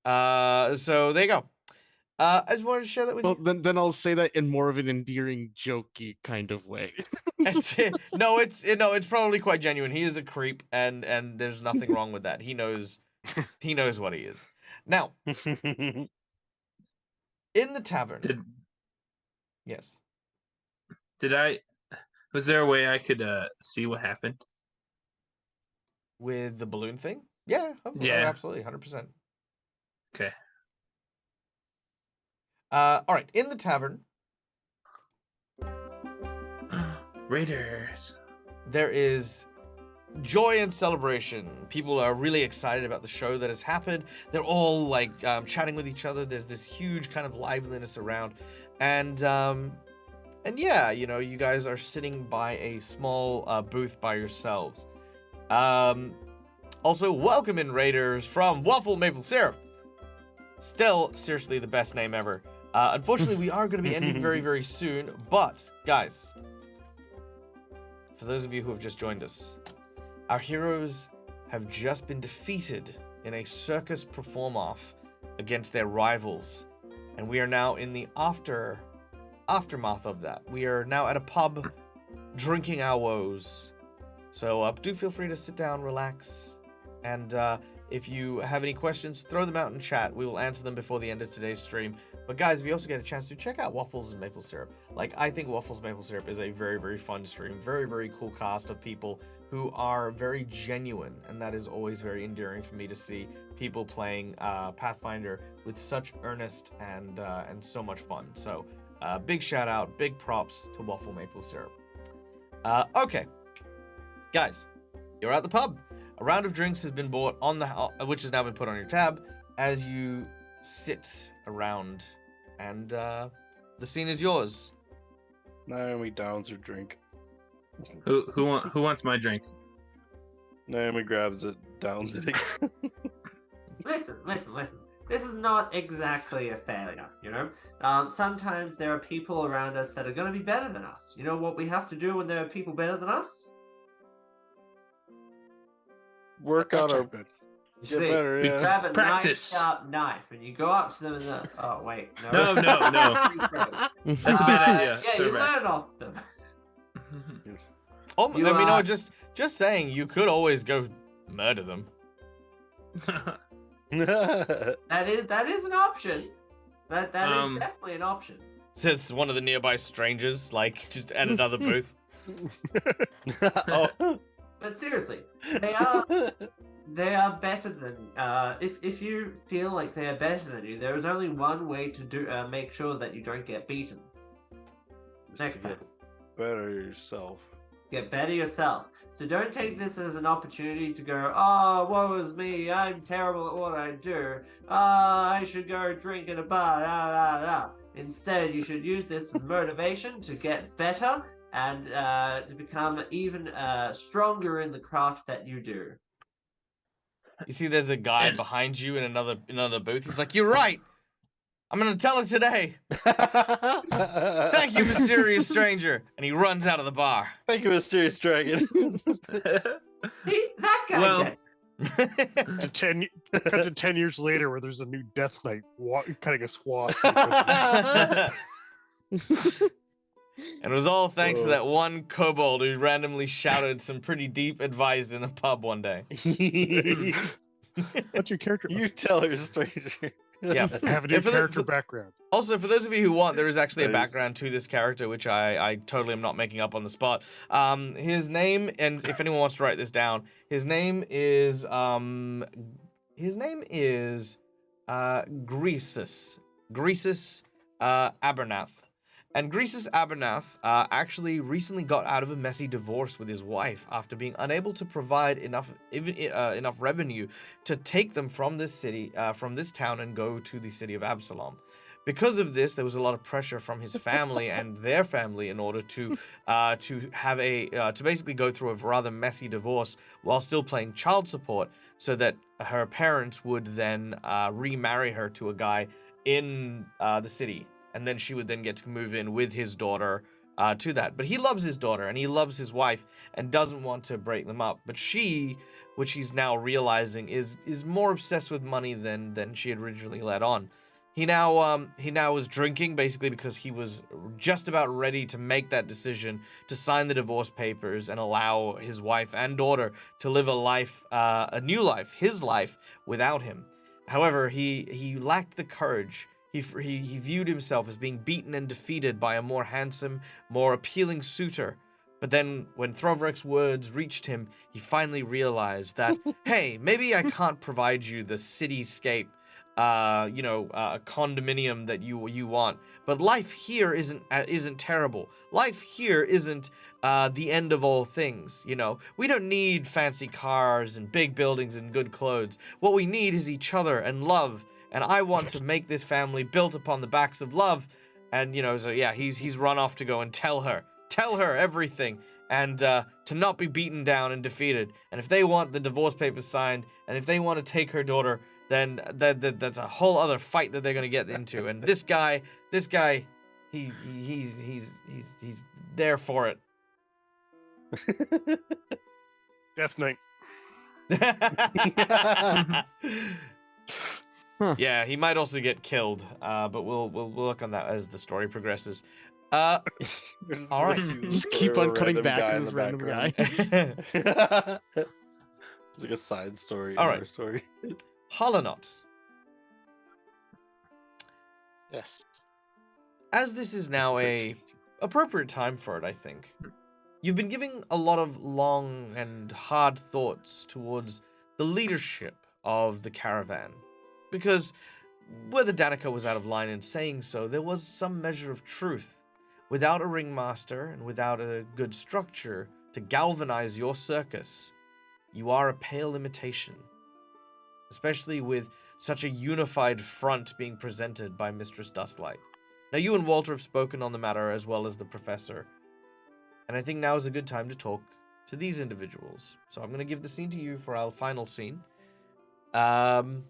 [SPEAKER 1] So there you go. I just wanted to share that with you.
[SPEAKER 2] Well, then I'll say that in more of an endearing, jokey kind of way.
[SPEAKER 1] It's probably quite genuine. He is a creep, and there's nothing wrong with that. He knows what he is. Now, in the tavern. Yes.
[SPEAKER 5] Was there a way I could see what happened?
[SPEAKER 1] With the balloon thing? Yeah.
[SPEAKER 5] Yeah.
[SPEAKER 1] Absolutely, 100%.
[SPEAKER 5] Okay.
[SPEAKER 1] All right. In the tavern,
[SPEAKER 5] Raiders.
[SPEAKER 1] there is joy and celebration. People are really excited about the show that has happened. They're all like chatting with each other. There's this huge kind of liveliness around, and yeah, you guys are sitting by a small booth by yourselves. Also, welcome in Raiders from Waffle Maple Syrup. Still, seriously, the best name ever. Unfortunately, we are going to be ending very, very soon. But, guys, for those of you who have just joined us, our heroes have just been defeated in a circus perform-off against their rivals. And we are now in the aftermath of that. We are now at a pub drinking our woes. So do feel free to sit down, relax, and if you have any questions, throw them out in chat. We will answer them before the end of today's stream. But guys, if you also get a chance to check out Waffles and Maple Syrup, I think Waffles Maple Syrup is a very, very fun stream. Very, very cool cast of people who are very genuine, and that is always very endearing for me to see people playing Pathfinder with such earnest and so much fun. So big shout out, big props to Waffle Maple Syrup. Okay, guys, you're at the pub. A round of drinks has been bought which has now been put on your tab as you sit around, and the scene is yours.
[SPEAKER 4] Naomi downs her drink.
[SPEAKER 5] Who wants my drink?
[SPEAKER 4] Naomi grabs it, downs it again.
[SPEAKER 3] Listen. This is not exactly a failure, Sometimes there are people around us that are going to be better than us. You know what we have to do when there are people better than us?
[SPEAKER 4] Work out our
[SPEAKER 6] bit.
[SPEAKER 3] You
[SPEAKER 4] Get
[SPEAKER 3] see,
[SPEAKER 4] better,
[SPEAKER 3] you
[SPEAKER 4] yeah.
[SPEAKER 3] grab a nice
[SPEAKER 5] Practice.
[SPEAKER 3] sharp knife and you go up to them and oh wait,
[SPEAKER 5] No. That's a bad idea.
[SPEAKER 3] Yeah,
[SPEAKER 5] Throw
[SPEAKER 3] you
[SPEAKER 5] it back.
[SPEAKER 3] learn off them.
[SPEAKER 1] Just saying, you could always go murder them.
[SPEAKER 3] That is an option. That is definitely an option.
[SPEAKER 1] Says one of the nearby strangers, just at another booth.
[SPEAKER 4] Oh.
[SPEAKER 3] But seriously, they are better than if you feel like they are better than you, there is only one way to make sure that you don't get beaten. Next time.
[SPEAKER 4] Better yourself.
[SPEAKER 3] Get better yourself. So don't take this as an opportunity to go, oh, woe is me, I'm terrible at what I do. I should go drink in a bar, Instead, you should use this as motivation to get better and to become even stronger in the craft that you do.
[SPEAKER 1] You see, there's a guy behind you in another booth. He's like, "You're right. I'm gonna tell it today. Thank you, mysterious stranger." And he runs out of the bar.
[SPEAKER 4] Thank you, mysterious dragon.
[SPEAKER 3] See, that guy
[SPEAKER 5] Well-
[SPEAKER 3] gets
[SPEAKER 6] Cut to 10 years later, where there's a new Death Knight cutting a swath.
[SPEAKER 1] And it was all thanks to
[SPEAKER 4] Whoa.
[SPEAKER 1] that one kobold who randomly shouted some pretty deep advice in a pub one day.
[SPEAKER 6] What's your character?
[SPEAKER 4] You tell her, stranger.
[SPEAKER 1] Yeah.
[SPEAKER 6] Have a new
[SPEAKER 1] Yeah, for the-
[SPEAKER 6] character background.
[SPEAKER 1] Also, for those of you who want, there is actually a
[SPEAKER 4] Nice.
[SPEAKER 1] background to this character, which I totally am not making up on the spot. His name, and if anyone wants to write this down, his name is Greasus Abernath. And Greasus Abernath actually recently got out of a messy divorce with his wife after being unable to provide enough revenue to take them from this city, from this town, and go to the city of Absalom. Because of this, there was a lot of pressure from his family and their family in order to basically go through a rather messy divorce while still paying child support, so that her parents would then remarry her to a guy in the city, and then she would then get to move in with his daughter to that. But he loves his daughter and he loves his wife and doesn't want to break them up. But she, which he's now realizing, is more obsessed with money than she had originally let on. He now is drinking basically because he was just about ready to make that decision to sign the divorce papers and allow his wife and daughter to live a life, a new life, his life, without him. However, he lacked the courage. He viewed himself as being beaten and defeated by a more handsome, more appealing suitor. But then, when Throvrek's words reached him, he finally realized that, hey, maybe I can't provide you the cityscape, a condominium that you want. But life here isn't terrible. Life here isn't the end of all things. We don't need fancy cars and big buildings and good clothes. What we need is each other and love. And I want to make this family built upon the backs of love. And so yeah, he's run off to go and tell her everything, and to not be beaten down and defeated. And if they want the divorce papers signed, and if they want to take her daughter, then that's a whole other fight that they're gonna get into. And this guy, he's there for it.
[SPEAKER 6] Death Knight.
[SPEAKER 1] Yeah, he might also get killed, but we'll look on that as the story progresses.
[SPEAKER 4] All
[SPEAKER 1] right.
[SPEAKER 2] Just keep on cutting back to this random guy.
[SPEAKER 4] It's like a side story.
[SPEAKER 1] All right.
[SPEAKER 4] Story.
[SPEAKER 1] Holonot.
[SPEAKER 7] Yes.
[SPEAKER 1] As this is now a appropriate time for it, I think. You've been giving a lot of long and hard thoughts towards the leadership of the caravan. Because whether Danica was out of line in saying so, there was some measure of truth. Without a ringmaster and without a good structure to galvanize your circus, you are a pale imitation. Especially with such a unified front being presented by Mistress Dustlight. Now, you and Walter have spoken on the matter as well as the professor. And I think now is a good time to talk to these individuals. So I'm going to give the scene to you for our final scene. Take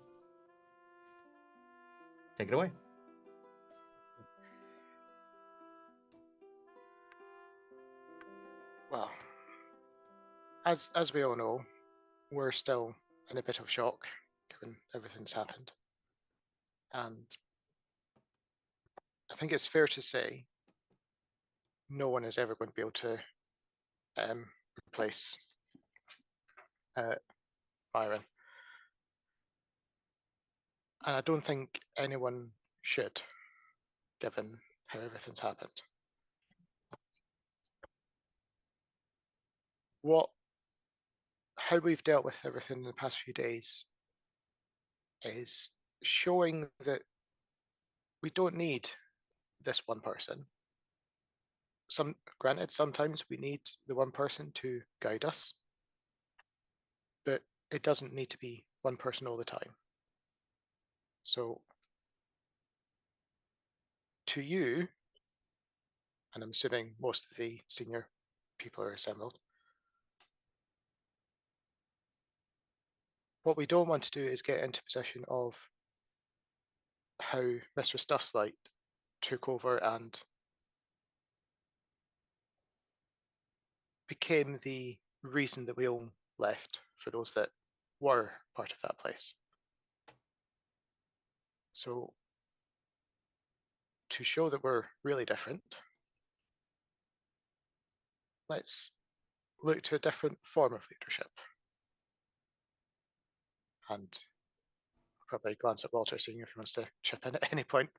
[SPEAKER 1] it away.
[SPEAKER 7] Well, as we all know, we're still in a bit of shock given everything that's happened. And I think it's fair to say no one is ever going to be able to replace Myron. And I don't think anyone should, given how everything's happened. How we've dealt with everything in the past few days is showing that we don't need this one person. Granted, sometimes we need the one person to guide us, but it doesn't need to be one person all the time. So, to you, and I'm assuming most of the senior people are assembled, what we don't want to do is get into possession of how Mistress Dustlight took over and became the reason that we all left for those that were part of that place. So, to show that we're really different, let's look to a different form of leadership. And probably glance at Walter, seeing if he wants to chip in at any point.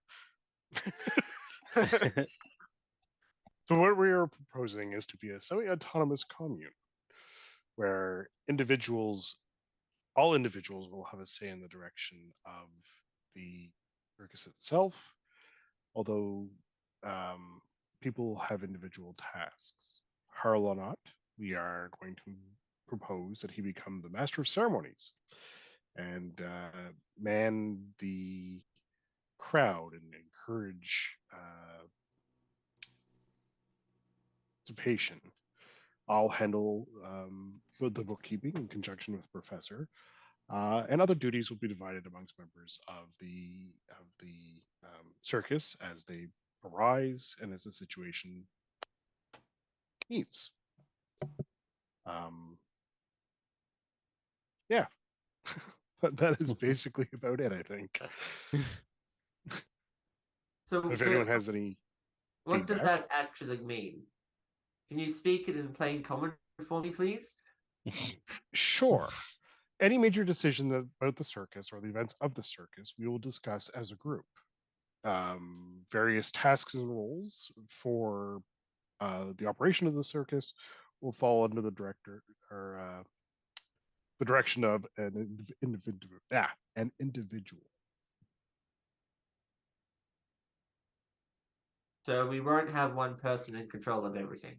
[SPEAKER 6] So what we are proposing is to be a semi-autonomous commune, where all individuals will have a say in the direction of the circus itself, although people have individual tasks. Harlonot, we are going to propose that he become the master of ceremonies and man the crowd and encourage participation. I'll handle the bookkeeping in conjunction with the professor. And other duties will be divided amongst members of the circus as they arise and as the situation needs. Yeah, that is basically about it, I think.
[SPEAKER 3] So,
[SPEAKER 6] If anyone has any
[SPEAKER 3] what does
[SPEAKER 6] feedback.
[SPEAKER 3] that actually mean? Can you speak it in plain common for me, please?
[SPEAKER 6] Sure. Any major decision about the circus or the events of the circus, we will discuss as a group. Various tasks and roles for the operation of the circus will fall under the director or the direction of an individual.
[SPEAKER 3] So we won't have one person in control of everything.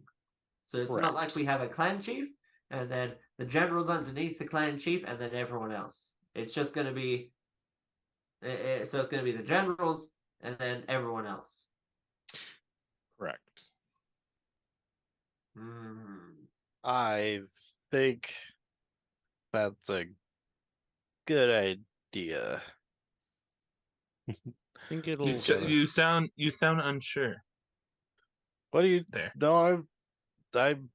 [SPEAKER 3] So it's not like
[SPEAKER 6] Correct.
[SPEAKER 3] we have a clan chief, and then the generals underneath the clan chief, and then everyone else. It's just going to be... So it's going to be the generals, and then everyone else.
[SPEAKER 6] Correct.
[SPEAKER 4] I think that's a good idea.
[SPEAKER 2] I think it'll.
[SPEAKER 5] You sound unsure.
[SPEAKER 4] What do you
[SPEAKER 5] There?
[SPEAKER 4] No, I'm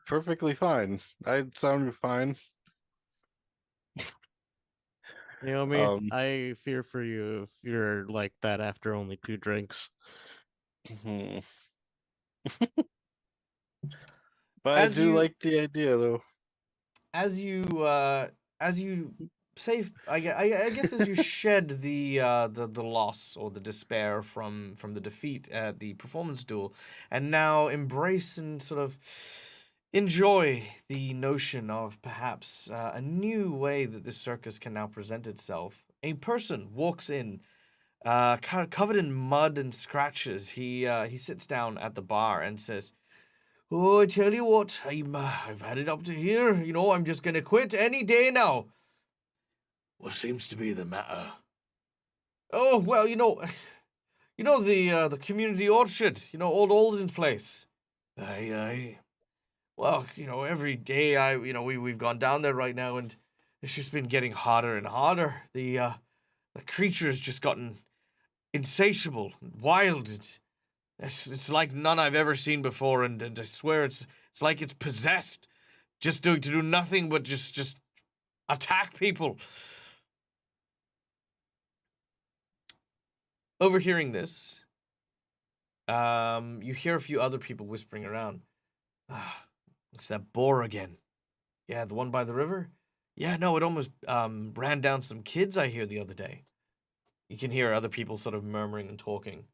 [SPEAKER 4] perfectly fine. I sound fine.
[SPEAKER 2] Naomi, I fear for you if you're like that after only 2 drinks.
[SPEAKER 4] But I
[SPEAKER 1] As
[SPEAKER 4] do
[SPEAKER 1] you-
[SPEAKER 4] like the idea, though.
[SPEAKER 1] As you say, I guess as you shed the loss or the despair from the defeat at the performance duel, and now embrace and sort of enjoy the notion of perhaps a new way that this circus can now present itself, a person walks in, kind of covered in mud and scratches. He sits down at the bar and says, "Oh, I tell you what, I've had it up to here. You know, I'm just gonna quit any day now." "What seems to be the matter?" "Oh, well, the community orchard, old Alden's place." Aye. Well, every day we've gone down there right now, and it's just been getting hotter and hotter. The creature's just gotten insatiable, wild. It's like none I've ever seen before, and I swear it's like it's possessed, just to do nothing but just attack people. Overhearing this, you hear a few other people whispering around. It's that boar again. Yeah, the one by the river? Yeah, no, it almost ran down some kids, I hear, the other day. You can hear other people sort of murmuring and talking.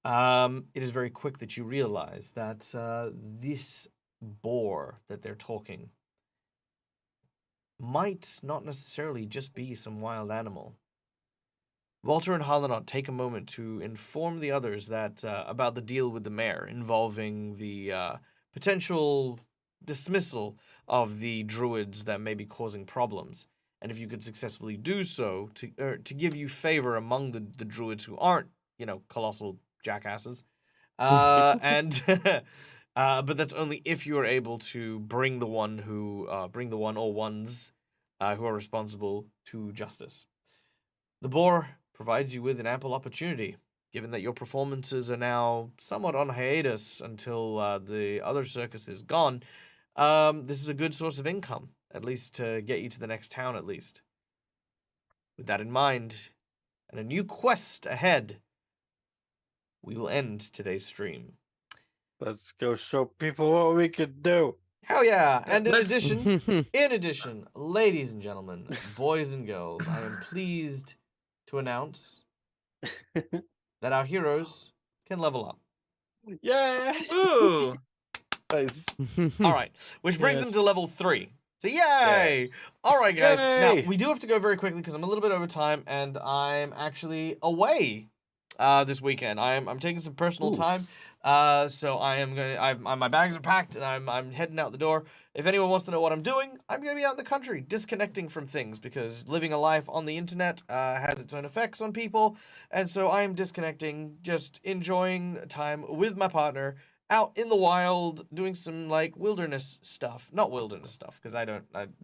[SPEAKER 1] It is very quick that you realize that this boar that they're talking might not necessarily just be some wild animal. Walter and Halanot take a moment to inform the others that about the deal with the mayor involving the potential dismissal of the druids that may be causing problems. And if you could successfully do so, to give you favor among the druids who aren't, colossal jackasses. But that's only if you are able to bring the one or ones who are responsible to justice. The boar provides you with an ample opportunity, given that your performances are now somewhat on hiatus until the other circus is gone. This is a good source of income, at least to get you to the next town, at least. With that in mind, and a new quest ahead, we will end today's stream.
[SPEAKER 4] Let's go show people what we can do.
[SPEAKER 1] Hell yeah! And in
[SPEAKER 5] Let's-
[SPEAKER 1] addition, ladies and gentlemen, boys and girls, I am pleased to announce that our heroes can level up.
[SPEAKER 4] Yeah.
[SPEAKER 5] Ooh.
[SPEAKER 4] Nice.
[SPEAKER 1] All right, which brings them
[SPEAKER 2] Yes.
[SPEAKER 1] to level 3. So yay! All right, guys. Now
[SPEAKER 4] Yay!
[SPEAKER 1] we do have to go very quickly because I'm a little bit over time, and I'm actually away this weekend. I'm taking some personal
[SPEAKER 2] Ooh.
[SPEAKER 1] time. So I am gonna. My bags are packed, and I'm heading out the door. If anyone wants to know what I'm doing, I'm gonna be out in the country, disconnecting from things because living a life on the internet has its own effects on people, and so I'm disconnecting, just enjoying time with my partner out in the wild doing some like wilderness stuff. Not wilderness stuff, because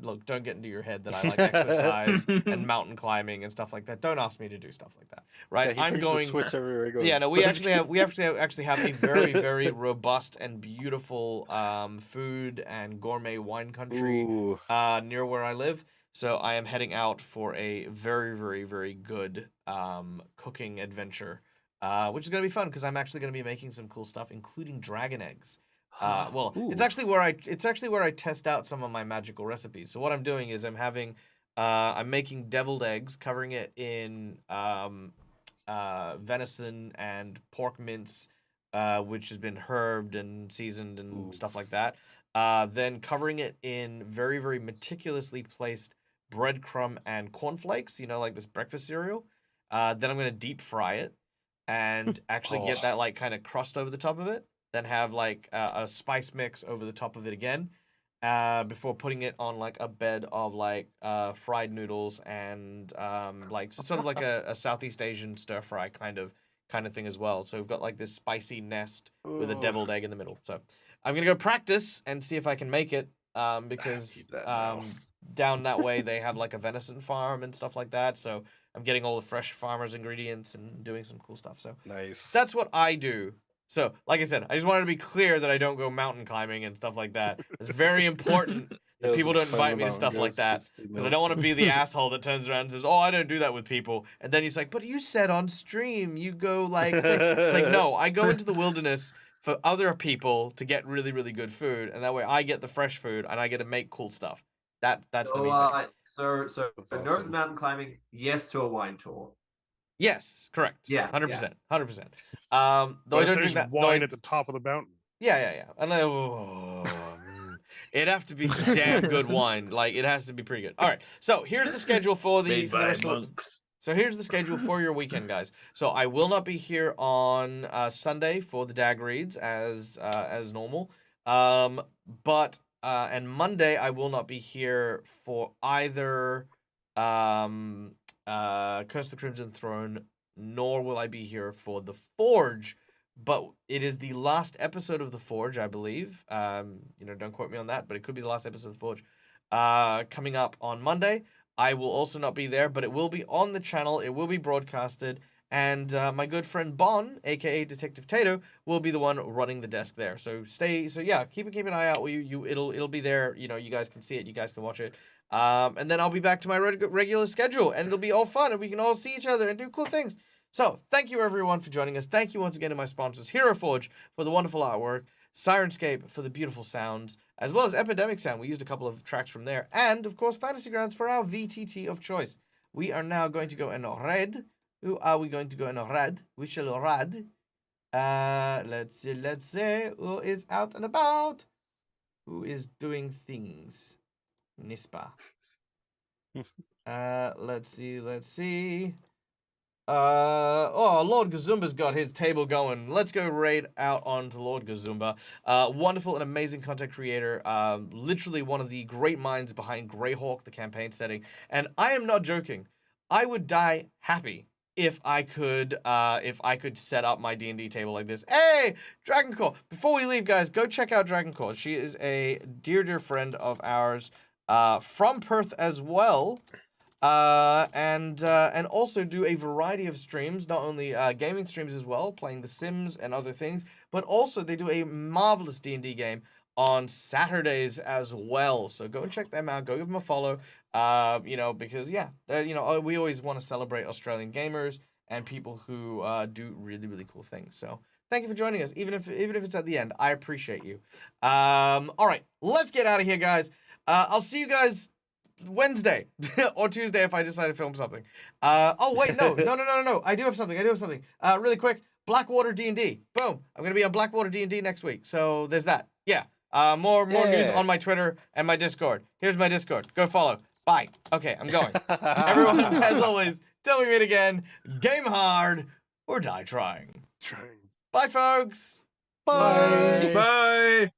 [SPEAKER 1] look, don't get into your head that I like exercise and mountain climbing and stuff like that. Don't ask me to do stuff like that. Right?
[SPEAKER 4] Yeah, he
[SPEAKER 1] I'm
[SPEAKER 4] brings the
[SPEAKER 1] going
[SPEAKER 4] Switch everywhere he goes.
[SPEAKER 1] Yeah, no, we actually have a very, very robust and beautiful food and gourmet wine country
[SPEAKER 4] Ooh.
[SPEAKER 1] near where I live. So I am heading out for a very, very, very good cooking adventure, which is gonna be fun because I'm actually gonna be making some cool stuff, including dragon eggs. Well, it's
[SPEAKER 4] Ooh.
[SPEAKER 1] actually where I test out some of my magical recipes. So what I'm doing is I'm making deviled eggs, covering it in venison and pork mince, which has been herbed and seasoned and stuff like that. Then covering it in very, very meticulously placed breadcrumb and cornflakes, like this breakfast cereal. Then I'm going to deep fry it and actually get that like kind of crust over the top of it. Then have like a spice mix over the top of it again. Before putting it on like a bed of like fried noodles and like sort of like a Southeast Asian stir fry kind of thing as well. So we've got like this spicy nest with a deviled egg in the middle. So I'm gonna go practice and see if I can make it because down that way they have like a venison farm and stuff like that. So I'm getting all the fresh farmers ingredients and doing some cool stuff. So
[SPEAKER 4] Nice.
[SPEAKER 1] that's what I do. So, like I said, I just wanted to be clear that I don't go mountain climbing and stuff like that. It's very important that people don't invite me to stuff like that because I don't want to be the asshole that turns around and says, "Oh, I don't do that with people." And then he's like, "But you said on stream you go like..." It's like, no, I go into the wilderness for other people to get really, really good food, and that way I get the fresh food and I get to make cool stuff. That's the main thing.
[SPEAKER 3] So
[SPEAKER 6] That's
[SPEAKER 3] North
[SPEAKER 6] awesome.
[SPEAKER 3] mountain climbing, yes to a wine tour.
[SPEAKER 1] Yes, correct.
[SPEAKER 3] Yeah,
[SPEAKER 1] 100%. 100%. Though
[SPEAKER 6] But
[SPEAKER 1] I
[SPEAKER 6] if
[SPEAKER 1] don't
[SPEAKER 6] there's
[SPEAKER 1] drink that.
[SPEAKER 6] wine at the top of the mountain.
[SPEAKER 1] Yeah. And it'd have to be some damn good wine. Like it has to be pretty good. All right. So here's the schedule for the
[SPEAKER 5] Made by
[SPEAKER 1] rest of
[SPEAKER 5] monks.
[SPEAKER 1] So here's the schedule for your weekend, guys. So I will not be here on Sunday for the DAG reads as normal. But and Monday I will not be here for either Curse of the Crimson Throne, nor will I be here for the Forge. But it is the last episode of the Forge, I believe. Don't quote me on that, but it could be the last episode of the Forge. Coming up on Monday. I will also not be there, but it will be on the channel. It will be broadcasted, and my good friend Bon, aka Detective Tato, will be the one running the desk there. So keep an eye out. It'll be there. You guys can see it. You guys can watch it. And then I'll be back to my regular schedule, and it'll be all fun, and we can all see each other and do cool things. So thank you everyone for joining us. Thank you once again to my sponsors, Hero Forge for the wonderful artwork, Sirenscape for the beautiful sounds, as well as Epidemic Sound. We used a couple of tracks from there. And, of course, Fantasy Grounds for our VTT of choice. We are now going to go in red. Who are we going to go in red? We shall red. Let's see. Who is out and about? Who is doing things? Nispa. Let's see. Lord Gazumba's got his table going. Let's go raid out onto Lord Gazumba. Wonderful and amazing content creator. Literally one of the great minds behind Greyhawk, the campaign setting. And I am not joking. I would die happy if I could set up my D&D table like this. Hey, Dragoncore! Before we leave, guys, go check out Dragoncore. She is a dear friend of ours, from Perth as well. And also do a variety of streams, not only gaming streams as well, playing The Sims and other things, but also they do a marvelous D&D game on Saturdays as well. So go and check them out. Go give them a follow. Because we always want to celebrate Australian gamers and people who do really, really cool things. So thank you for joining us, even if it's at the end. I appreciate you. All right, let's get out of here, guys. I'll see you guys Wednesday or Tuesday if I decide to film something. Wait, no. I do have something. Really quick. Blackwater D&D. Boom. I'm going to be on Blackwater D&D next week. So there's that. Yeah. More news on my Twitter and my Discord. Here's my Discord. Go follow. Bye. Okay, I'm going. Everyone, as always, till we meet again, game hard or die trying. Bye, folks.
[SPEAKER 4] Bye.
[SPEAKER 5] Bye.